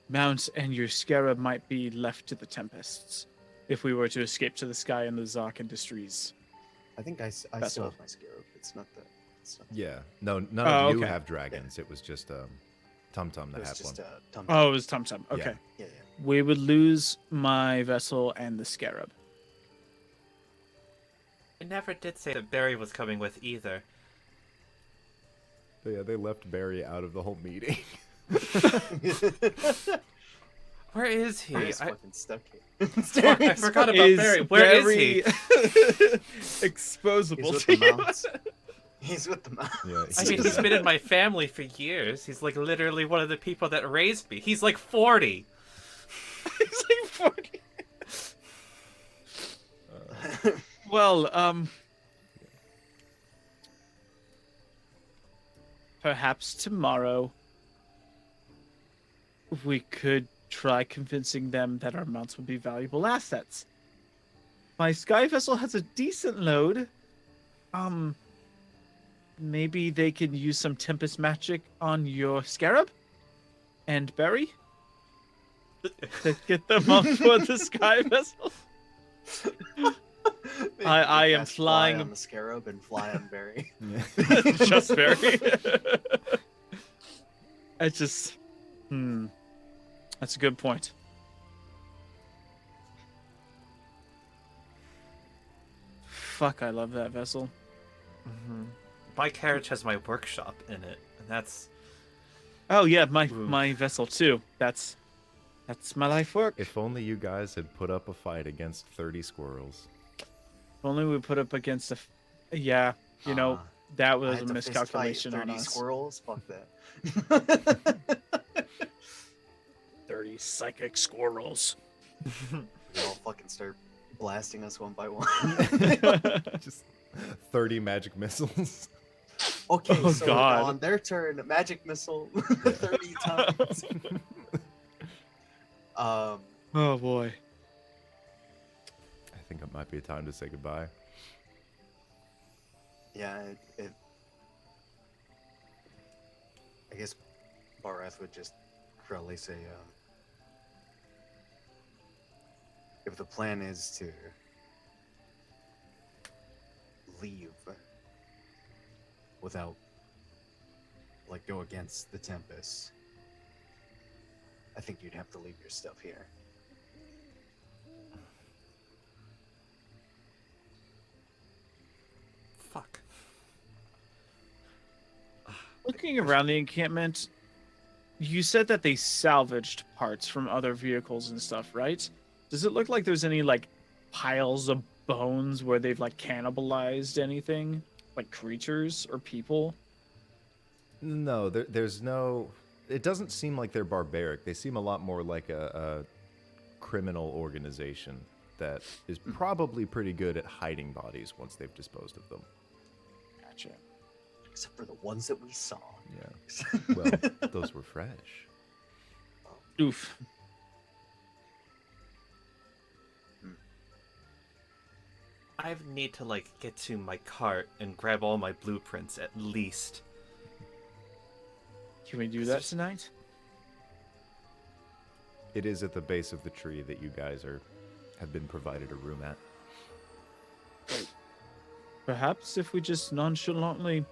Speaker 2: mount, and your scarab might be left to the Tempests if we were to escape to the sky in the Zark Industries.
Speaker 4: I think I still
Speaker 2: Vessel.
Speaker 4: have my scarab. It's not that.
Speaker 1: yeah, no, none
Speaker 2: Oh,
Speaker 1: of you
Speaker 2: okay.
Speaker 1: have dragons. It was just Tum Tum that
Speaker 4: It was
Speaker 1: had
Speaker 4: just
Speaker 1: one.
Speaker 4: Tum Tum.
Speaker 2: Oh, it was Tum Tum. Okay.
Speaker 4: Yeah.
Speaker 2: We would lose my vessel and the scarab.
Speaker 3: I never did say that Barry was coming with either.
Speaker 1: Yeah, they left Barry out of the whole meeting.
Speaker 3: Where is he?
Speaker 4: He's
Speaker 3: I
Speaker 4: fucking stuck here.
Speaker 3: Fuck, I forgot about Barry. Where is he?
Speaker 2: Exposable
Speaker 4: He's with
Speaker 2: to
Speaker 4: the
Speaker 2: you.
Speaker 4: mounts. He's with the mounts.
Speaker 1: Yeah,
Speaker 3: I mean, he's been in my family for years. He's like literally one of the people that raised me. He's like 40.
Speaker 2: He's like 40. Well, perhaps tomorrow we could try convincing them that our mounts would be valuable assets. My sky vessel has a decent load. Maybe they can use some Tempest magic on your scarab and Barry to get them on board the sky vessel. I am
Speaker 4: Cast
Speaker 2: flying
Speaker 4: fly on the scarab and fly on Barry.
Speaker 2: just Barry. It's just, that's a good point. Fuck, I love that vessel.
Speaker 3: My carriage has my workshop in it, and that's
Speaker 2: Oh yeah,
Speaker 3: Ooh.
Speaker 2: my vessel too. That's my life work.
Speaker 1: If only you guys had put up a fight against 30 squirrels.
Speaker 2: If only we put up against yeah, you know,
Speaker 4: Ah,
Speaker 2: that
Speaker 4: I
Speaker 2: was a
Speaker 4: had to fist fight
Speaker 2: miscalculation on
Speaker 4: 30
Speaker 2: us.
Speaker 4: squirrels. Fuck that.
Speaker 2: 30 psychic squirrels.
Speaker 4: They all fucking start blasting us one by one.
Speaker 1: Just 30 magic missiles.
Speaker 4: Okay,
Speaker 2: Oh,
Speaker 4: so
Speaker 2: God.
Speaker 4: on their turn, magic missile 30 times.
Speaker 2: Oh boy.
Speaker 1: I think it might be time to say goodbye.
Speaker 4: Yeah, I guess Bareth would just probably say, if the plan is to leave without, like, go against the Tempests, I think you'd have to leave your stuff here.
Speaker 3: Fuck.
Speaker 2: Looking around the encampment, you said that they salvaged parts from other vehicles and stuff, right? Does it look like there's any like piles of bones where they've like cannibalized anything, like creatures or people?
Speaker 1: No, there's no. It doesn't seem like they're barbaric. They seem a lot more like a criminal organization that is probably pretty good at hiding bodies once they've disposed of them.
Speaker 2: Gotcha.
Speaker 4: Except for the ones that we saw.
Speaker 1: Yeah. Well, those were fresh.
Speaker 2: Oof.
Speaker 3: I need to like get to my cart and grab all my blueprints at least.
Speaker 2: Can we do that tonight?
Speaker 1: It is at the base of the tree that you guys have been provided a room at.
Speaker 2: Perhaps if we just nonchalantly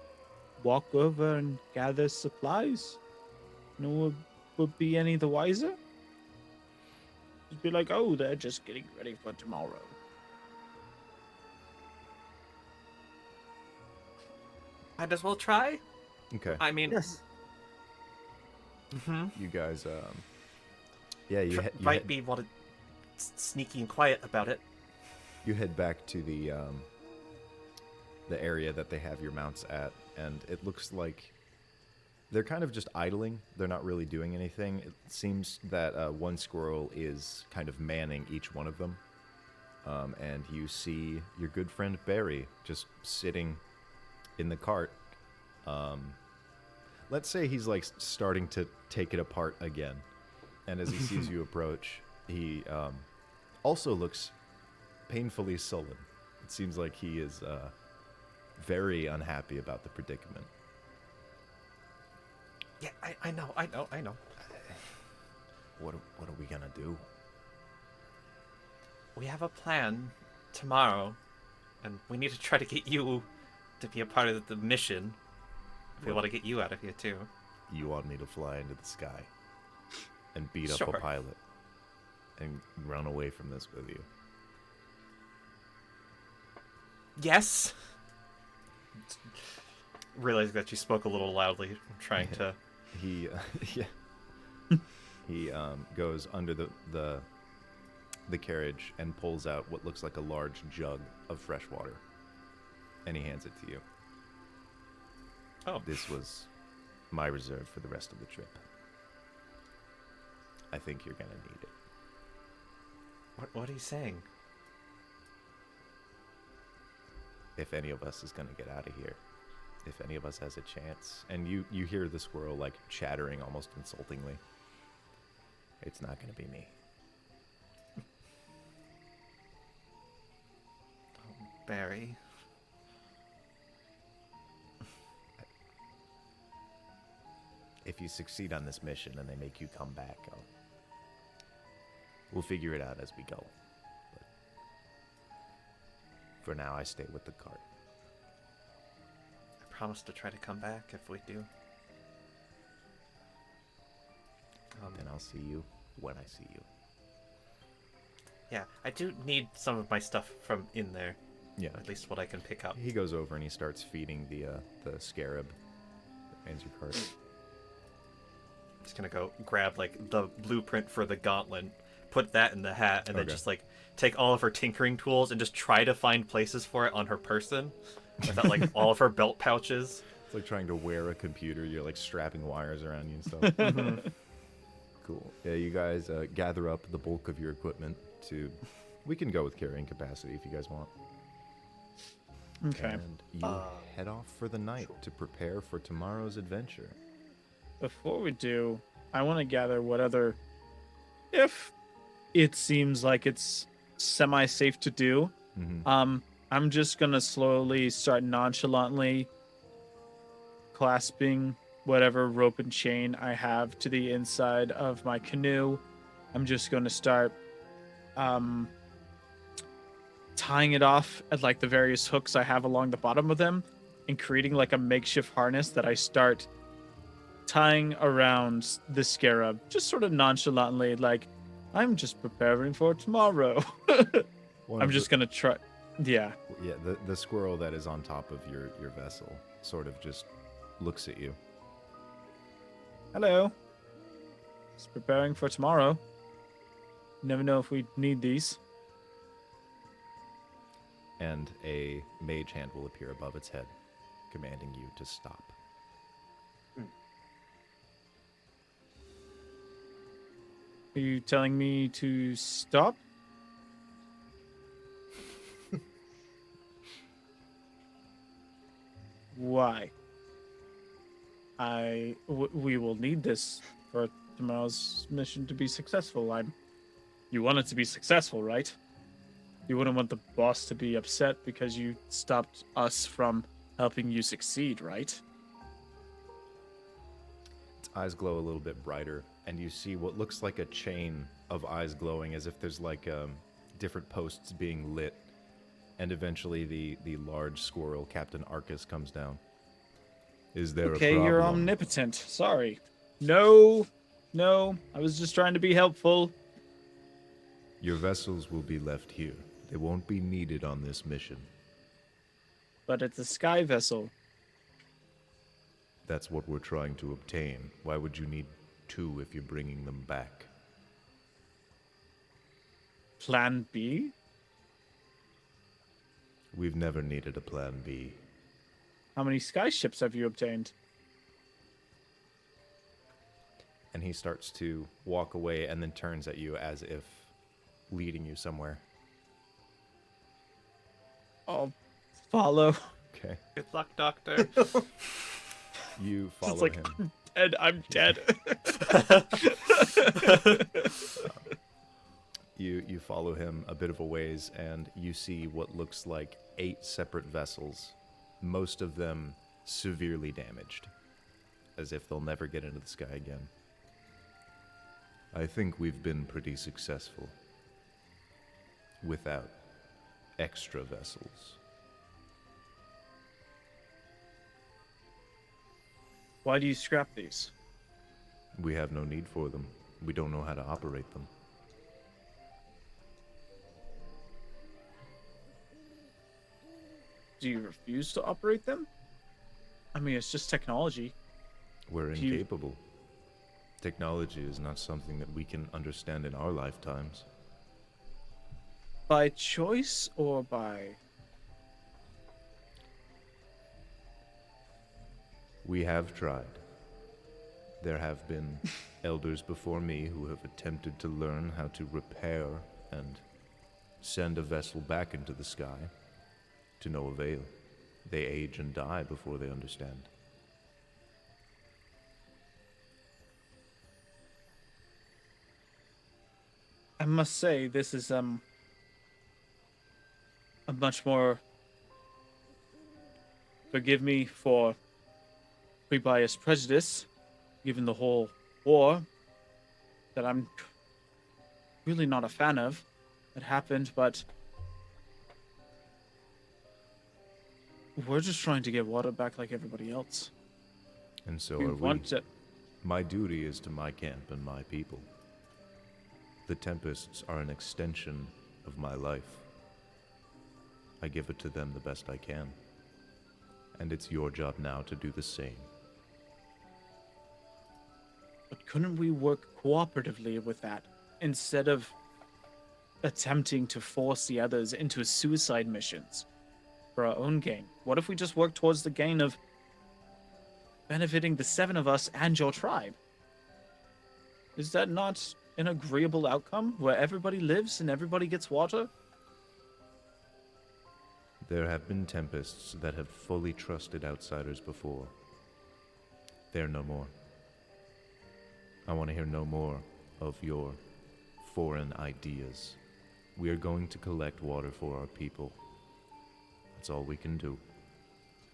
Speaker 2: walk over and gather supplies, no one would be any the wiser. Just be like, oh, they're just getting ready for tomorrow.
Speaker 3: Might as well try.
Speaker 1: Okay.
Speaker 3: I mean,
Speaker 4: Yes.
Speaker 1: You guys, yeah,
Speaker 3: might be wanted sneaky and quiet about it.
Speaker 1: you head back to the area that they have your mounts at, and it looks like they're kind of just idling. They're not really doing anything. It seems that one squirrel is kind of manning each one of them, and you see your good friend Barry just sitting in the cart. Let's say he's like starting to take it apart again, and as he sees you approach, he also looks painfully sullen. It seems like he is very unhappy about the predicament.
Speaker 3: Yeah, I know.
Speaker 1: What are we gonna do?
Speaker 3: We have a plan tomorrow, and we need to try to get you to be a part of the mission. If we want to get you out of here too.
Speaker 1: You want me to fly into the sky and beat up
Speaker 3: Sure.
Speaker 1: a pilot and run away from this with you?
Speaker 3: Yes. Realizing that you spoke a little loudly, I'm trying to.
Speaker 1: He yeah. He goes under the carriage and pulls out what looks like a large jug of fresh water, and he hands it to you.
Speaker 3: Oh,
Speaker 1: This was my reserve for the rest of the trip. I think you're gonna need it.
Speaker 3: what are you saying?
Speaker 1: If any of us is gonna get out of here, if any of us has a chance, and you hear the squirrel like chattering almost insultingly, it's not gonna be me.
Speaker 3: Barry.
Speaker 1: If you succeed on this mission and they make you come back, we'll figure it out as we go. But for now, I stay with the cart.
Speaker 3: I promise to try to come back if we do.
Speaker 1: Then I'll see you when I see you.
Speaker 3: Yeah, I do need some of my stuff from in there.
Speaker 1: Yeah.
Speaker 3: At least what I can pick up.
Speaker 1: He goes over and he starts feeding the scarab that mans your cart.
Speaker 3: Just gonna go grab like the blueprint for the gauntlet, put that in the hat, and then
Speaker 1: Okay.
Speaker 3: just like take all of her tinkering tools and just try to find places for it on her person, without like all of her belt pouches.
Speaker 1: It's like trying to wear a computer. You're like strapping wires around you and stuff. Cool. Yeah, you guys gather up the bulk of your equipment to. We can go with carrying capacity if you guys want.
Speaker 2: Okay.
Speaker 1: And you head off for the night to prepare for tomorrow's adventure.
Speaker 2: Before we do, I want to gather what other, if it seems like it's semi-safe to do. I'm just gonna slowly start nonchalantly clasping whatever rope and chain I have to the inside of my canoe. I'm just gonna start tying it off at like the various hooks I have along the bottom of them and creating like a makeshift harness that I start tying around the scarab, just sort of nonchalantly, like I'm just preparing for tomorrow.
Speaker 1: One
Speaker 2: I'm
Speaker 1: of
Speaker 2: just gonna try. Yeah.
Speaker 1: Yeah, the squirrel that is on top of your vessel sort of just looks at you.
Speaker 2: Hello. Just preparing for tomorrow. Never know if we need these.
Speaker 1: And a mage hand will appear above its head, commanding you to stop.
Speaker 2: Are you telling me to stop? Why? We will need this for tomorrow's mission to be successful. You want it to be successful, right? You wouldn't want the boss to be upset because you stopped us from helping you succeed, right?
Speaker 1: Its eyes glow a little bit brighter, and you see what looks like a chain of eyes glowing, as if there's like different posts being lit. And eventually the large squirrel, Captain Arcus, comes down. Is there
Speaker 2: Okay,
Speaker 1: a problem?
Speaker 2: you're omnipotent. Sorry. No, I was just trying to be helpful.
Speaker 1: Your vessels will be left here. They won't be needed on this mission.
Speaker 2: But it's a sky vessel.
Speaker 1: That's what we're trying to obtain. Why would you need two if you're bringing them back?
Speaker 2: Plan B?
Speaker 1: We've never needed a plan B.
Speaker 2: How many sky ships have you obtained?
Speaker 1: And he starts to walk away and then turns at you as if leading you somewhere.
Speaker 2: I'll follow.
Speaker 1: Okay.
Speaker 3: Good luck, Doctor.
Speaker 1: You
Speaker 2: It's
Speaker 1: follow
Speaker 2: like,
Speaker 1: him.
Speaker 2: I'm dead.
Speaker 1: You follow him a bit of a ways, and you see what looks like 8 separate vessels, most of them severely damaged, as if they'll never get into the sky again. I think we've been pretty successful without extra vessels.
Speaker 2: Why do you scrap these?
Speaker 1: We have no need for them. We don't know how to operate them.
Speaker 2: Do you refuse to operate them? I mean, it's just technology.
Speaker 1: We're
Speaker 2: Do you-
Speaker 1: incapable. Technology is not something that we can understand in our lifetimes.
Speaker 2: By choice or by...
Speaker 1: We have tried. There have been elders before me who have attempted to learn how to repair and send a vessel back into the sky, to no avail. They age and die before they understand.
Speaker 2: I must say, this is a much more, forgive me for pre-biased prejudice, given the whole war that I'm really not a fan of that happened, but we're just trying to get water back like everybody else.
Speaker 1: And so
Speaker 2: We
Speaker 1: are we.
Speaker 2: want to...
Speaker 1: My duty is to my camp and my people. The Tempests are an extension of my life. I give it to them the best I can. And it's your job now to do the same.
Speaker 2: But couldn't we work cooperatively with that instead of attempting to force the others into suicide missions for our own gain? What if we just work towards the gain of benefiting the 7 of us and your tribe? Is that not an agreeable outcome where everybody lives and everybody gets water?
Speaker 1: There have been Tempests that have fully trusted outsiders before. They're no more. I want to hear no more of your foreign ideas. We are going to collect water for our people. That's all we can do.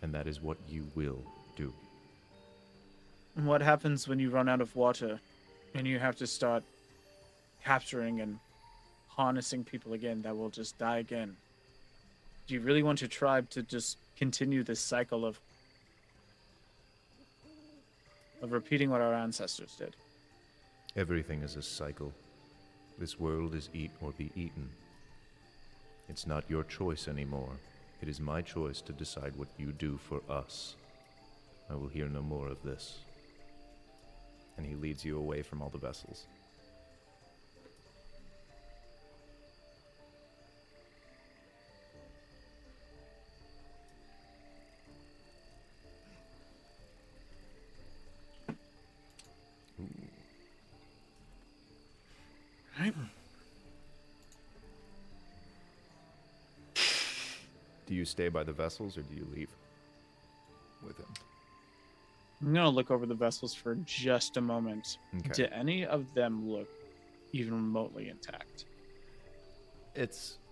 Speaker 1: And that is what you will do.
Speaker 2: And what happens when you run out of water and you have to start capturing and harnessing people again that will just die again? Do you really want your tribe to just continue this cycle of repeating what our ancestors did?
Speaker 1: Everything is a cycle. This world is eat or be eaten. It's not your choice anymore. It is my choice to decide what you do for us. I will hear no more of this. And he leads you away from all the vessels.
Speaker 2: Right?
Speaker 1: Do you stay by the vessels or do you leave with him?
Speaker 2: I'm gonna look over the vessels for just a moment.
Speaker 1: Okay.
Speaker 2: Do any of them look even remotely intact?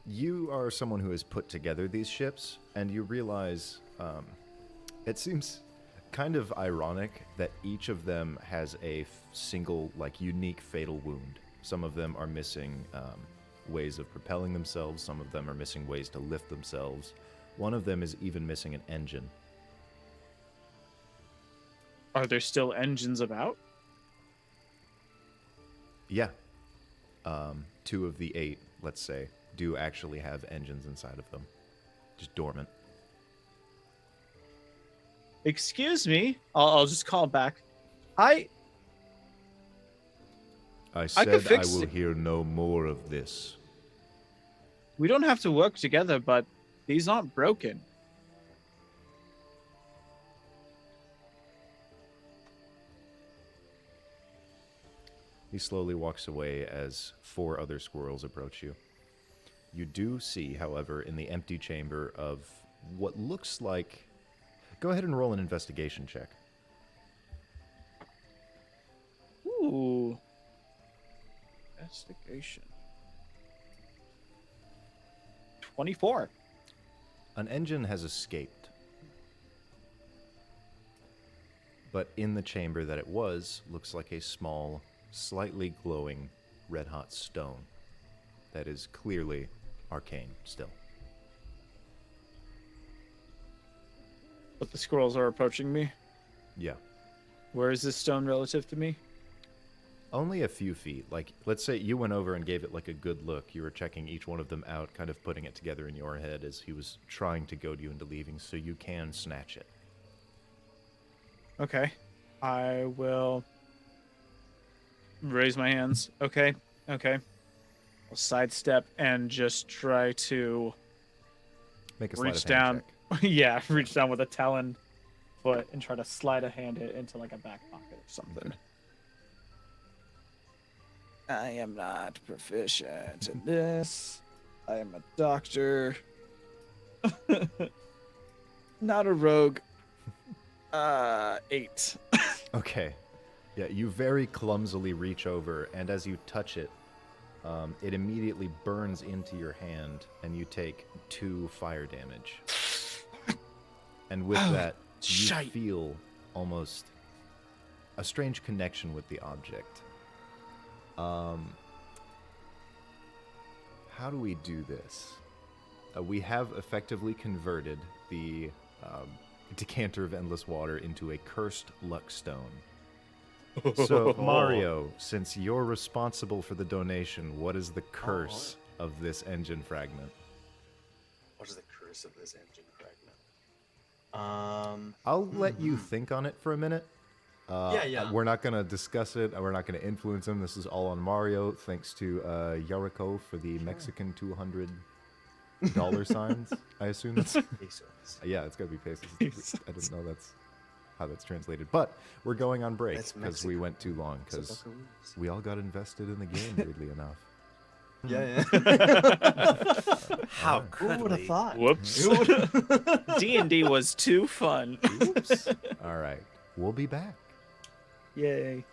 Speaker 1: You are someone who has put together these ships, and you realize it seems kind of ironic that each of them has a single, unique fatal wound. Some of them are missing ways of propelling themselves. Some of them are missing ways to lift themselves. One of them is even missing an engine.
Speaker 2: Are there still engines about?
Speaker 1: Yeah. 2 of the 8, let's say, do actually have engines inside of them. Just dormant.
Speaker 2: Excuse me. I'll just call back. I
Speaker 1: said
Speaker 2: could
Speaker 1: I
Speaker 2: fix
Speaker 1: will
Speaker 2: it.
Speaker 1: hear no more of this.
Speaker 2: We don't have to work together, but these aren't broken.
Speaker 1: He slowly walks away as 4 other squirrels approach you. You do see, however, in the empty chamber of what looks like... Go ahead and roll an investigation check.
Speaker 2: Ooh. Investigation. 24.
Speaker 1: An engine has escaped. But in the chamber that it was, looks like a small, slightly glowing, red-hot stone that is clearly arcane still.
Speaker 2: But the squirrels are approaching me.
Speaker 1: Yeah.
Speaker 2: Where is this stone relative to me?
Speaker 1: Only a few feet. Let's say you went over and gave it a good look. You were checking each one of them out, kind of putting it together in your head as he was trying to goad you into leaving so you can snatch it.
Speaker 2: Okay. I will raise my hands. Okay. I'll sidestep and just try to
Speaker 1: Make a sleight
Speaker 2: reach
Speaker 1: of hand
Speaker 2: down.
Speaker 1: check.
Speaker 2: Yeah, reach down with a talon foot and try to slide a hand it into a back pocket or something. I am not proficient in this. I am a doctor. Not a rogue. 8.
Speaker 1: Okay. Yeah, you very clumsily reach over, and as you touch it, it immediately burns into your hand, and you take 2 fire damage. And with that, you
Speaker 2: shite.
Speaker 1: feel almost a strange connection with the object. How do we do this? We have effectively converted the decanter of endless water into a cursed luck stone. So, Mario, since you're responsible for the donation, what is the curse of this engine fragment?
Speaker 4: What is the curse of this engine fragment?
Speaker 1: I'll let you think on it for a minute.
Speaker 4: Yeah.
Speaker 1: We're not going to discuss it. We're not going to influence him. This is all on Mario. Thanks to Yariko for the Mexican $200 signs. I assume that's.
Speaker 4: Pesos.
Speaker 1: Yeah, it's got to be pesos. I didn't know that's how that's translated. But we're going on break
Speaker 4: That's
Speaker 1: because we
Speaker 4: Mexican.
Speaker 1: went too long
Speaker 4: So
Speaker 1: because
Speaker 4: buckaroos.
Speaker 1: we all got invested in the game, weirdly enough.
Speaker 4: Yeah.
Speaker 3: How
Speaker 4: Who
Speaker 3: could
Speaker 4: would have
Speaker 3: we?
Speaker 4: thought?
Speaker 2: Whoops. D&D was too fun.
Speaker 1: Oops. All right. We'll be back.
Speaker 2: Yay.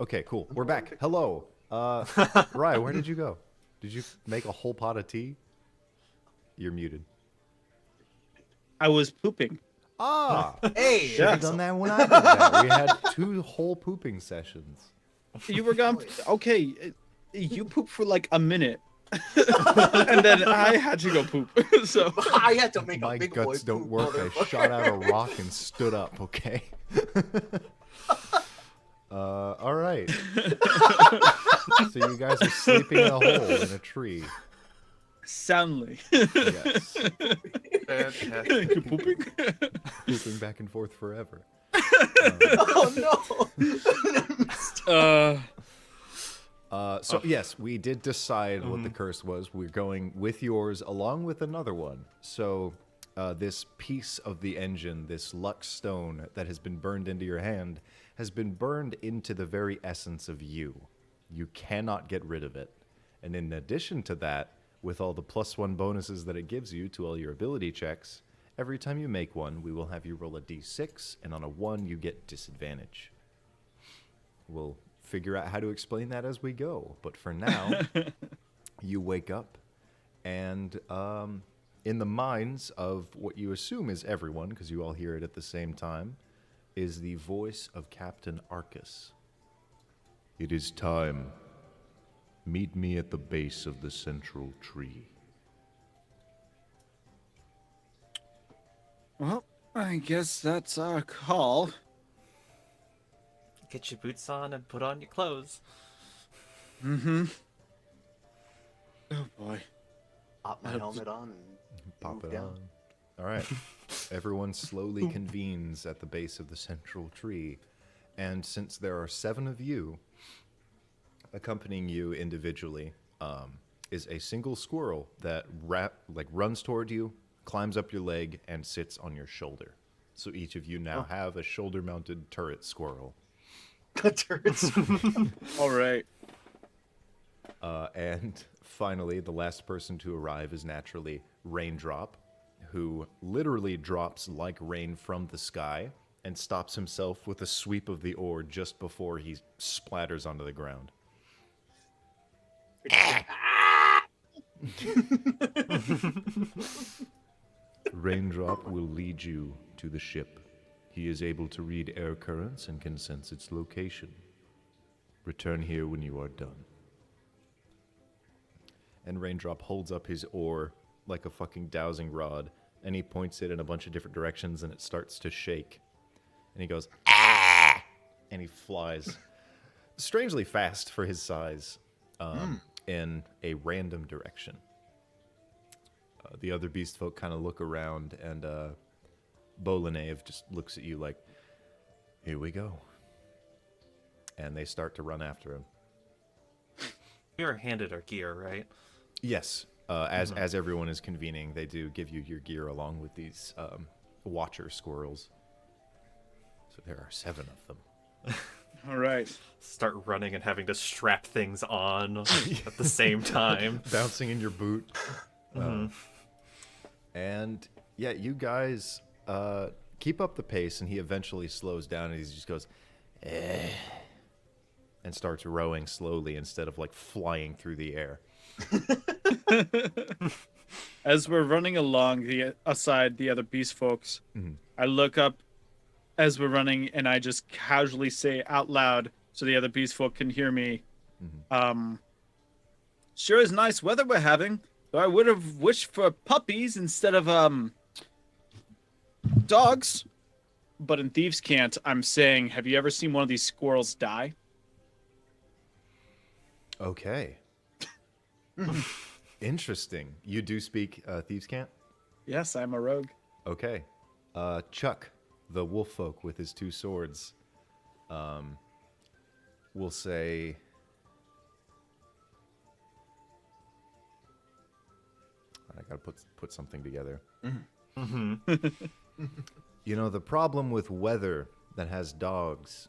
Speaker 1: Okay, cool. We're back. Hello. Rye, where did you go? Did you make a whole pot of tea? You're muted.
Speaker 2: I was pooping.
Speaker 1: Ah!
Speaker 4: Hey,
Speaker 1: Should have done that when I did that. We had 2 whole pooping sessions.
Speaker 2: You were gone. Okay, you pooped for like a minute, and then I had to go poop. So
Speaker 4: I had to make
Speaker 1: My
Speaker 4: a big boy
Speaker 1: guts don't
Speaker 4: poop,
Speaker 1: work. I
Speaker 4: motherfucker.
Speaker 1: shot out a rock and stood up, okay? All right. So you guys are sleeping in a hole in a tree.
Speaker 2: soundly.
Speaker 1: Yes.
Speaker 3: Fantastic.
Speaker 2: You pooping?
Speaker 1: Pooping back and forth forever.
Speaker 4: Oh no!
Speaker 1: So yes, we did decide what the curse was. We're going with yours along with another one. So this piece of the engine, this luck stone that has been burned into your hand, has been burned into the very essence of you. You cannot get rid of it. And in addition to that, with all the +1 bonuses that it gives you to all your ability checks, every time you make one, we will have you roll a d6, and on a 1, you get disadvantage. We'll figure out how to explain that as we go. But for now, you wake up, and in the minds of what you assume is everyone, because you all hear it at the same time, is the voice of Captain Arcus. It is time. Meet me at the base of the central tree.
Speaker 2: Well, I guess that's our call.
Speaker 3: Get your boots on and put on your clothes.
Speaker 2: Mm-hmm. Oh boy.
Speaker 4: Pop my helmet on and
Speaker 1: Pop
Speaker 4: move
Speaker 1: it
Speaker 4: down.
Speaker 1: on. All right. Everyone slowly convenes at the base of the central tree. And since there are 7 of you, accompanying you individually is a single squirrel that runs toward you, climbs up your leg, and sits on your shoulder. So each of you now have a shoulder-mounted turret squirrel.
Speaker 4: Turrets.
Speaker 2: All right.
Speaker 1: And finally, the last person to arrive is naturally Raindrop, who literally drops like rain from the sky and stops himself with a sweep of the oar just before he splatters onto the ground. Raindrop will lead you to the ship. He is able to read air currents and can sense its location. Return here when you are done. And Raindrop holds up his oar like a fucking dowsing rod, and he points it in a bunch of different directions, and it starts to shake. And he goes, ah! And he flies strangely fast for his size in a random direction. The other beast folk kind of look around, and Bolanave just looks at you like, here we go. And they start to run after him.
Speaker 3: We were handed our gear, right?
Speaker 1: Yes, as everyone is convening, they do give you your gear along with these watcher squirrels. So there are 7 of them.
Speaker 2: All right.
Speaker 3: Start running and having to strap things on at the same time.
Speaker 1: Bouncing in your boot. And yeah, you guys keep up the pace, and he eventually slows down, and he just goes, eh, and starts rowing slowly instead of like flying through the air.
Speaker 2: As we're running along aside the other beast folks, I look up as we're running, and I just casually say out loud so the other beast folk can hear me. Sure is nice weather we're having, though I would have wished for puppies instead of dogs. But in Thieves' Cant, I'm saying, have you ever seen one of these squirrels die?
Speaker 1: Okay. Interesting. You do speak Thieves' Cant?
Speaker 2: Yes, I'm a rogue.
Speaker 1: Okay. Chuck, the wolf folk with his 2 swords, will say, I gotta put something together. You know, the problem with weather that has dogs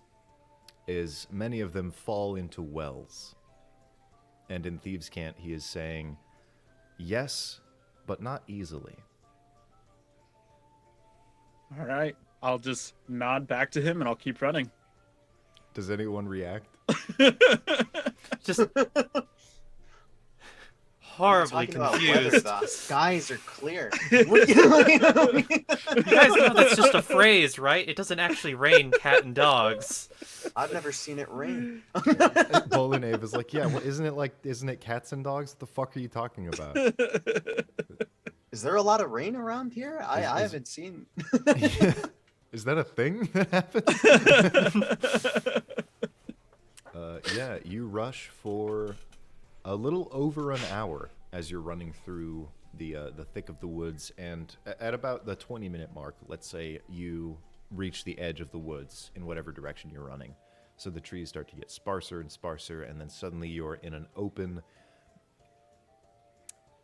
Speaker 1: is many of them fall into wells. And in Thieves' Cant, he is saying, yes, but not easily.
Speaker 2: All right. I'll just nod back to him, and I'll keep running.
Speaker 1: Does anyone react?
Speaker 3: Just horribly
Speaker 4: Talking about weather,
Speaker 3: confused.
Speaker 4: the skies are clear. What do you
Speaker 3: You guys know that's just a phrase, right? It doesn't actually rain cat and dogs.
Speaker 4: I've never seen it rain.
Speaker 1: Bolin Ave is like, yeah, well, isn't it cats and dogs? What the fuck are you talking about?
Speaker 4: Is there a lot of rain around here? I
Speaker 1: Is-
Speaker 4: haven't seen.
Speaker 1: Is that a thing that happens? Yeah, you rush for a little over an hour as you're running through the thick of the woods, and at about the 20-minute mark, let's say you reach the edge of the woods in whatever direction you're running. So the trees start to get sparser and sparser, and then suddenly you're in an open.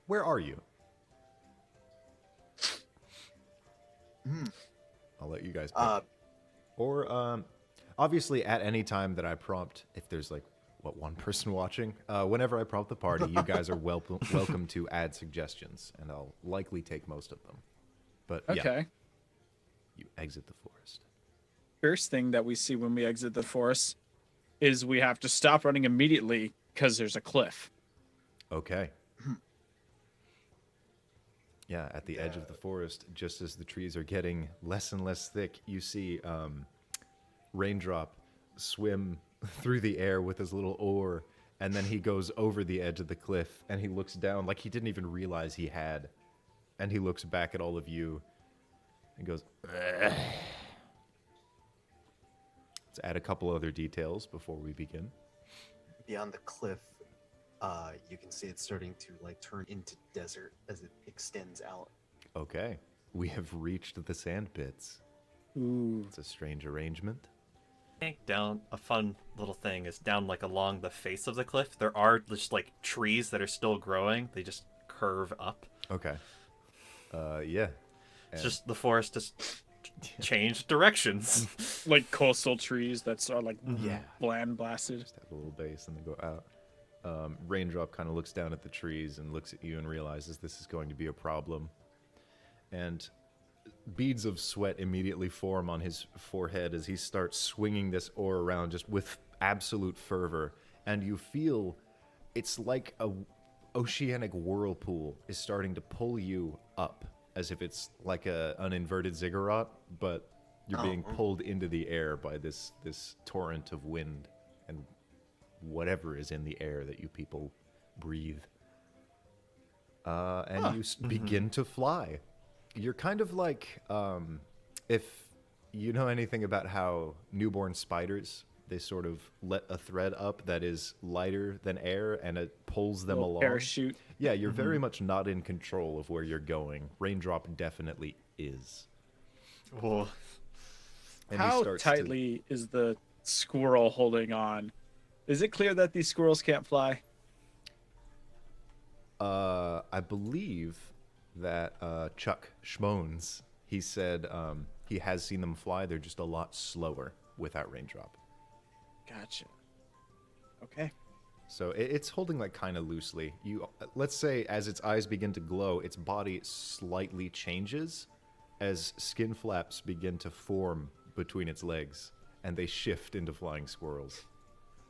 Speaker 1: Where are you? I'll let you guys pick. Or, obviously, at any time that I prompt, if there's like, one person watching, whenever I prompt the party, you guys are welcome to add suggestions, and I'll likely take most of them. But yeah,
Speaker 2: Okay.
Speaker 1: you exit the forest.
Speaker 2: First thing that we see when we exit the forest is we have to stop running immediately because there's a cliff.
Speaker 1: Okay. Yeah, at the edge of the forest, just as the trees are getting less and less thick, you see Raindrop swim through the air with his little oar, and then he goes over the edge of the cliff, and he looks down like he didn't even realize he had. And he looks back at all of you and goes, "Ugh." Let's add a couple other details before we begin.
Speaker 4: Beyond the cliff, you can see it's starting to like turn into desert as it extends out.
Speaker 1: Okay, we have reached the sand pits.
Speaker 2: Ooh.
Speaker 1: It's a strange arrangement.
Speaker 3: Down a fun little thing is down like along the face of the cliff. There are just like trees that are still growing. They just curve up.
Speaker 1: Okay. Yeah.
Speaker 3: It's just the forest just changed directions.
Speaker 2: Like coastal trees that are like
Speaker 1: Yeah.
Speaker 2: bland blasted.
Speaker 1: Just have a little base and then go out. Raindrop kind of looks down at the trees and looks at you and realizes this is going to be a problem. And beads of sweat immediately form on his forehead as he starts swinging this oar around just with absolute fervor. And you feel it's like a oceanic whirlpool is starting to pull you up, as if it's like an inverted ziggurat, but you're being pulled into the air by this torrent of wind and whatever is in the air that you people breathe. And you begin to fly. You're kind of like, if you know anything about how newborn spiders, they sort of let a thread up that is lighter than air and it pulls them
Speaker 2: Little
Speaker 1: along.
Speaker 2: parachute.
Speaker 1: Yeah, you're very much not in control of where you're going. Raindrop definitely is.
Speaker 3: Whoa.
Speaker 1: And he
Speaker 2: How
Speaker 1: starts to-
Speaker 2: tightly is the squirrel holding on? Is it clear that these squirrels can't fly?
Speaker 1: I believe that Chuck Schmones, he said he has seen them fly. They're just a lot slower without Raindrop.
Speaker 2: Gotcha. Okay.
Speaker 1: So it's holding like kind of loosely. You let's say as its eyes begin to glow, its body slightly changes as skin flaps begin to form between its legs, and they shift into flying squirrels.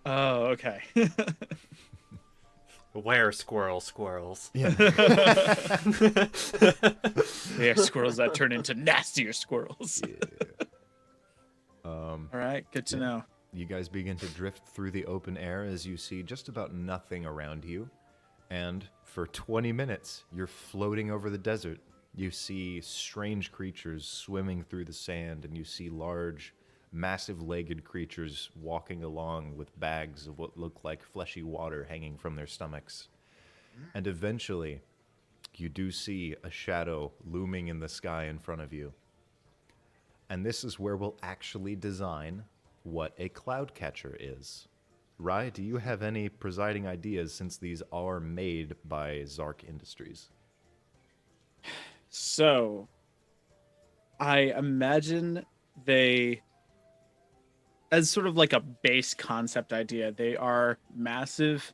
Speaker 2: Oh, okay.
Speaker 3: Where squirrels?
Speaker 1: Yeah.
Speaker 2: They are squirrels that turn into nastier squirrels. All right, good to know.
Speaker 1: You guys begin to drift through the open air as you see just about nothing around you. And for 20 minutes, you're floating over the desert. You see strange creatures swimming through the sand, and you see large, massive-legged creatures walking along with bags of what look like fleshy water hanging from their stomachs. And eventually, you do see a shadow looming in the sky in front of you. And this is where we'll actually design what a cloud catcher is. Rai, do you have any presiding ideas, since these are made by Zark Industries?
Speaker 2: So, I imagine they, as sort of like a base concept idea, they are massive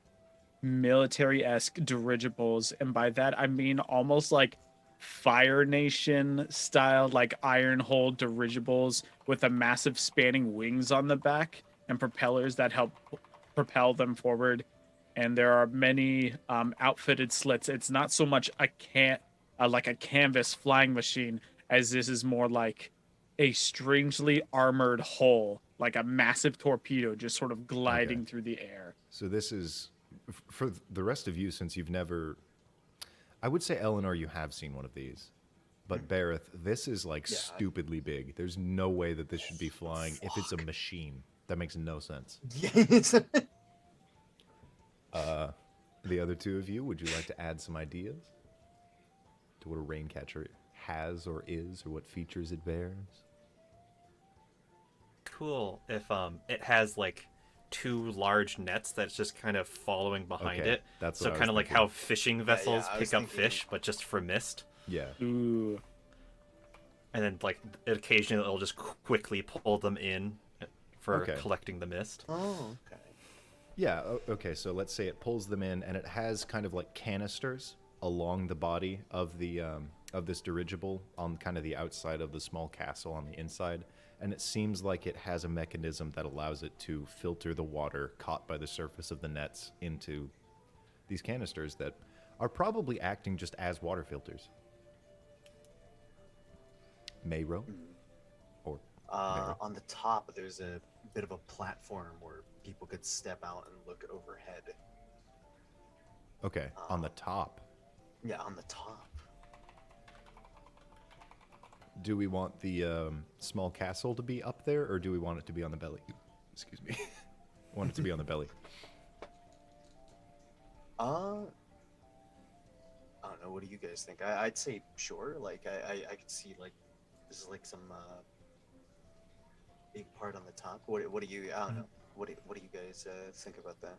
Speaker 2: military-esque dirigibles, and by that I mean almost like Fire Nation style, like iron hull dirigibles with a massive spanning wings on the back and propellers that help propel them forward. And there are many outfitted slits. It's not so much like a canvas flying machine, as this is more like a strangely armored hull, like a massive torpedo just sort of gliding through the air.
Speaker 1: So this is for the rest of you, since you've never. I would say Eleanor, you have seen one of these, but Bareth, this is like
Speaker 4: Yeah,
Speaker 1: stupidly big. There's no way that this should be flying if it's a machine. That makes no sense.
Speaker 4: Yes.
Speaker 1: The other two of you, would you like to add some ideas to what a raincatcher has or is, or what features it bears?
Speaker 3: Cool. If it has like two large nets that's just kind of following behind
Speaker 1: Okay,
Speaker 3: it.
Speaker 1: that's
Speaker 3: so
Speaker 1: what I
Speaker 3: kind
Speaker 1: was
Speaker 3: of like
Speaker 1: thinking.
Speaker 3: how fishing vessels
Speaker 4: I was
Speaker 3: pick up
Speaker 4: thinking-
Speaker 3: fish, but just for mist.
Speaker 1: Yeah.
Speaker 2: Ooh.
Speaker 3: And then like occasionally it'll just quickly pull them in for
Speaker 1: Okay.
Speaker 3: collecting the mist.
Speaker 4: Oh, okay.
Speaker 1: Yeah, okay, so let's say it pulls them in, and it has kind of like canisters along the body of the of this dirigible on kind of the outside of the small castle on the inside, and it seems like it has a mechanism that allows it to filter the water caught by the surface of the nets into these canisters that are probably acting just as water filters. Mayro? Or Mayro?
Speaker 4: On the top, there's a bit of a platform where people could step out and look overhead.
Speaker 1: Okay, on the top.
Speaker 4: Yeah, on the top.
Speaker 1: Do we want the small castle to be up there, or do we want it to be on the belly? Excuse me. Want it to be on the belly.
Speaker 4: I don't know. What do you guys think? I'd say sure. Like I could see like this is like some big part on the top. What do you? I don't know. What do you guys think about that?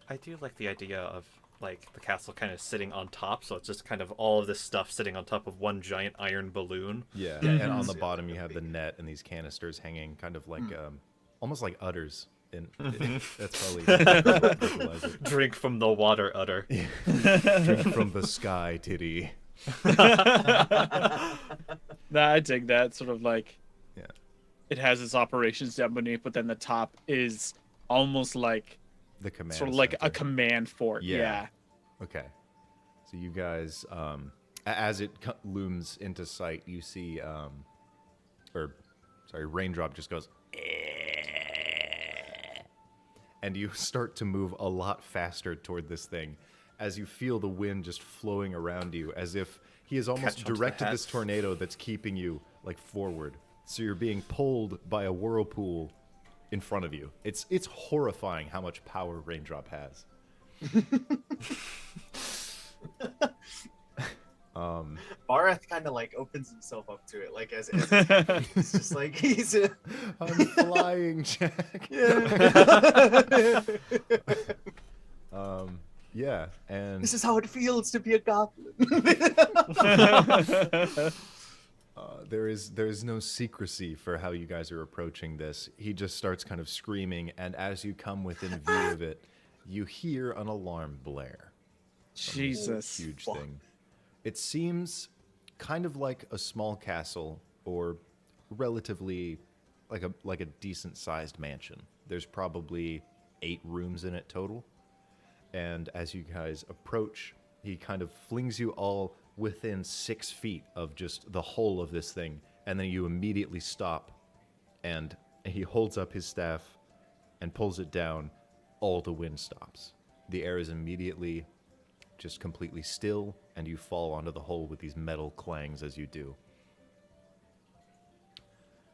Speaker 3: I do like the idea of like the castle kind of sitting on top, so it's just kind of all of this stuff sitting on top of one giant iron balloon.
Speaker 1: Yeah,
Speaker 4: Yeah,
Speaker 1: and on
Speaker 4: it's
Speaker 1: the
Speaker 4: like
Speaker 1: bottom
Speaker 4: a
Speaker 1: you have the
Speaker 4: big-
Speaker 1: net and these canisters hanging, kind of like almost like udders. In that's probably visualize it.
Speaker 3: Drink from the water udder.
Speaker 1: Drink from the sky, titty.
Speaker 2: Nah, I dig that. Sort of like
Speaker 1: Yeah.
Speaker 2: it has its operations down beneath, but then the top is almost like
Speaker 1: The command.
Speaker 2: sort of like a
Speaker 1: center.
Speaker 2: command fort.
Speaker 1: Yeah.
Speaker 2: Yeah.
Speaker 1: Okay. So you guys, as it looms into sight, you see, Raindrop just goes, and you start to move a lot faster toward this thing, as you feel the wind just flowing around you, as if he has almost
Speaker 3: Catch onto the
Speaker 1: directed
Speaker 3: hat.
Speaker 1: this tornado that's keeping you like forward. So you're being pulled by a whirlpool in front of you. It's horrifying how much power Raindrop has.
Speaker 4: Barath kind of like opens himself up to it, like as it's just like he's
Speaker 1: I'm flying, Jack.
Speaker 4: yeah.
Speaker 1: Yeah, and
Speaker 4: This is how it feels to be a goblin.
Speaker 1: there is no secrecy for how you guys are approaching this. He just starts kind of screaming, and as you come within view of it, you hear an alarm blare.
Speaker 2: Jesus.
Speaker 1: Huge
Speaker 4: Fuck.
Speaker 1: thing. It seems kind of like a small castle, or relatively like a decent sized mansion. There's probably 8 rooms in it total. And as you guys approach, he kind of flings you all within 6 feet of just the whole of this thing, and then you immediately stop, and he holds up his staff and pulls it down. All the wind stops. The air is immediately just completely still, and you fall onto the hole with these metal clangs as you do.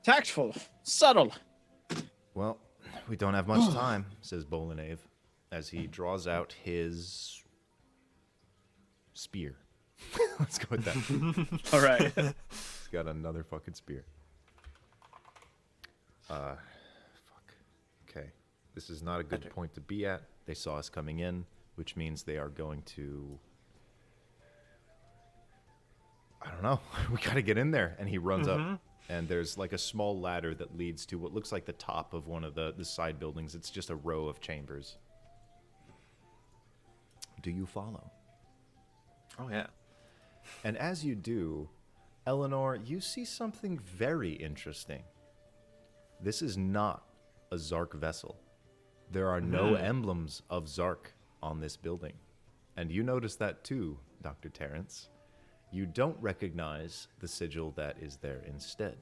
Speaker 2: Tactful, subtle.
Speaker 1: Well, we don't have much time, says Bolinave, as he draws out his spear. Let's go with that.
Speaker 2: All right.
Speaker 1: He's got another fucking spear. Fuck. Okay. This is not a good point to be at. They saw us coming in, which means they are going to... I don't know. We gotta get in there. And he runs up, and there's like a small ladder that leads to what looks like the top of one of the side buildings. It's just a row of chambers. Do you follow?
Speaker 3: Oh yeah.
Speaker 1: And as you do, Eleanor, you see something very interesting. This is not a Zark vessel. There are no emblems of Zark on this building. And you notice that too, Dr. Terrence. You don't recognize the sigil that is there instead.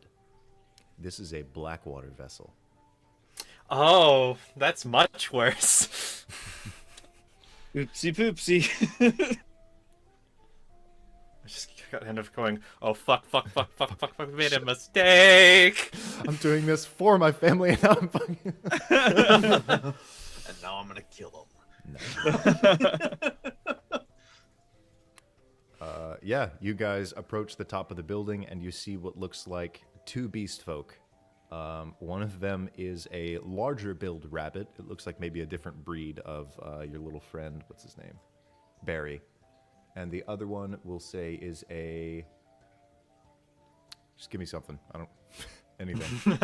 Speaker 1: This is a Blackwater vessel.
Speaker 3: Oh, that's much worse.
Speaker 2: Oopsie poopsie.
Speaker 3: I just end up going, oh, fuck, we made a mistake.
Speaker 1: I'm doing this for my family and now I'm fucking...
Speaker 4: And now I'm gonna kill him.
Speaker 1: Yeah, you guys approach the top of the building and you see what looks like two beast folk. One of them is a larger build rabbit. It looks like maybe a different breed of your little friend. What's his name? Barry. And the other one, we'll say, is a... Just give me something. I don't... Anything.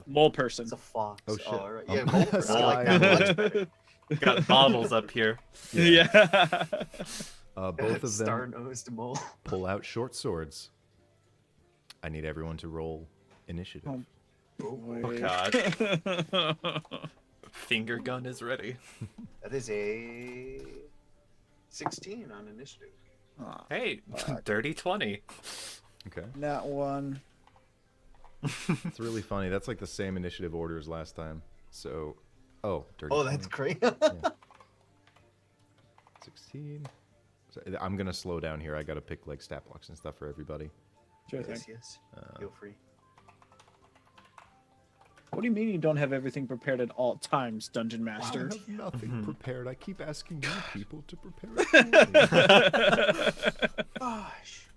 Speaker 2: Mole person.
Speaker 4: It's a fox.
Speaker 1: Oh, shit.
Speaker 4: Right. Yeah, mole person. I like that much better.
Speaker 3: Got bottles up here.
Speaker 2: Yeah.
Speaker 1: Both of them
Speaker 4: Star-nosed mole.
Speaker 1: pull out short swords. I need everyone to roll initiative.
Speaker 3: Oh, God. Finger gun is ready.
Speaker 4: That is a 16 on initiative.
Speaker 3: Hey, dirty 20.
Speaker 1: Okay.
Speaker 2: That one.
Speaker 1: It's really funny. That's like the same initiative order as last time. So, dirty.
Speaker 4: Oh, that's
Speaker 1: 20.
Speaker 4: great.
Speaker 1: 16. So, I'm gonna slow down here. I gotta pick like stat blocks and stuff for everybody.
Speaker 2: Sure thing.
Speaker 4: yes. Feel free.
Speaker 2: What do you mean you don't have everything prepared at all times, Dungeon
Speaker 1: I
Speaker 2: Master?
Speaker 1: have nothing prepared. I keep asking you people to prepare it for me.
Speaker 4: Gosh.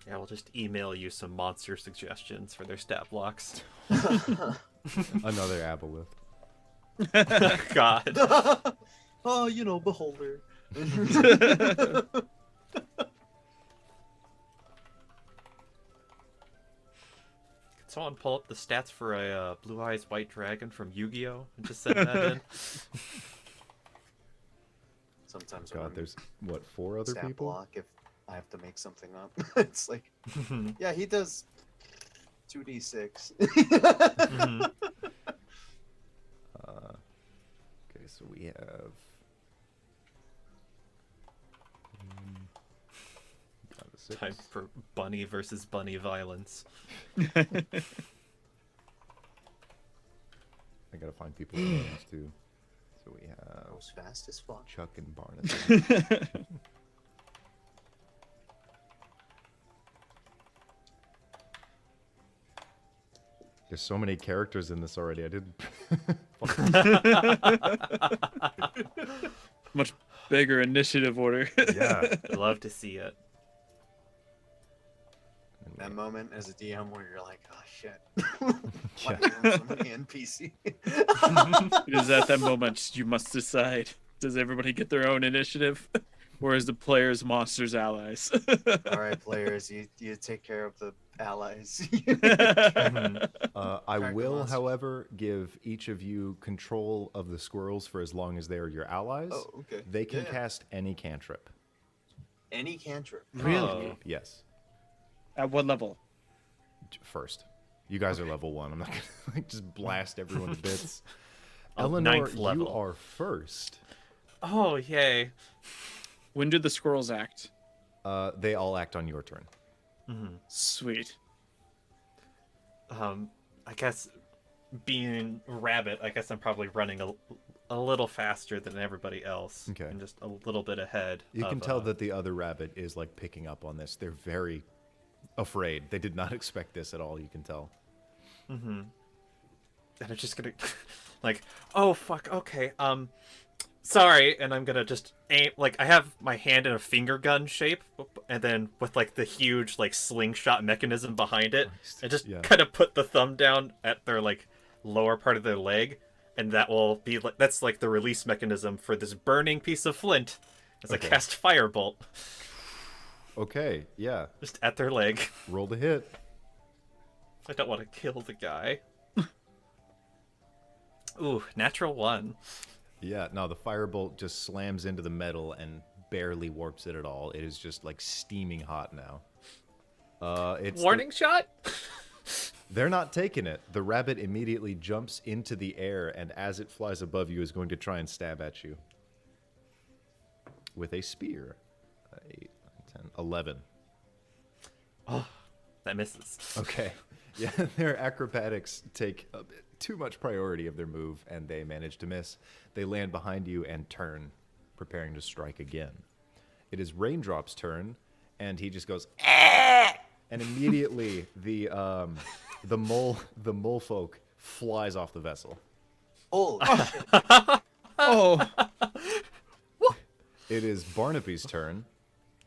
Speaker 3: Yeah, we'll just email you some monster suggestions for their stat blocks.
Speaker 1: Another aboleth.
Speaker 3: God.
Speaker 4: Oh, beholder.
Speaker 3: Could someone pull up the stats for a Blue Eyes White Dragon from Yu-Gi-Oh! And just send that in?
Speaker 4: Sometimes
Speaker 1: God, there's what, 4 other
Speaker 4: stat
Speaker 1: people?
Speaker 4: block if I have to make something up. It's like, yeah, he does 2d6.
Speaker 1: Okay, so we have. Got a 6.
Speaker 3: Time for bunny versus bunny violence.
Speaker 1: I gotta find people's names too. So we have
Speaker 4: Goes fast as fuck.
Speaker 1: Chuck and Barnett. There's so many characters in this already. I didn't.
Speaker 2: Much bigger initiative order.
Speaker 1: Yeah.
Speaker 3: Love to see it.
Speaker 4: That moment as a DM where you're like, oh shit.
Speaker 1: Yeah.
Speaker 4: So many NPC.
Speaker 2: It is at that moment you must decide. Does everybody get their own initiative? Or is the players monsters allies?
Speaker 4: All right, players, you take care of the allies.
Speaker 1: I
Speaker 4: Crack
Speaker 1: will,
Speaker 4: monster.
Speaker 1: however, give each of you control of the squirrels for as long as they are your allies.
Speaker 4: Oh, okay.
Speaker 1: They can
Speaker 4: Yeah.
Speaker 1: cast any cantrip.
Speaker 4: Any cantrip.
Speaker 2: Really?
Speaker 1: Yes.
Speaker 2: At what level?
Speaker 1: First. You guys are level 1. I'm not gonna like just blast everyone to bits.
Speaker 3: Oh,
Speaker 1: Eleanor,
Speaker 3: 9th level.
Speaker 1: you are first.
Speaker 3: Oh, yay.
Speaker 2: When did the squirrels act?
Speaker 1: They all act on your turn.
Speaker 2: Sweet.
Speaker 3: I guess being rabbit, I guess I'm probably running a little faster than everybody else.
Speaker 1: Okay.
Speaker 3: And just a little bit ahead.
Speaker 1: You can
Speaker 3: of,
Speaker 1: tell that the other rabbit is like picking up on this. They're very afraid. They did not expect this at all, you can tell.
Speaker 3: And I'm just gonna like, oh fuck, okay, sorry, and I'm gonna just aim, like, I have my hand in a finger gun shape, and then with like the huge like slingshot mechanism behind it, and just
Speaker 1: Yeah.
Speaker 3: kind of put the thumb down at their like lower part of their leg, and that will be like, that's like the release mechanism for this burning piece of flint as
Speaker 1: Okay.
Speaker 3: I cast firebolt
Speaker 1: Okay, yeah.
Speaker 3: just at their leg.
Speaker 1: Roll the hit.
Speaker 3: I don't want to kill the guy. Ooh, natural 1.
Speaker 1: Yeah, no, the firebolt just slams into the metal and barely warps it at all. It is just like steaming hot now. It's
Speaker 3: Warning shot?
Speaker 1: They're not taking it. The rabbit immediately jumps into the air, and as it flies above you, is going to try and stab at you with a spear. 8, 10, 11.
Speaker 3: That misses.
Speaker 1: Okay. Yeah, their acrobatics take a bit too much priority of their move, and they manage to miss. They land behind you and turn, preparing to strike again. It is Raindrop's turn, and he just goes, "Ah!" And immediately the mole folk flies off the vessel.
Speaker 4: Holy shit.
Speaker 2: Oh,
Speaker 1: It is Barnaby's turn,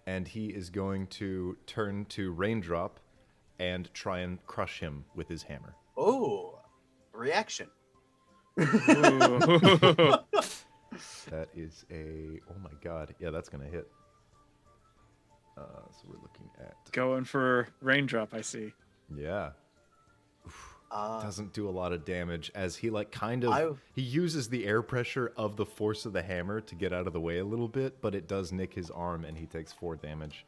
Speaker 1: and he is going to turn to Raindrop and try and crush him with his hammer.
Speaker 4: Oh, reaction.
Speaker 1: That is a... Oh my god. Yeah, that's going to hit. So we're looking at...
Speaker 2: going for raindrop. I see.
Speaker 1: Yeah.
Speaker 4: Uh,
Speaker 1: Doesn't do a lot of damage as he like kind of... He uses the air pressure of the force of the hammer to get out of the way a little bit, but it does nick his arm and he takes 4 damage.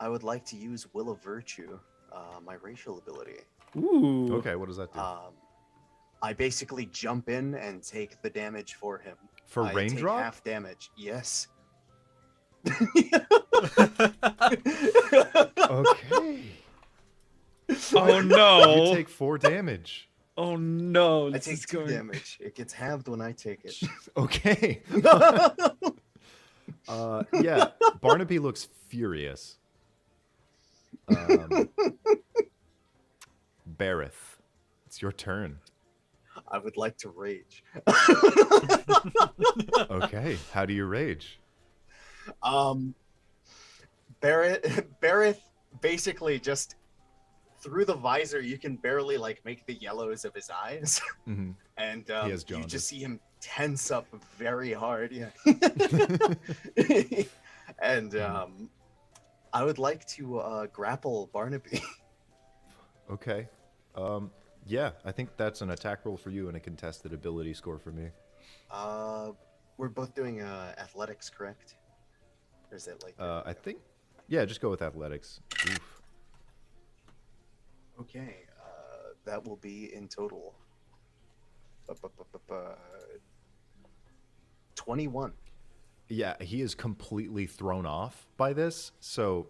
Speaker 4: I would like to use Will of Virtue, my racial ability.
Speaker 2: Ooh.
Speaker 1: Okay, what does that do?
Speaker 4: I basically jump in and take the damage for him.
Speaker 1: For
Speaker 4: I take
Speaker 1: Raindrop?
Speaker 4: half damage. Yes.
Speaker 1: Okay.
Speaker 2: Oh no.
Speaker 1: You take 4 damage.
Speaker 2: Oh no.
Speaker 4: I
Speaker 2: This
Speaker 4: take
Speaker 2: is
Speaker 4: 2
Speaker 2: going...
Speaker 4: damage. It gets halved when I take it.
Speaker 1: Okay. Yeah, Barnaby looks furious. Bareth, it's your turn.
Speaker 4: I would like to rage.
Speaker 1: Okay, how do you rage?
Speaker 4: Bareth basically just through the visor you can barely like make the yellows of his eyes.
Speaker 1: Mm-hmm.
Speaker 4: And
Speaker 1: He has
Speaker 4: you
Speaker 1: jaundice.
Speaker 4: just see him tense up very hard. Yeah. And I would like to grapple Barnaby.
Speaker 1: Okay. Yeah, I think that's an attack roll for you and a contested ability score for me.
Speaker 4: We're both doing athletics, correct? Or is it like
Speaker 1: I think, yeah, just go with athletics. Oof.
Speaker 4: okay, that will be in total 21.
Speaker 1: Yeah, he is completely thrown off by this. So,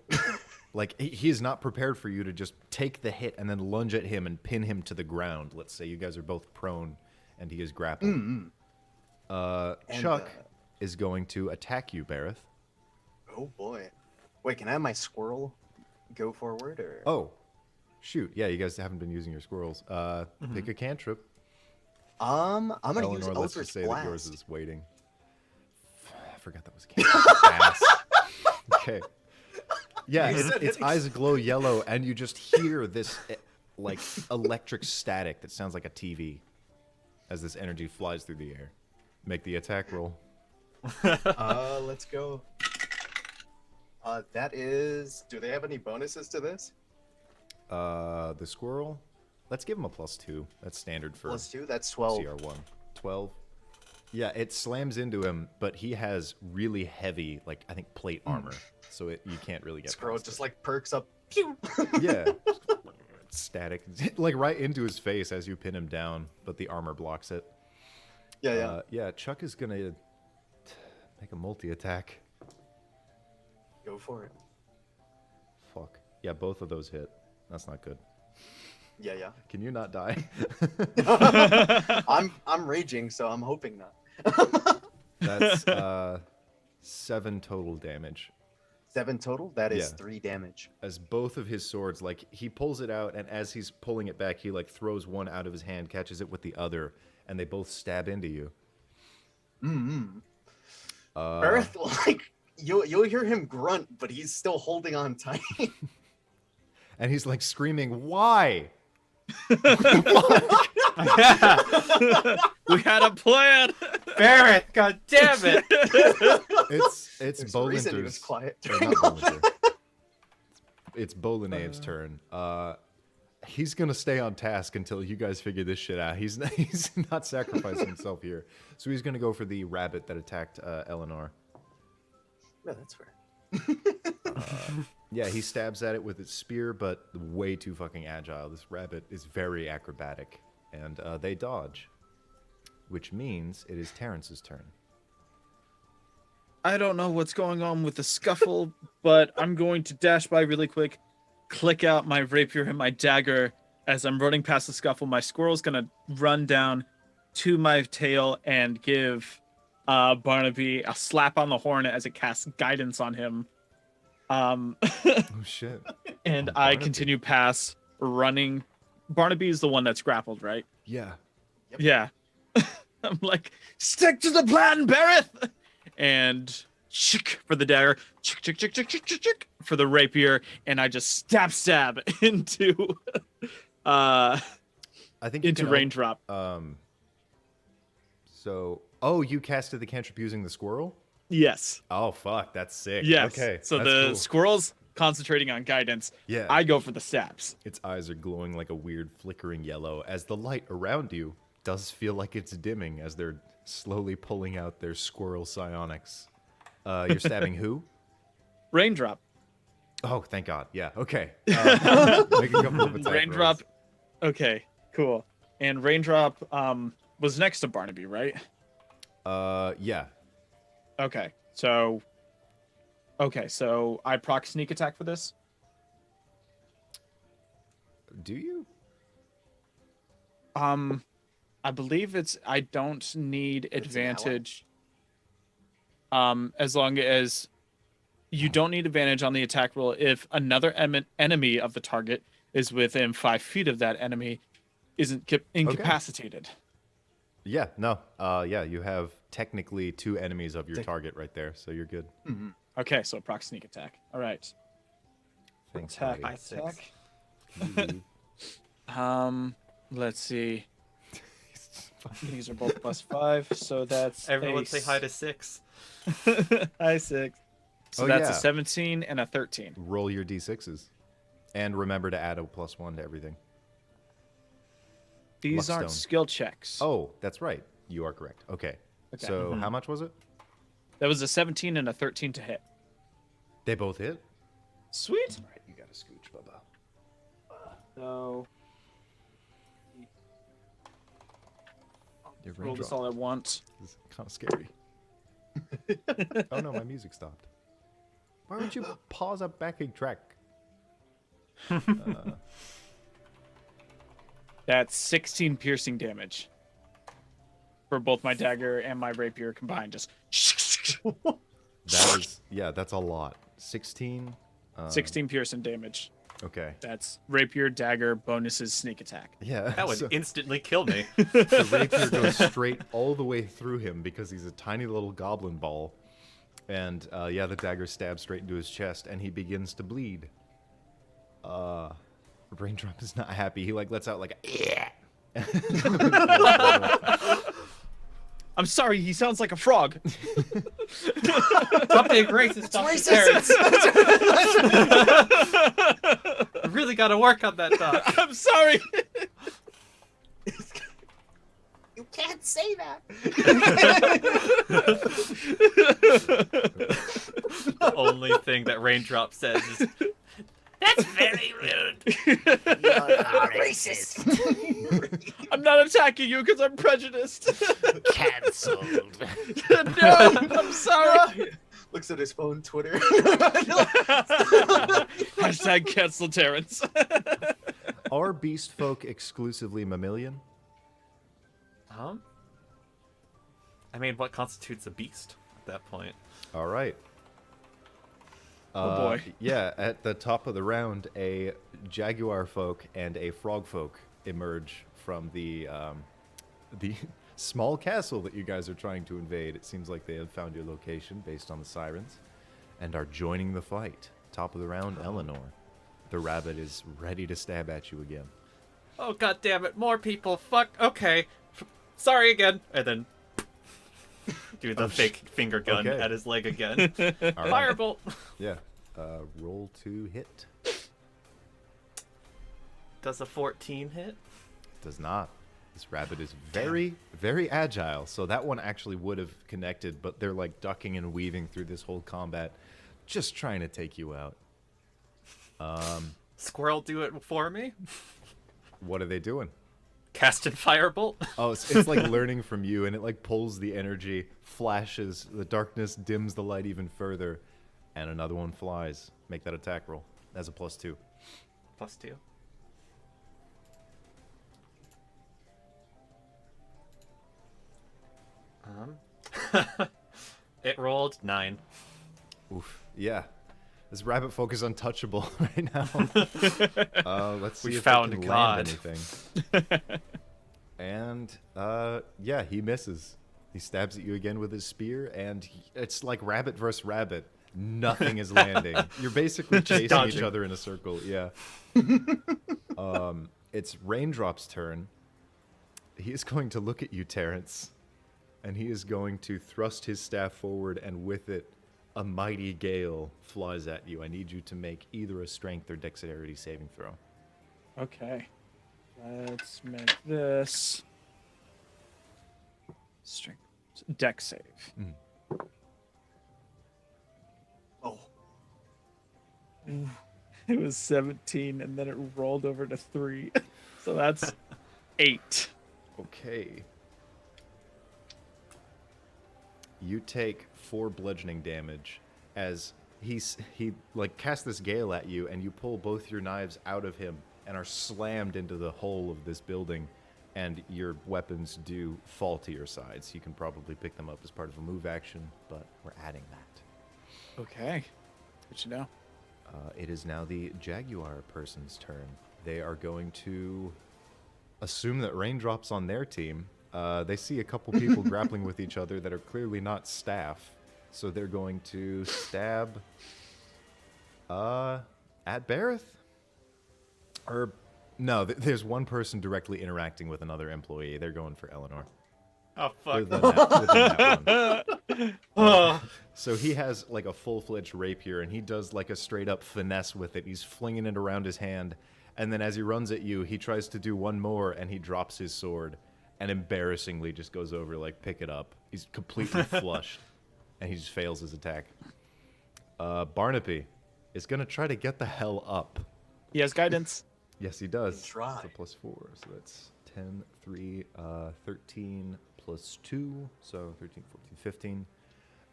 Speaker 1: like, he is not prepared for you to just take the hit and then lunge at him and pin him to the ground. Let's say you guys are both prone and he is grappled.
Speaker 4: And,
Speaker 1: Chuck is going to attack you, Bareth.
Speaker 4: Oh boy. Wait, can I have my squirrel go forward or?
Speaker 1: Oh, shoot. Yeah, you guys haven't been using your squirrels. Pick a cantrip.
Speaker 4: I'm gonna use
Speaker 1: Eleanor, let's
Speaker 4: Eldritch
Speaker 1: just say
Speaker 4: Blast.
Speaker 1: that yours is waiting. I forgot that was a cantrip. Ass. Okay. Yeah,
Speaker 4: You said
Speaker 1: its
Speaker 4: it.
Speaker 1: eyes glow yellow, and you just hear this like electric static that sounds like a TV as this energy flies through the air. Make the attack roll.
Speaker 4: Let's go. That is. Do they have any bonuses to this?
Speaker 1: The squirrel. Let's give him a +2. That's standard for
Speaker 4: +2. That's 12.
Speaker 1: CR1. 12. Yeah, it slams into him, but he has really heavy, like I think, plate armor, so you can't really get.
Speaker 4: Squirrel
Speaker 1: past
Speaker 4: just
Speaker 1: it.
Speaker 4: like perks up. Pew!
Speaker 1: Yeah, static, like right into his face as you pin him down, but the armor blocks it.
Speaker 4: Yeah.
Speaker 1: Yeah, Chuck is gonna make a multi-attack.
Speaker 4: Go for it.
Speaker 1: Fuck. Yeah, both of those hit. That's not good.
Speaker 4: Yeah.
Speaker 1: Can you not die?
Speaker 4: I'm raging, so I'm hoping not.
Speaker 1: That's 7 total damage.
Speaker 4: 7 total. That is
Speaker 1: Yeah.
Speaker 4: 3 damage.
Speaker 1: As both of his swords, like he pulls it out, and as he's pulling it back, he like throws one out of his hand, catches it with the other, and they both stab into you.
Speaker 4: Bareth, like you'll hear him grunt, but he's still holding on tight.
Speaker 1: And he's like screaming, "Why?"
Speaker 2: We had a plan.
Speaker 3: Barrett, god damn it!
Speaker 1: It's
Speaker 4: There's a reason he was
Speaker 1: Bolinter's.
Speaker 4: quiet.
Speaker 1: Or not Bolinter. It's Bolinave's turn. He's gonna stay on task until you guys figure this shit out. He's not sacrificing himself here, so he's gonna go for the rabbit that attacked Eleanor.
Speaker 4: No, that's fair.
Speaker 1: Yeah, he stabs at it with his spear, but way too fucking agile. This rabbit is very acrobatic, and they dodge, which means it is Terrence's turn.
Speaker 2: I don't know what's going on with the scuffle, but I'm going to dash by really quick, click out my rapier and my dagger. As I'm running past the scuffle, my squirrel's gonna run down to my tail and give Barnaby a slap on the horn as it casts guidance on him.
Speaker 1: Oh shit!
Speaker 2: And
Speaker 1: Oh,
Speaker 2: I
Speaker 1: Barnaby.
Speaker 2: continue past, running. Barnaby is the one that's grappled, right?
Speaker 1: Yeah.
Speaker 4: Yep.
Speaker 2: Yeah. I'm like, stick to the plan, Bareth! And chick for the dagger, chick for the rapier, and I just stab into
Speaker 1: I think you
Speaker 2: into
Speaker 1: can
Speaker 2: raindrop.
Speaker 1: So, oh, you casted the cantrip using the squirrel?
Speaker 2: Yes.
Speaker 1: Oh fuck, that's sick.
Speaker 2: Yes.
Speaker 1: Okay.
Speaker 2: So
Speaker 1: that's
Speaker 2: the
Speaker 1: cool.
Speaker 2: squirrel's concentrating on guidance.
Speaker 1: Yeah.
Speaker 2: I go for the stabs.
Speaker 1: Its eyes are glowing like a weird flickering yellow as the light around you does feel like it's dimming as they're slowly pulling out their squirrel psionics. You're stabbing who?
Speaker 2: Raindrop.
Speaker 1: Oh, thank God. Yeah. Okay. Make a couple of attack
Speaker 2: Raindrop.
Speaker 1: rolls.
Speaker 2: Okay, cool. And Raindrop was next to Barnaby, right?
Speaker 1: Yeah.
Speaker 2: Okay, so I proc sneak attack for this.
Speaker 1: Do you?
Speaker 2: I believe I don't need
Speaker 4: It's an ally.
Speaker 2: advantage. As long as you don't need advantage on the attack roll if another enemy of the target is within 5 feet of that enemy, isn't incapacitated.
Speaker 1: Yeah. No. Yeah. You have technically 2 enemies of your
Speaker 4: Tick.
Speaker 1: target right there, so you're good.
Speaker 2: Okay, so proc sneak attack. All right.
Speaker 1: Thanks,
Speaker 2: Attack.
Speaker 1: buddy.
Speaker 3: 5, 6.
Speaker 2: Let's see. These are both +5, so that's
Speaker 3: Everyone say hi to 6.
Speaker 2: hi 6. So
Speaker 1: Oh,
Speaker 2: that's a
Speaker 1: yeah.
Speaker 2: 17 and a 13.
Speaker 1: Roll your d6s, and remember to add a +1 to everything.
Speaker 2: These
Speaker 1: Luckstone.
Speaker 2: aren't skill checks.
Speaker 1: Oh, that's right. You are correct. Okay.
Speaker 2: Okay.
Speaker 1: So how much was it?
Speaker 2: That was a 17 and a 13 to hit.
Speaker 1: They both hit.
Speaker 2: Sweet.
Speaker 1: All right, you got a scooch, Bubba.
Speaker 2: So
Speaker 1: Your
Speaker 2: roll this
Speaker 1: raindrop
Speaker 2: all at once.
Speaker 1: is kind of scary. Oh no, my music stopped. Why would you pause a backing track?
Speaker 2: That's 16 piercing damage for both my dagger and my rapier combined. Just
Speaker 1: That is, yeah, that's a lot. 16.
Speaker 2: 16 piercing damage.
Speaker 1: Okay.
Speaker 2: That's rapier, dagger, bonuses, sneak attack.
Speaker 1: Yeah.
Speaker 3: That would
Speaker 1: so
Speaker 3: instantly kill me.
Speaker 1: the rapier goes straight all the way through him because he's a tiny little goblin ball. And yeah, the dagger stabs straight into his chest, and he begins to bleed. Raindrop is not happy. He like lets out like a
Speaker 2: I'm sorry, he sounds like a frog.
Speaker 3: Stop being racist. Stop
Speaker 4: racist.
Speaker 3: Really got to work on that dog.
Speaker 2: I'm sorry.
Speaker 4: You can't say that.
Speaker 3: The only thing that Raindrop says is, "That's very rude."
Speaker 4: Racist.
Speaker 2: I'm not attacking you because I'm prejudiced.
Speaker 5: Cancelled.
Speaker 2: No, I'm sorry.
Speaker 4: Looks at his phone, Twitter.
Speaker 2: Hashtag cancel Terrence.
Speaker 1: Are beast folk exclusively mammalian?
Speaker 3: I mean, what constitutes a beast at that point?
Speaker 1: All right.
Speaker 2: Oh, boy.
Speaker 1: Yeah, at the top of the round, a jaguar folk and a frog folk emerge from the small castle that you guys are trying to invade. It seems like they have found your location based on the sirens and are joining the fight. Top of the round, Eleanor. The rabbit is ready to stab at you again.
Speaker 3: Oh, god damn it, more people. Fuck. Okay. Sorry again. And then do the fake finger gun
Speaker 1: Okay.
Speaker 3: at his leg again.
Speaker 1: All right.
Speaker 3: Firebolt.
Speaker 1: Yeah. Roll to hit.
Speaker 3: Does a 14 hit?
Speaker 1: Does not. This rabbit is very, very agile, so that one actually would have connected, but they're like ducking and weaving through this whole combat just trying to take you out.
Speaker 3: Squirrel, do it for me.
Speaker 1: What are they doing?
Speaker 3: Cast and firebolt.
Speaker 1: Oh, it's like learning from you, and it like pulls the energy, flashes, the darkness dims the light even further, and another one flies. Make that attack roll. That's a +2.
Speaker 3: +2. It rolled 9.
Speaker 1: Oof. Yeah. This rabbit folk is untouchable right now. Let's see
Speaker 3: We
Speaker 1: if
Speaker 3: found
Speaker 1: they can
Speaker 3: God.
Speaker 1: land anything. And yeah, he misses. He stabs at you again with his spear, and it's like rabbit versus rabbit. Nothing is landing. You're basically chasing each
Speaker 3: dodging.
Speaker 1: other in a circle. Yeah. It's Raindrop's turn. He is going to look at you, Terrence, and he is going to thrust his staff forward, and with it, a mighty gale flies at you. I need you to make either a strength or dexterity saving throw.
Speaker 2: Okay. Let's make this strength deck save.
Speaker 4: Oh,
Speaker 2: It was 17, and then it rolled over to 3. So that's 8.
Speaker 1: Okay. You take 4 bludgeoning damage as he like casts this gale at you, and you pull both your knives out of him and are slammed into the hull of this building, and your weapons do fall to your sides. You can probably pick them up as part of a move action, but we're adding that.
Speaker 2: Okay. Good to know.
Speaker 1: It is now the Jaguar person's turn. They are going to assume that Raindrop's on their team. They see a couple people grappling with each other that are clearly not staff, so they're going to stab at Bareth. Or no, there's one person directly interacting with another employee. They're going for Eleanor.
Speaker 3: Oh fuck.
Speaker 1: Within that one.
Speaker 3: Oh.
Speaker 1: So he has like a full-fledged rapier, and he does like a straight-up finesse with it. He's flinging it around his hand, and then as he runs at you, he tries to do one more, and he drops his sword, and embarrassingly just goes over like, pick it up. He's completely flushed, and he just fails his attack. Barnaby is gonna try to get the hell up.
Speaker 2: He has guidance.
Speaker 1: Yes, he does.
Speaker 4: Try.
Speaker 1: It's a +4, so that's 10, 3, 13 plus 2, so 13, 14, 15.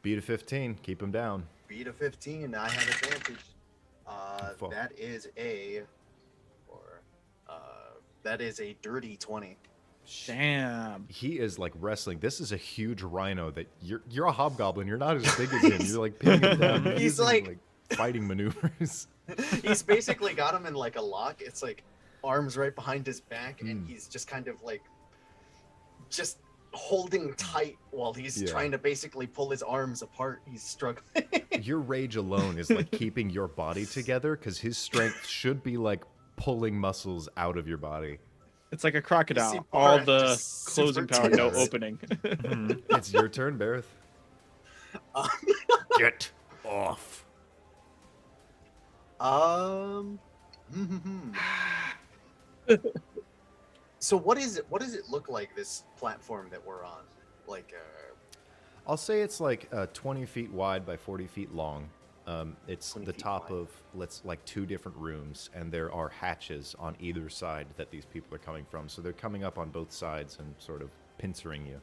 Speaker 1: Beat a 15, keep him down.
Speaker 4: beat a 15. I have advantage.
Speaker 1: Fuck.
Speaker 4: That is a, that is a dirty 20.
Speaker 2: Damn.
Speaker 1: He is like wrestling. This is a huge rhino that you're a hobgoblin. You're not as big as him. You're like pinning him down. You're
Speaker 4: He's
Speaker 1: using,
Speaker 4: like-
Speaker 1: fighting maneuvers.
Speaker 4: He's basically got him in like a lock. It's like arms right behind his back, and he's just kind of like just holding tight while he's
Speaker 1: Yeah.
Speaker 4: trying to basically pull his arms apart. He's struggling.
Speaker 1: Your rage alone is like keeping your body together, because his strength should be like pulling muscles out of your body.
Speaker 2: It's like a crocodile.
Speaker 4: see
Speaker 2: All
Speaker 4: Borat
Speaker 2: the
Speaker 4: just
Speaker 2: closing
Speaker 4: super
Speaker 2: power, no
Speaker 4: tense.
Speaker 2: opening.
Speaker 1: It's your turn, Bareth. Get off.
Speaker 4: So what is it? What does it look like? This platform that we're on, like,
Speaker 1: I'll say it's like 20 feet wide by 40 feet long. It's
Speaker 4: 20
Speaker 1: the
Speaker 4: feet
Speaker 1: top
Speaker 4: wide.
Speaker 1: of like 2 different rooms, and there are hatches on either side that these people are coming from. So they're coming up on both sides and sort of pincering you.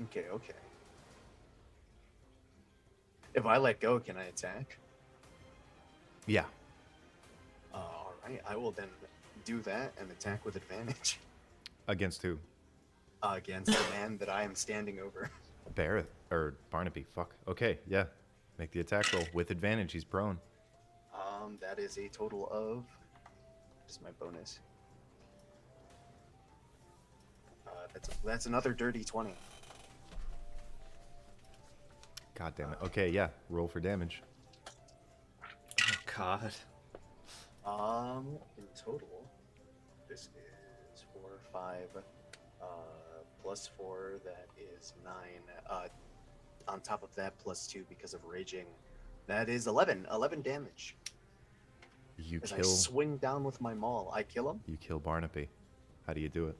Speaker 4: okay. If I let go, can I attack?
Speaker 1: Yeah.
Speaker 4: All right, I will then do that and attack with advantage
Speaker 1: Against who?
Speaker 4: against the man that I am standing over.
Speaker 1: Bareth or Barnaby. Fuck. Okay, yeah. Make the attack roll with advantage. He's prone.
Speaker 4: That is a total of. What is my bonus? That's another dirty 20.
Speaker 1: God damn it. Okay, yeah. Roll for damage.
Speaker 3: Oh god.
Speaker 4: In total, this is 4, 5, plus 4. That is 9. On top of that, plus 2 because of raging. That is 11. 11 damage.
Speaker 1: You
Speaker 4: As I
Speaker 1: kill.
Speaker 4: swing down with my maul, I kill him.
Speaker 1: You kill Barnaby. How do you do it?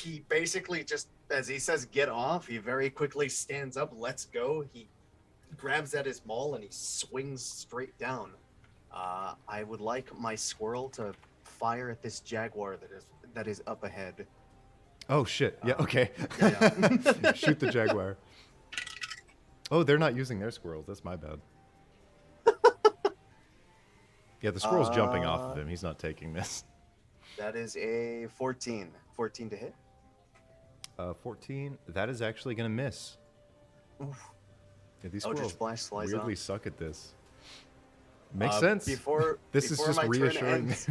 Speaker 4: he basically just, as he says, get off, he very quickly stands up, lets go. He grabs at his maul and he swings straight down. I would like my squirrel to fire at this jaguar that is up ahead.
Speaker 1: Oh shit! Yeah, okay.
Speaker 4: Yeah.
Speaker 1: Shoot the jaguar. Oh, they're not using their squirrels. That's my bad. Yeah, the squirrel's jumping off of him. He's not taking this.
Speaker 4: That is a 14. 14 to hit.
Speaker 1: 14. That is actually gonna miss.
Speaker 4: Oof.
Speaker 1: Yeah, these
Speaker 4: Eldritch
Speaker 1: squirrels
Speaker 4: Blast flies
Speaker 1: weirdly
Speaker 4: off.
Speaker 1: suck at this. Makes sense.
Speaker 4: Before
Speaker 1: This is
Speaker 4: before
Speaker 1: just
Speaker 4: my turn
Speaker 1: reassuring.
Speaker 4: ends,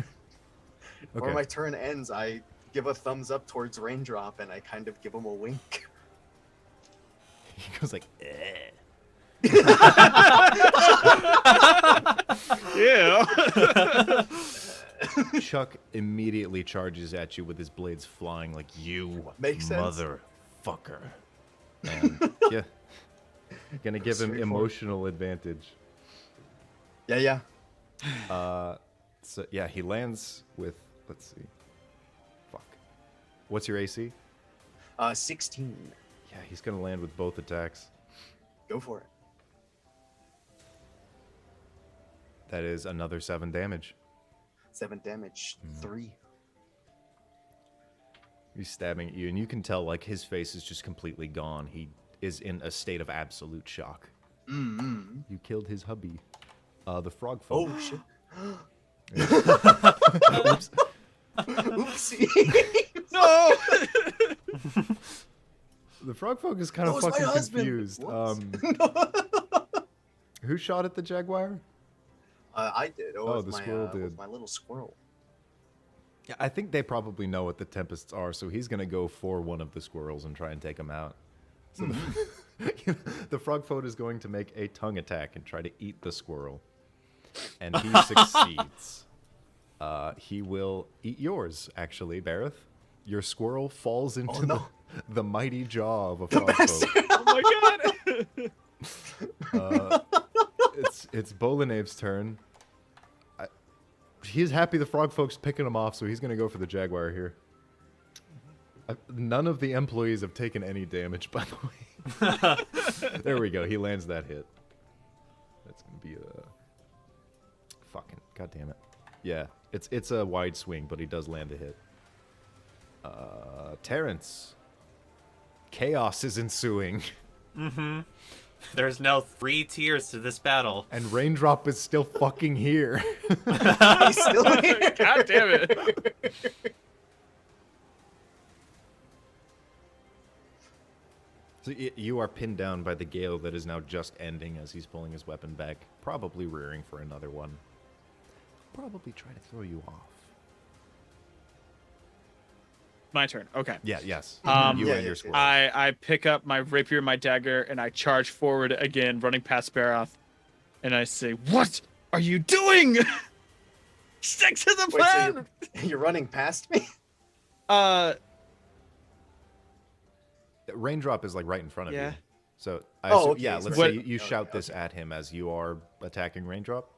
Speaker 4: before
Speaker 1: Okay.
Speaker 4: my turn ends, I give a thumbs up towards Raindrop and I kind of give him a wink.
Speaker 1: He goes like, eh.
Speaker 2: Yeah.
Speaker 1: Chuck immediately charges at you with his blades flying like, you
Speaker 4: Makes sense.
Speaker 1: motherfucker. And yeah, gonna give him
Speaker 4: Straightforward.
Speaker 1: emotional advantage.
Speaker 4: Yeah.
Speaker 1: So yeah, he lands with, let's see. Fuck. What's your AC?
Speaker 4: 16.
Speaker 1: Yeah, he's gonna land with both attacks.
Speaker 4: Go for it.
Speaker 1: That is another 7 damage.
Speaker 4: 7 damage. 3.
Speaker 1: He's stabbing at you, and you can tell like his face is just completely gone. He is in a state of absolute shock.
Speaker 4: Mm-hmm.
Speaker 1: You killed his hubby. The frog folk.
Speaker 4: Oh shit.
Speaker 1: Oops.
Speaker 4: Oopsie.
Speaker 2: No.
Speaker 1: The frog folk is kind of
Speaker 4: That was my
Speaker 1: fucking
Speaker 4: husband.
Speaker 1: confused.
Speaker 4: Whoops.
Speaker 1: Who shot at the jaguar?
Speaker 4: I did.
Speaker 1: Oh,
Speaker 4: It
Speaker 1: the
Speaker 4: was
Speaker 1: squirrel
Speaker 4: it was
Speaker 1: did.
Speaker 4: my little squirrel.
Speaker 1: Yeah, I think they probably know what the Tempests are, so he's gonna go for one of the squirrels and try and take him out. So the frog folk is going to make a tongue attack and try to eat the squirrel, and he succeeds. He will eat yours, actually, Bareth. Your squirrel falls into
Speaker 4: no.
Speaker 1: the mighty jaw of a frog folk.
Speaker 2: Oh my god.
Speaker 1: It's Bolaneve's turn. He's happy the frog folk's picking him off, so he's gonna go for the jaguar here. None of the employees have taken any damage, by the way. There we go. He lands that hit. That's gonna be a fucking goddamn it. Yeah, it's a wide swing, but he does land a hit. Terrence. Chaos is ensuing,
Speaker 3: There's now 3 tiers to this battle.
Speaker 1: and Raindrop is still fucking here.
Speaker 4: He's still here.
Speaker 2: God damn it.
Speaker 1: So you are pinned down by the gale that is now just ending as he's pulling his weapon back, probably rearing for another one. Probably try to throw you off.
Speaker 2: My turn. Okay.
Speaker 1: Yeah, yes.
Speaker 2: Yeah,
Speaker 1: you and
Speaker 4: yeah,
Speaker 1: your
Speaker 4: yeah.
Speaker 1: squirrel.
Speaker 2: I pick up my rapier, my dagger, and I charge forward again, running past Baroth, and I say, "What are you doing? Stick to the
Speaker 4: Wait, so
Speaker 2: plan."
Speaker 4: you're running past me?
Speaker 1: Raindrop is like right in front of
Speaker 2: Yeah.
Speaker 1: you. So
Speaker 4: Oh, okay,
Speaker 1: yeah,
Speaker 4: he's
Speaker 1: let's
Speaker 2: right.
Speaker 1: say you
Speaker 4: Okay,
Speaker 1: shout this
Speaker 4: okay.
Speaker 1: at him as you are attacking Raindrop.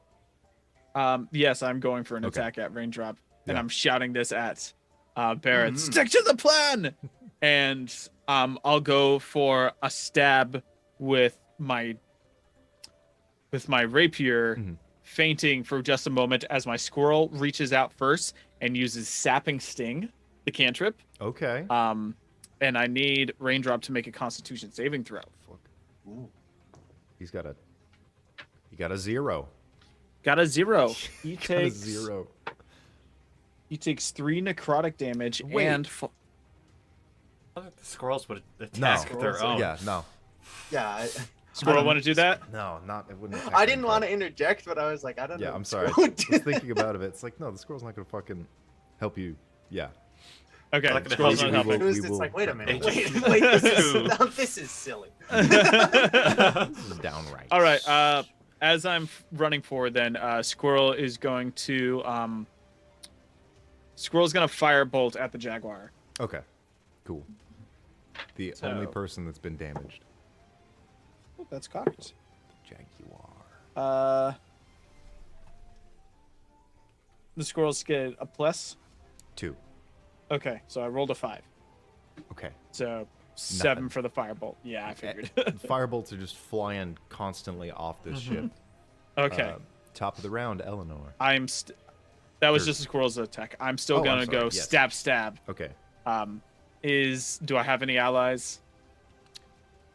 Speaker 2: Yes, I'm going for an
Speaker 1: Okay.
Speaker 2: attack at Raindrop, and
Speaker 1: Yeah.
Speaker 2: I'm shouting this at Barrett.
Speaker 4: Mhm.
Speaker 2: Stick to the plan, and I'll go for a stab with my rapier,
Speaker 1: Mhm.
Speaker 2: fainting for just a moment as my squirrel reaches out first and uses sapping sting, the cantrip.
Speaker 1: Okay.
Speaker 2: And I need Raindrop to make a Constitution saving throw.
Speaker 1: Fuck.
Speaker 4: Ooh.
Speaker 1: He got a 0.
Speaker 2: Got a 0. He
Speaker 1: Got a
Speaker 2: takes
Speaker 1: 0.
Speaker 2: He takes 3 necrotic damage
Speaker 1: Wait.
Speaker 2: and
Speaker 3: I thought the squirrels would
Speaker 1: No.
Speaker 3: attack their
Speaker 4: Squirrels,
Speaker 3: own.
Speaker 1: Yeah, no.
Speaker 4: Yeah.
Speaker 2: Squirrel want to do that?
Speaker 1: No, not it wouldn't attack
Speaker 4: I didn't
Speaker 1: Raindrop.
Speaker 4: want to interject, but I was like, I don't know.
Speaker 1: Yeah, I'm sorry. I
Speaker 4: Would
Speaker 1: was
Speaker 4: do
Speaker 1: thinking about it. It's like, no, the squirrel's not gonna fucking help you. Yeah.
Speaker 2: Okay,
Speaker 3: Not gonna
Speaker 2: squirrel's
Speaker 3: help
Speaker 2: not
Speaker 3: you.
Speaker 2: helping.
Speaker 4: It was,
Speaker 1: We
Speaker 4: it's
Speaker 1: will-
Speaker 4: like, wait a minute,
Speaker 3: Hey,
Speaker 4: wait, this is silly.
Speaker 1: This is downright.
Speaker 2: All right. As I'm running forward, then Squirrel is going to fire a bolt at the jaguar.
Speaker 1: Okay. Cool. The
Speaker 2: So-
Speaker 1: only person that's been damaged.
Speaker 2: Oh, that's cocked.
Speaker 1: Jaguar.
Speaker 2: The squirrels get a plus.
Speaker 1: 2.
Speaker 2: Okay, so I rolled a 5.
Speaker 1: Okay.
Speaker 2: So 7
Speaker 1: Nothing.
Speaker 2: for the firebolt. Yeah, I figured.
Speaker 1: Firebolts are just flying constantly off this ship.
Speaker 2: Okay.
Speaker 1: Top of the round, Eleanor.
Speaker 2: That was
Speaker 1: Or-
Speaker 2: just a squirrel's attack. I'm still
Speaker 1: Oh, I'm
Speaker 2: gonna
Speaker 1: sorry,
Speaker 2: go
Speaker 1: yes.
Speaker 2: stab.
Speaker 1: Okay.
Speaker 2: Do I have any allies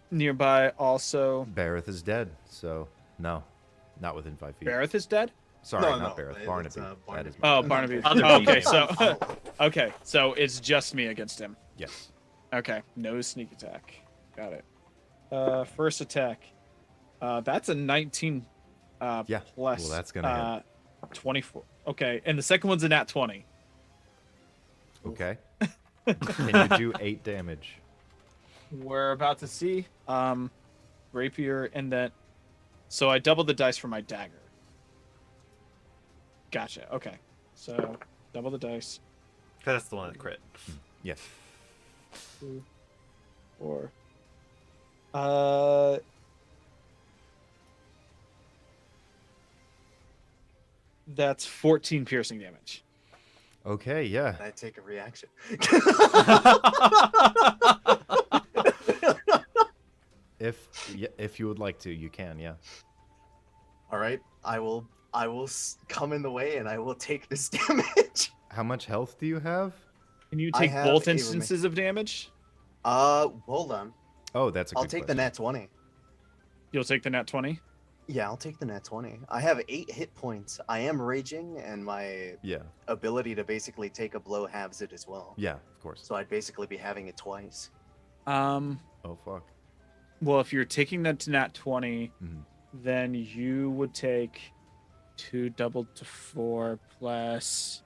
Speaker 2: nearby also?
Speaker 1: Bareth is dead, so no. Not within 5 feet.
Speaker 2: Bareth is dead?
Speaker 1: Sorry,
Speaker 4: No,
Speaker 1: not
Speaker 4: no,
Speaker 1: Bareth.
Speaker 4: it's,
Speaker 1: Barnaby. That
Speaker 4: Barnaby.
Speaker 1: is
Speaker 2: Oh, Barnaby.
Speaker 3: Other
Speaker 2: Oh, okay,
Speaker 3: BJ.
Speaker 2: so okay, so it's just me against him.
Speaker 1: Yes.
Speaker 2: Okay, no sneak attack. Got it. First attack. That's a 19
Speaker 1: Yeah,
Speaker 2: plus
Speaker 1: well, that's gonna
Speaker 2: 24. Okay, and the second one's a nat 20.
Speaker 1: Okay. Can you do 8 damage?
Speaker 2: We're about to see rapier and then so I doubled the dice for my dagger. Gotcha. Okay. So double the dice.
Speaker 3: That's the one that crit.
Speaker 1: Yes.
Speaker 2: 2, 4. That's 14 piercing damage.
Speaker 1: Okay, yeah.
Speaker 4: I take a reaction.
Speaker 1: If you would like to, you can, yeah.
Speaker 4: All right, I will come in the way and I will take this damage.
Speaker 1: How much health do you have?
Speaker 2: Can you
Speaker 4: I
Speaker 2: take
Speaker 4: have
Speaker 2: both
Speaker 4: a
Speaker 2: instances of damage?
Speaker 4: Hold on.
Speaker 1: Oh, that's a good
Speaker 4: I'll take the
Speaker 1: question.
Speaker 4: nat 20.
Speaker 2: You'll take the nat 20?
Speaker 4: Yeah, I'll take the nat 20. I have 8 hit points. I am raging, and my
Speaker 1: Yeah.
Speaker 4: ability to basically take a blow halves it as well.
Speaker 1: Yeah, of course.
Speaker 4: So I'd basically be having it twice.
Speaker 1: Oh, fuck.
Speaker 2: Well, if you're taking that to nat 20,
Speaker 1: Mhm.
Speaker 2: then you would take 2 doubled to 4 plus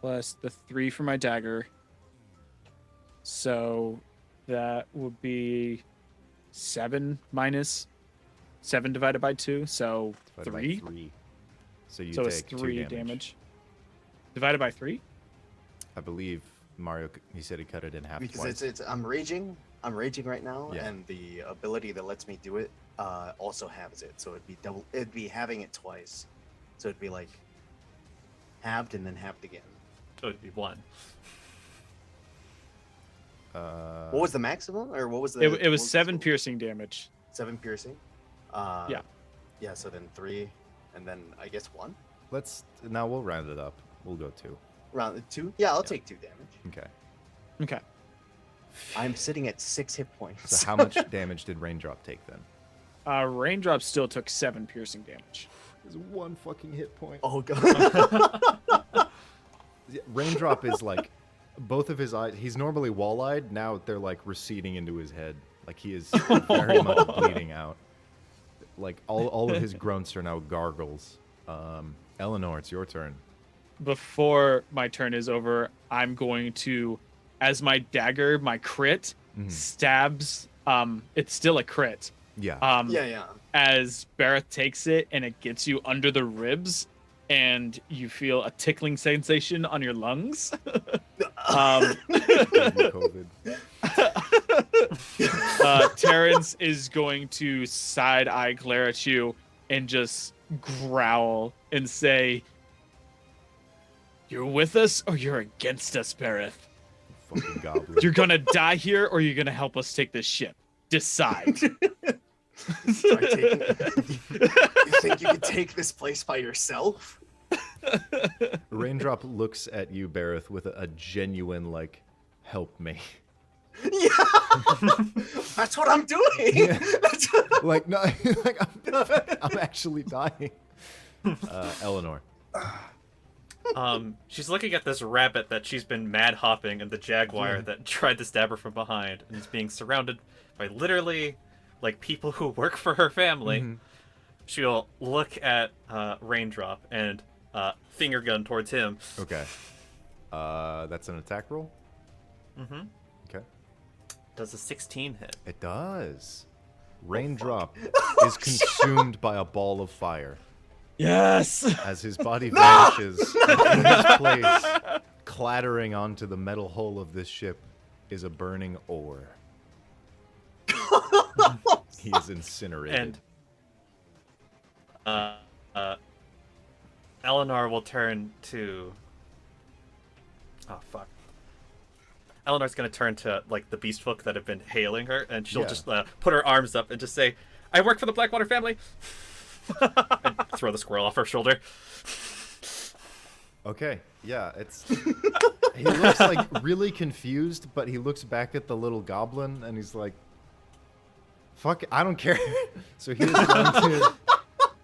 Speaker 2: the 3 for my dagger. So that would be 7 minus 7 divided by 2, so
Speaker 1: Divided by
Speaker 2: 3.
Speaker 1: 3. So you
Speaker 2: So
Speaker 1: take
Speaker 2: it's
Speaker 1: 2
Speaker 2: 3 damage. Divided by 3?
Speaker 1: I believe Mario, he said he cut it in half
Speaker 4: Because
Speaker 1: twice.
Speaker 4: it's I'm raging right now,
Speaker 1: Yeah.
Speaker 4: and the ability that lets me do it also halves it. So it'd be having it twice. So it'd be like halved and then halved again.
Speaker 3: So it'd be 1.
Speaker 4: What was the maximum, or what was the?
Speaker 2: It
Speaker 4: what
Speaker 2: was
Speaker 4: the
Speaker 2: 7
Speaker 4: total?
Speaker 2: piercing damage.
Speaker 4: 7 piercing.
Speaker 2: Yeah.
Speaker 4: Yeah. So then 3, and then I guess 1.
Speaker 1: Now we'll round it up. We'll go 2.
Speaker 4: Round 2. Yeah, I'll take 2 damage.
Speaker 1: Okay.
Speaker 2: Okay.
Speaker 4: I'm sitting at 6 hit points.
Speaker 1: So how much damage did Raindrop take then?
Speaker 2: Raindrop still took 7 piercing damage.
Speaker 1: There's 1 fucking hit point.
Speaker 4: Oh god.
Speaker 1: Raindrop is like, both of his eyes, he's normally wall-eyed, now they're like receding into his head. Like he is very much bleeding out. Like all of his grunts are now gargles. Eleanor, it's your turn.
Speaker 2: Before my turn is over, I'm going to, as my dagger, my crit stabs. It's still a crit.
Speaker 1: Yeah.
Speaker 4: yeah.
Speaker 2: As Bareth takes it and it gets you under the ribs, and you feel a tickling sensation on your lungs.
Speaker 1: COVID.
Speaker 2: Terrence is going to side eye glare at you and just growl and say, "You're with us or you're against us, Bareth.
Speaker 1: Fucking goblin.
Speaker 2: You're gonna die here or you're gonna help us take this ship. Decide."
Speaker 4: Start taking... You think you could take this place by yourself?
Speaker 1: Raindrop looks at you, Bareth, with a genuine, like, help me.
Speaker 4: Yeah. That's what I'm doing. That's what...
Speaker 1: Like, no, like, I'm actually dying. Eleanor.
Speaker 3: She's looking at this rabbit that she's been mad hopping and the jaguar that tried to stab her from behind and is being surrounded by literally like people who work for her family. She'll look at Raindrop and finger gun towards him.
Speaker 1: Okay. That's an attack roll?
Speaker 3: Mm-hmm.
Speaker 1: Okay.
Speaker 3: Does a 16 hit?
Speaker 1: It does. Raindrop is consumed by a ball of fire.
Speaker 2: Yes.
Speaker 1: As his body vanishes in his place, clattering onto the metal hull of this ship is a burning ore. He is incinerated.
Speaker 3: And Eleanor will turn to... Oh, fuck. Eleanor's gonna turn to like the beast folk that have been hailing her, and she'll
Speaker 1: Yeah.
Speaker 3: just put her arms up and just say, "I work for the Blackwater family," and throw the squirrel off her shoulder.
Speaker 1: Okay, yeah, it's. He looks like really confused, but he looks back at the little goblin and he's like, "Fuck, it, I don't care." So he is going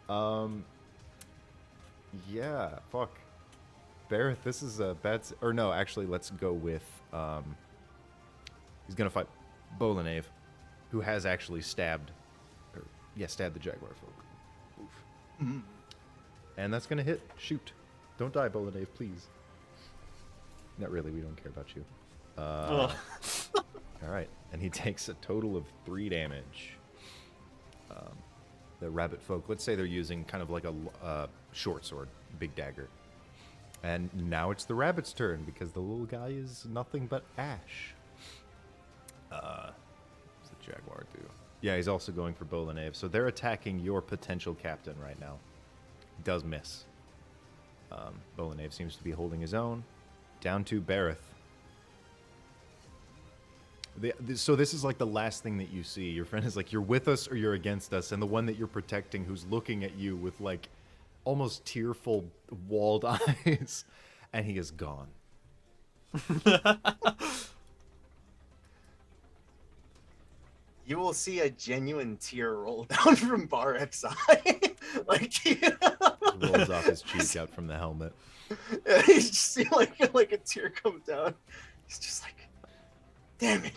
Speaker 1: to. Yeah, fuck. Barrett, this is a bad. Or no, actually, let's go with. He's gonna fight Bolanave, who has actually stabbed the jaguar folk. Oof. And that's gonna hit. Shoot. Don't die, Bolanave, please. Not really, we don't care about you. Alright, and he takes a total of 3 damage. The rabbit folk, let's say they're using kind of like a short sword, big dagger. And now it's the rabbit's turn, because the little guy is nothing but ash. What's the jaguar do? Yeah, he's also going for Bolanave. So they're attacking your potential captain right now. Does miss. Bolanave seems to be holding his own. Down to Bareth. So this is like the last thing that you see. Your friend is like, you're with us or you're against us. And the one that you're protecting who's looking at you with like almost tearful walled eyes. And he is gone.
Speaker 4: You will see a genuine tear roll down from Barek's eye. Like he
Speaker 1: Rolls off his cheek out from the helmet.
Speaker 4: you just see like a tear come down. He's just like, damn it.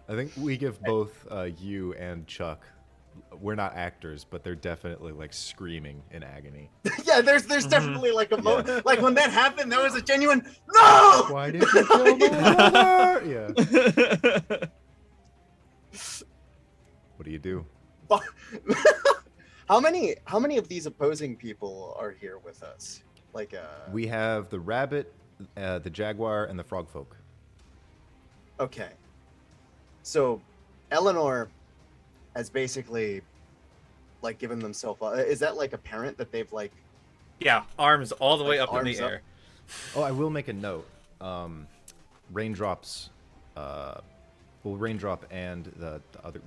Speaker 1: I think we give both you and Chuck. We're not actors, but they're definitely like screaming in agony.
Speaker 4: Yeah, there's definitely like a moment. Like when that happened, there was a genuine no.
Speaker 1: Why did you kill my brother? Yeah. What do you do?
Speaker 4: How many of these opposing people are here with us? Like
Speaker 1: We have the rabbit, the jaguar, and the frog folk.
Speaker 4: okay. So Eleanor has basically like given themselves is that like apparent that they've like
Speaker 3: Yeah, arms all the way
Speaker 4: Like
Speaker 3: up in the
Speaker 4: arms up?
Speaker 3: air.
Speaker 1: Oh, I will make a note. Raindrops, Raindrop and the other,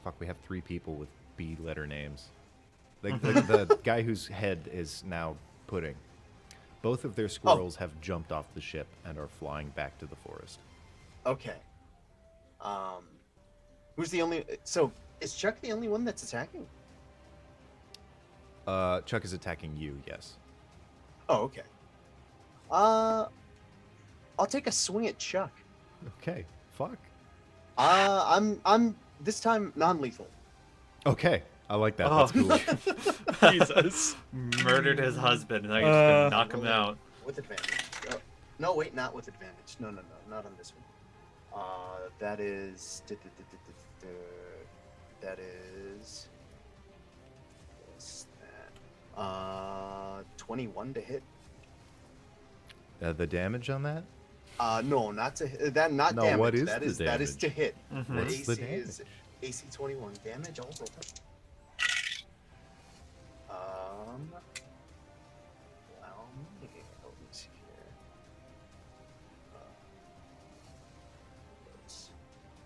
Speaker 1: fuck, we have 3 people with B letter names. The guy whose head is now Pudding. Both of their squirrels have jumped off the ship and are flying back to the forest.
Speaker 4: okay. Who's the only so is Chuck the only one that's attacking?
Speaker 1: Chuck is attacking you, yes.
Speaker 4: Oh, okay. I'll take a swing at Chuck.
Speaker 1: Okay, fuck.
Speaker 4: I'm this time non-lethal.
Speaker 1: Okay, I like that.
Speaker 3: Oh.
Speaker 1: That's cool.
Speaker 2: Jesus.
Speaker 3: Murdered his husband. Now you're just gonna knock him out.
Speaker 4: With advantage. No, wait, not with advantage. No, not on this one. That is. That is. What's that? 21 to hit.
Speaker 1: The damage on that?
Speaker 4: No, not to hit. That not
Speaker 1: No,
Speaker 4: damage.
Speaker 1: what is
Speaker 4: that
Speaker 1: the
Speaker 4: is that is
Speaker 1: damage?
Speaker 4: to hit.
Speaker 3: Mhm.
Speaker 4: The
Speaker 1: What's
Speaker 4: AC
Speaker 1: the damage?
Speaker 4: is AC 21 damage. I'll roll. Allow me. Let me see here.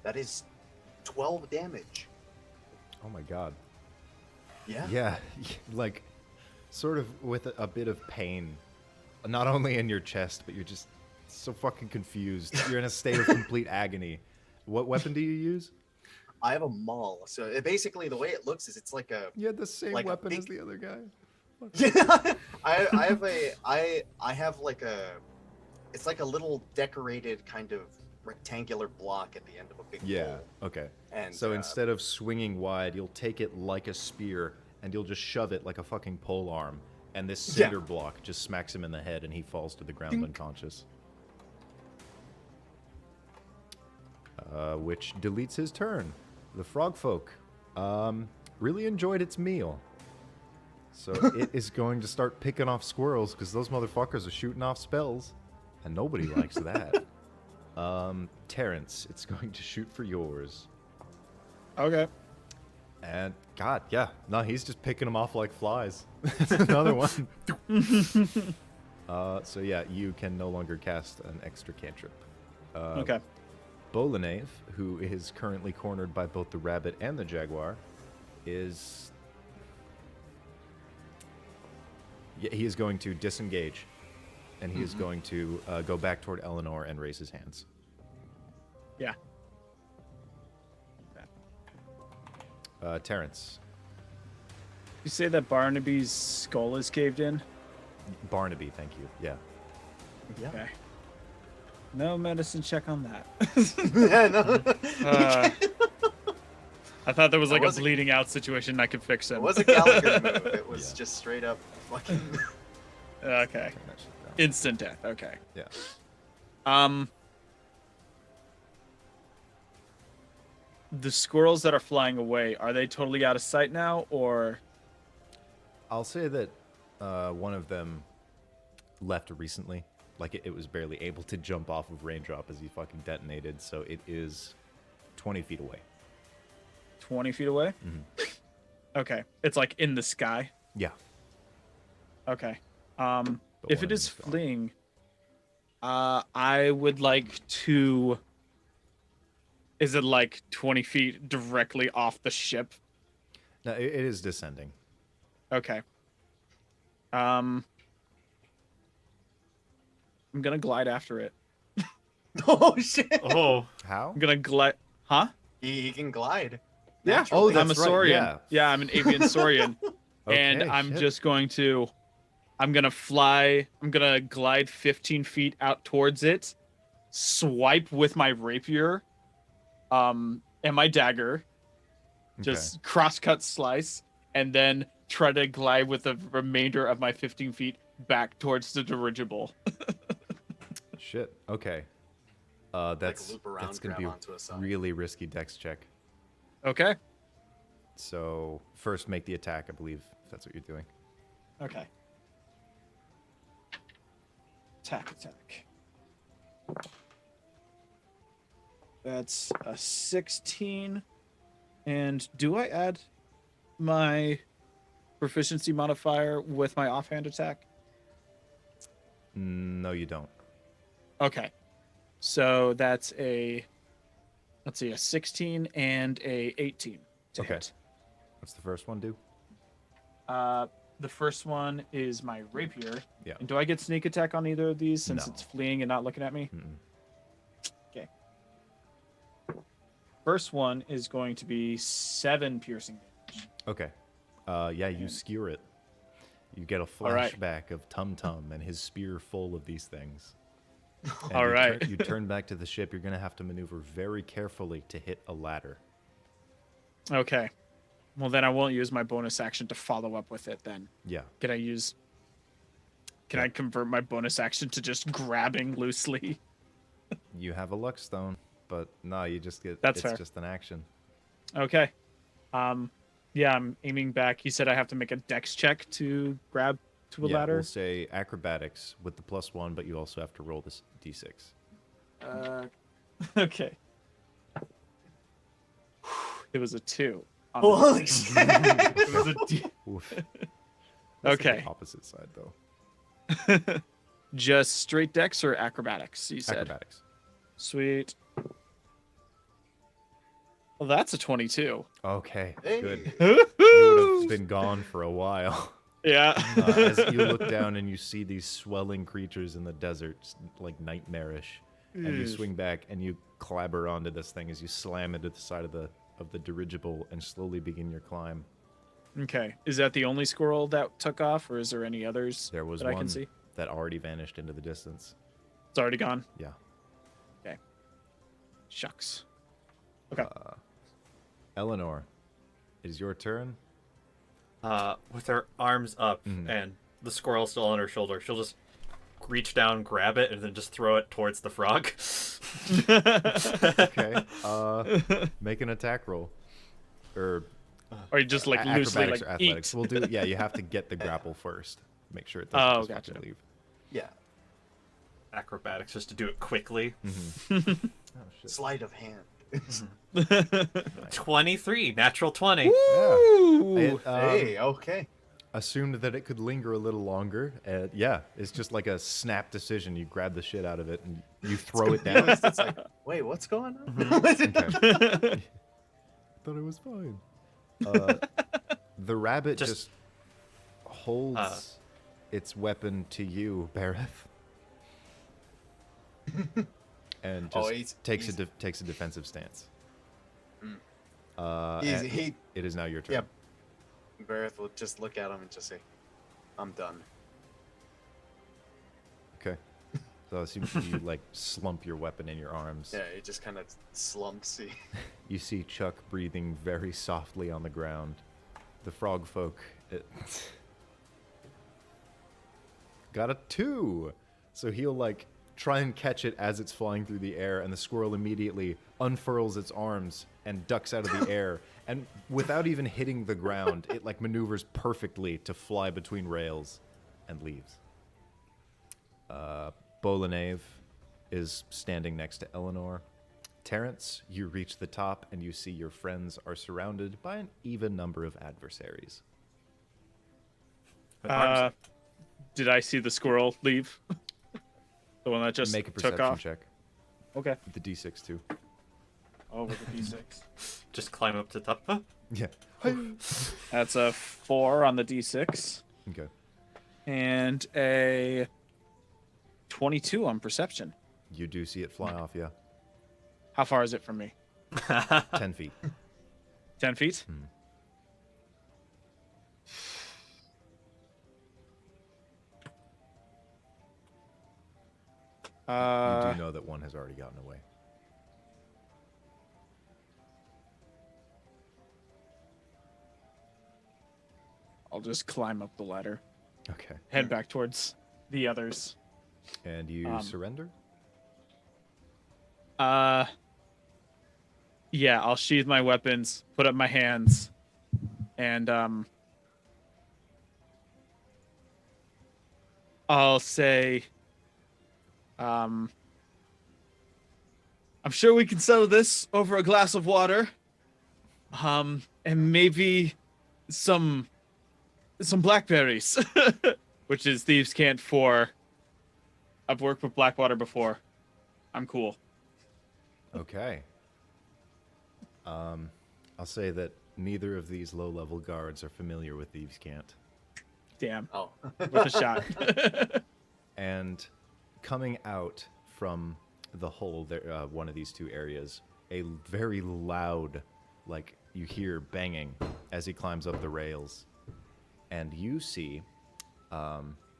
Speaker 4: That is 12 damage.
Speaker 1: Oh my god.
Speaker 4: Yeah.
Speaker 1: Yeah, like, sort of with a bit of pain. Not only in your chest, but you're just so fucking confused. You're in a state of complete agony. What weapon do you use?
Speaker 4: I have a maul. So basically, the way it looks is it's like a.
Speaker 1: You had the same
Speaker 4: Like a
Speaker 1: weapon as
Speaker 4: big-
Speaker 1: the other guy.
Speaker 4: Yeah. I have like a. It's like a little decorated kind of rectangular block at the end of a big
Speaker 1: Yeah,
Speaker 4: pole.
Speaker 1: okay.
Speaker 4: And
Speaker 1: So instead of swinging wide, you'll take it like a spear, and you'll just shove it like a fucking pole arm. And this
Speaker 4: Yeah.
Speaker 1: cinder block just smacks him in the head, and he falls to the ground
Speaker 4: Dink.
Speaker 1: unconscious. Which deletes his turn. The frog folk really enjoyed its meal. So it is going to start picking off squirrels, because those motherfuckers are shooting off spells, and nobody likes that. Terrence, it's going to shoot for yours.
Speaker 2: Okay.
Speaker 1: And God, yeah, no, he's just picking them off like flies. That's another one. So yeah, you can no longer cast an extra cantrip.
Speaker 2: Okay.
Speaker 1: Bolanave, who is currently cornered by both the rabbit and the jaguar, is... Yeah, he is going to disengage, and he is going to go back toward Eleanor and raise his hands.
Speaker 2: Yeah.
Speaker 1: Terrence.
Speaker 2: You say that Barnaby's skull is caved in?
Speaker 1: Barnaby, thank you. Yeah.
Speaker 4: Yeah.
Speaker 2: Okay. No medicine check on that.
Speaker 4: Yeah, no.
Speaker 2: I thought there was like a
Speaker 4: wasn't-
Speaker 2: bleeding out situation I could fix him.
Speaker 4: It was a Gallagher move. It was
Speaker 1: Yeah.
Speaker 4: just straight up fucking.
Speaker 2: Okay.
Speaker 1: Turn that shit down.
Speaker 2: Instant death. Okay.
Speaker 1: Yeah.
Speaker 2: The squirrels that are flying away, are they totally out of sight now, or?
Speaker 1: I'll say that one of them left recently. Like, it was barely able to jump off of raindrop as he fucking detonated, so it is 20 feet away.
Speaker 2: 20 feet away? Okay. It's like in the sky.
Speaker 1: Yeah.
Speaker 2: Okay.
Speaker 1: But
Speaker 2: If
Speaker 1: one
Speaker 2: it
Speaker 1: of
Speaker 2: is
Speaker 1: them's gone.
Speaker 2: fleeing, I would like to. Is it like 20 feet directly off the ship?
Speaker 1: No, it is descending.
Speaker 2: Okay. I'm gonna glide after it.
Speaker 4: Oh shit!
Speaker 3: Oh,
Speaker 1: How?
Speaker 2: I'm gonna glide. Huh?
Speaker 4: He can glide.
Speaker 2: Yeah.
Speaker 4: Naturally.
Speaker 1: Oh,
Speaker 2: I'm a
Speaker 1: that's right,
Speaker 2: saurian.
Speaker 1: yeah.
Speaker 2: I'm an avian saurian. And
Speaker 1: Okay,
Speaker 2: I'm
Speaker 1: shit.
Speaker 2: just going to. I'm gonna fly. I'm gonna glide 15 feet out towards it, swipe with my rapier, and my dagger, just cross-cut slice, and then try to glide with the remainder of my 15 feet back towards the dirigible.
Speaker 1: Shit. Okay. That's
Speaker 4: loop around,
Speaker 1: that's gonna
Speaker 4: grab
Speaker 1: be a
Speaker 4: onto a side.
Speaker 1: really risky dex check.
Speaker 2: Okay.
Speaker 1: So first, make the attack. I believe if that's what you're doing.
Speaker 2: Okay. Attack. That's a 16. And do I add my proficiency modifier with my offhand attack?
Speaker 1: No, you don't.
Speaker 2: Okay. So that's a, let's see, a 16 and a 18 to
Speaker 1: Okay.
Speaker 2: hit.
Speaker 1: What's the first one do?
Speaker 2: The first one is my rapier.
Speaker 1: Yeah.
Speaker 2: And do I get sneak attack on either of these since
Speaker 1: No.
Speaker 2: it's fleeing and not looking at me?
Speaker 1: Mm-mm.
Speaker 2: Okay. First one is going to be 7 piercing damage.
Speaker 1: Okay. Yeah, you
Speaker 2: And-
Speaker 1: skewer it. You get a
Speaker 2: All right.
Speaker 1: flashback of Tum Tum and his spear full of these things. And
Speaker 2: All right.
Speaker 1: You turn back to the ship. You're gonna have to maneuver very carefully to hit a ladder.
Speaker 2: Okay. Well, then I won't use my bonus action to follow up with it then.
Speaker 1: Yeah.
Speaker 2: Can I convert my bonus action to just grabbing loosely?
Speaker 1: You have a luck stone, but no, you just get.
Speaker 2: That's
Speaker 1: it's
Speaker 2: fair.
Speaker 1: just an action.
Speaker 2: Okay. Yeah, I'm aiming back. He said I have to make a dex check to grab to a
Speaker 1: Yeah,
Speaker 2: ladder.
Speaker 1: we'll say acrobatics with the +1, but you also have to roll this d6.
Speaker 2: Okay. It was a 2. on the
Speaker 4: Holy
Speaker 2: d6.
Speaker 4: shit!
Speaker 2: It was a D-
Speaker 1: Oof. That's
Speaker 2: Okay.
Speaker 1: the opposite side though.
Speaker 2: Just straight dex or acrobatics, you said.
Speaker 1: Acrobatics.
Speaker 2: Sweet. Well, that's a 22.
Speaker 1: Okay.
Speaker 4: Hey.
Speaker 1: Good. You would
Speaker 2: Woo!
Speaker 1: have been gone for a while.
Speaker 2: Yeah.
Speaker 1: As you look down and you see these swelling creatures in the desert, like nightmarish, and you
Speaker 2: Eesh.
Speaker 1: swing back and you clobber onto this thing as you slam into the side of the dirigible and slowly begin your climb.
Speaker 2: Okay. Is that the only squirrel that took off, or is there any others
Speaker 1: There was
Speaker 2: that I
Speaker 1: one
Speaker 2: can see?
Speaker 1: that already vanished into the distance.
Speaker 2: It's already gone.
Speaker 1: Yeah.
Speaker 2: Shucks. Okay.
Speaker 1: Eleanor, it is your turn.
Speaker 3: with her arms up and the squirrel still on her shoulder, she'll just reach down, grab it, and then just throw it towards the frog.
Speaker 1: Okay. Make an attack roll. Or
Speaker 2: Or you just like loosely
Speaker 1: acrobatics
Speaker 2: like
Speaker 1: or athletics.
Speaker 2: eat.
Speaker 1: We'll do. Yeah, you have to get the grapple first. Make sure it doesn't
Speaker 2: Oh,
Speaker 1: just
Speaker 2: gotcha.
Speaker 1: fucking leave.
Speaker 4: Yeah.
Speaker 3: Acrobatics just to do it quickly.
Speaker 1: Oh shit.
Speaker 4: Sleight of hand.
Speaker 3: 23, natural 20.
Speaker 1: Yeah.
Speaker 2: Ooh.
Speaker 1: It,
Speaker 4: Hey, okay.
Speaker 1: assumed that it could linger a little longer. Yeah, it's just like a snap decision. You grab the shit out of it and you throw it down.
Speaker 4: It's like, wait, what's going on?
Speaker 1: Okay. Thought it was fine. The rabbit just holds its weapon to you, Bareth, and just takes a defensive stance. And it is now your turn.
Speaker 4: Yep. Bareth will just look at him and just say, "I'm done."
Speaker 1: Okay. So I assume you like slump your weapon in your arms.
Speaker 4: Yeah, he just kind of slumps.
Speaker 1: You see Chuck breathing very softly on the ground. The frog folk got a 2. So he'll like try and catch it as it's flying through the air, and the squirrel immediately unfurls its arms and ducks out of the air. And without even hitting the ground, it like maneuvers perfectly to fly between rails and leaves. Bolanave is standing next to Eleanor. Terrence, you reach the top and you see your friends are surrounded by an even number of adversaries.
Speaker 2: Did I see the squirrel leave? The one that just
Speaker 1: Make a
Speaker 2: took
Speaker 1: perception
Speaker 2: off?
Speaker 1: check.
Speaker 2: Okay.
Speaker 1: The D6 too.
Speaker 2: Oh, with the D6.
Speaker 3: Just climb up to top. Huh?
Speaker 1: Yeah.
Speaker 2: That's a 4 on the D6.
Speaker 1: Okay.
Speaker 2: And a 22 on perception.
Speaker 1: You do see it fly off, yeah.
Speaker 2: How far is it from me?
Speaker 1: 10 feet.
Speaker 2: 10 feet?
Speaker 1: You do know that one has already gotten away.
Speaker 2: I'll just climb up the ladder.
Speaker 1: Okay.
Speaker 2: Head back towards the others.
Speaker 1: And you surrender?
Speaker 2: Yeah, I'll sheathe my weapons, put up my hands, and I'll say, I'm sure we can settle this over a glass of water, and maybe some blackberries, which is thieves' cant for. I've worked with Blackwater before. I'm cool.
Speaker 1: Okay. I'll say that neither of these low-level guards are familiar with Thieves' Cant.
Speaker 2: Damn.
Speaker 4: Oh.
Speaker 2: With a shot.
Speaker 1: And coming out from the hole, there, one of these two areas, a very loud, like you hear banging as he climbs up the rails. And you see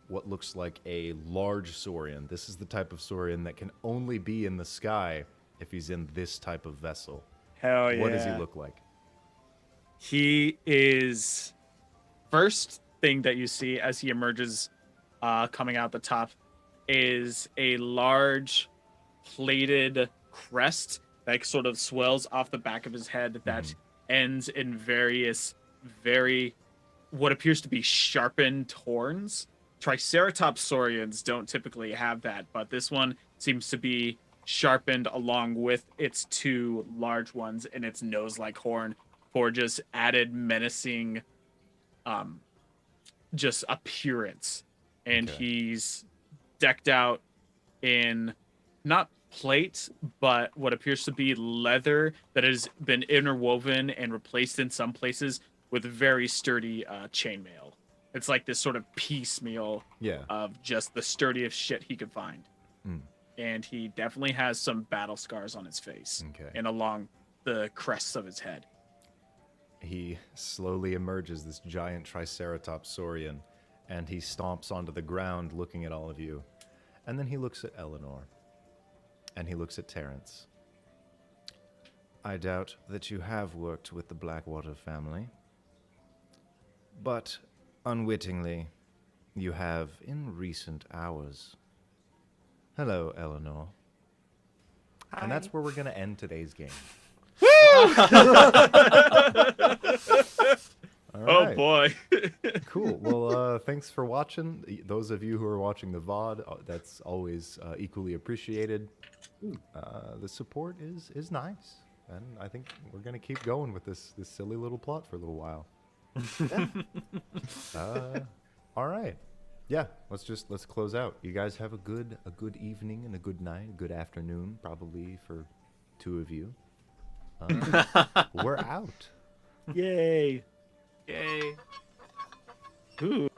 Speaker 1: what looks like a large saurian. This is the type of saurian that can only be in the sky if he's in this type of vessel.
Speaker 2: Hell yeah.
Speaker 1: What does he look like?
Speaker 2: He is first thing that you see as he emerges coming out the top is a large plated crest that sort of swells off the back of his head that ends in various what appears to be sharpened horns. Triceratops saurians don't typically have that, but this one seems to be sharpened along with its two large ones in its nose-like horn for just added menacing just appearance. And
Speaker 1: Okay.
Speaker 2: he's decked out in not plate, but what appears to be leather that has been interwoven and replaced in some places with very sturdy chainmail. It's like this sort of piecemeal of just the sturdiest shit he could find. And he definitely has some battle scars on his face and along the crests of his head.
Speaker 1: He slowly emerges, this giant Triceratops saurian, and he stomps onto the ground looking at all of you. And then he looks at Eleanor. And he looks at Terrence. I doubt that you have worked with the Blackwater family. But, unwittingly, you have in recent hours. Hello, Eleanor.
Speaker 3: Hi.
Speaker 1: And that's where we're going to end today's game. All
Speaker 2: Oh
Speaker 1: right.
Speaker 2: boy.
Speaker 1: Cool. Well, thanks for watching. Those of you who are watching the VOD, that's always equally appreciated. The support is nice. And I think we're going to keep going with this silly little plot for a little while. All right. Yeah, let's close out. You guys have a good evening and a good night, a good afternoon, probably for 2 of you. We're out.
Speaker 2: Yay.
Speaker 3: Yay.
Speaker 2: Ooh.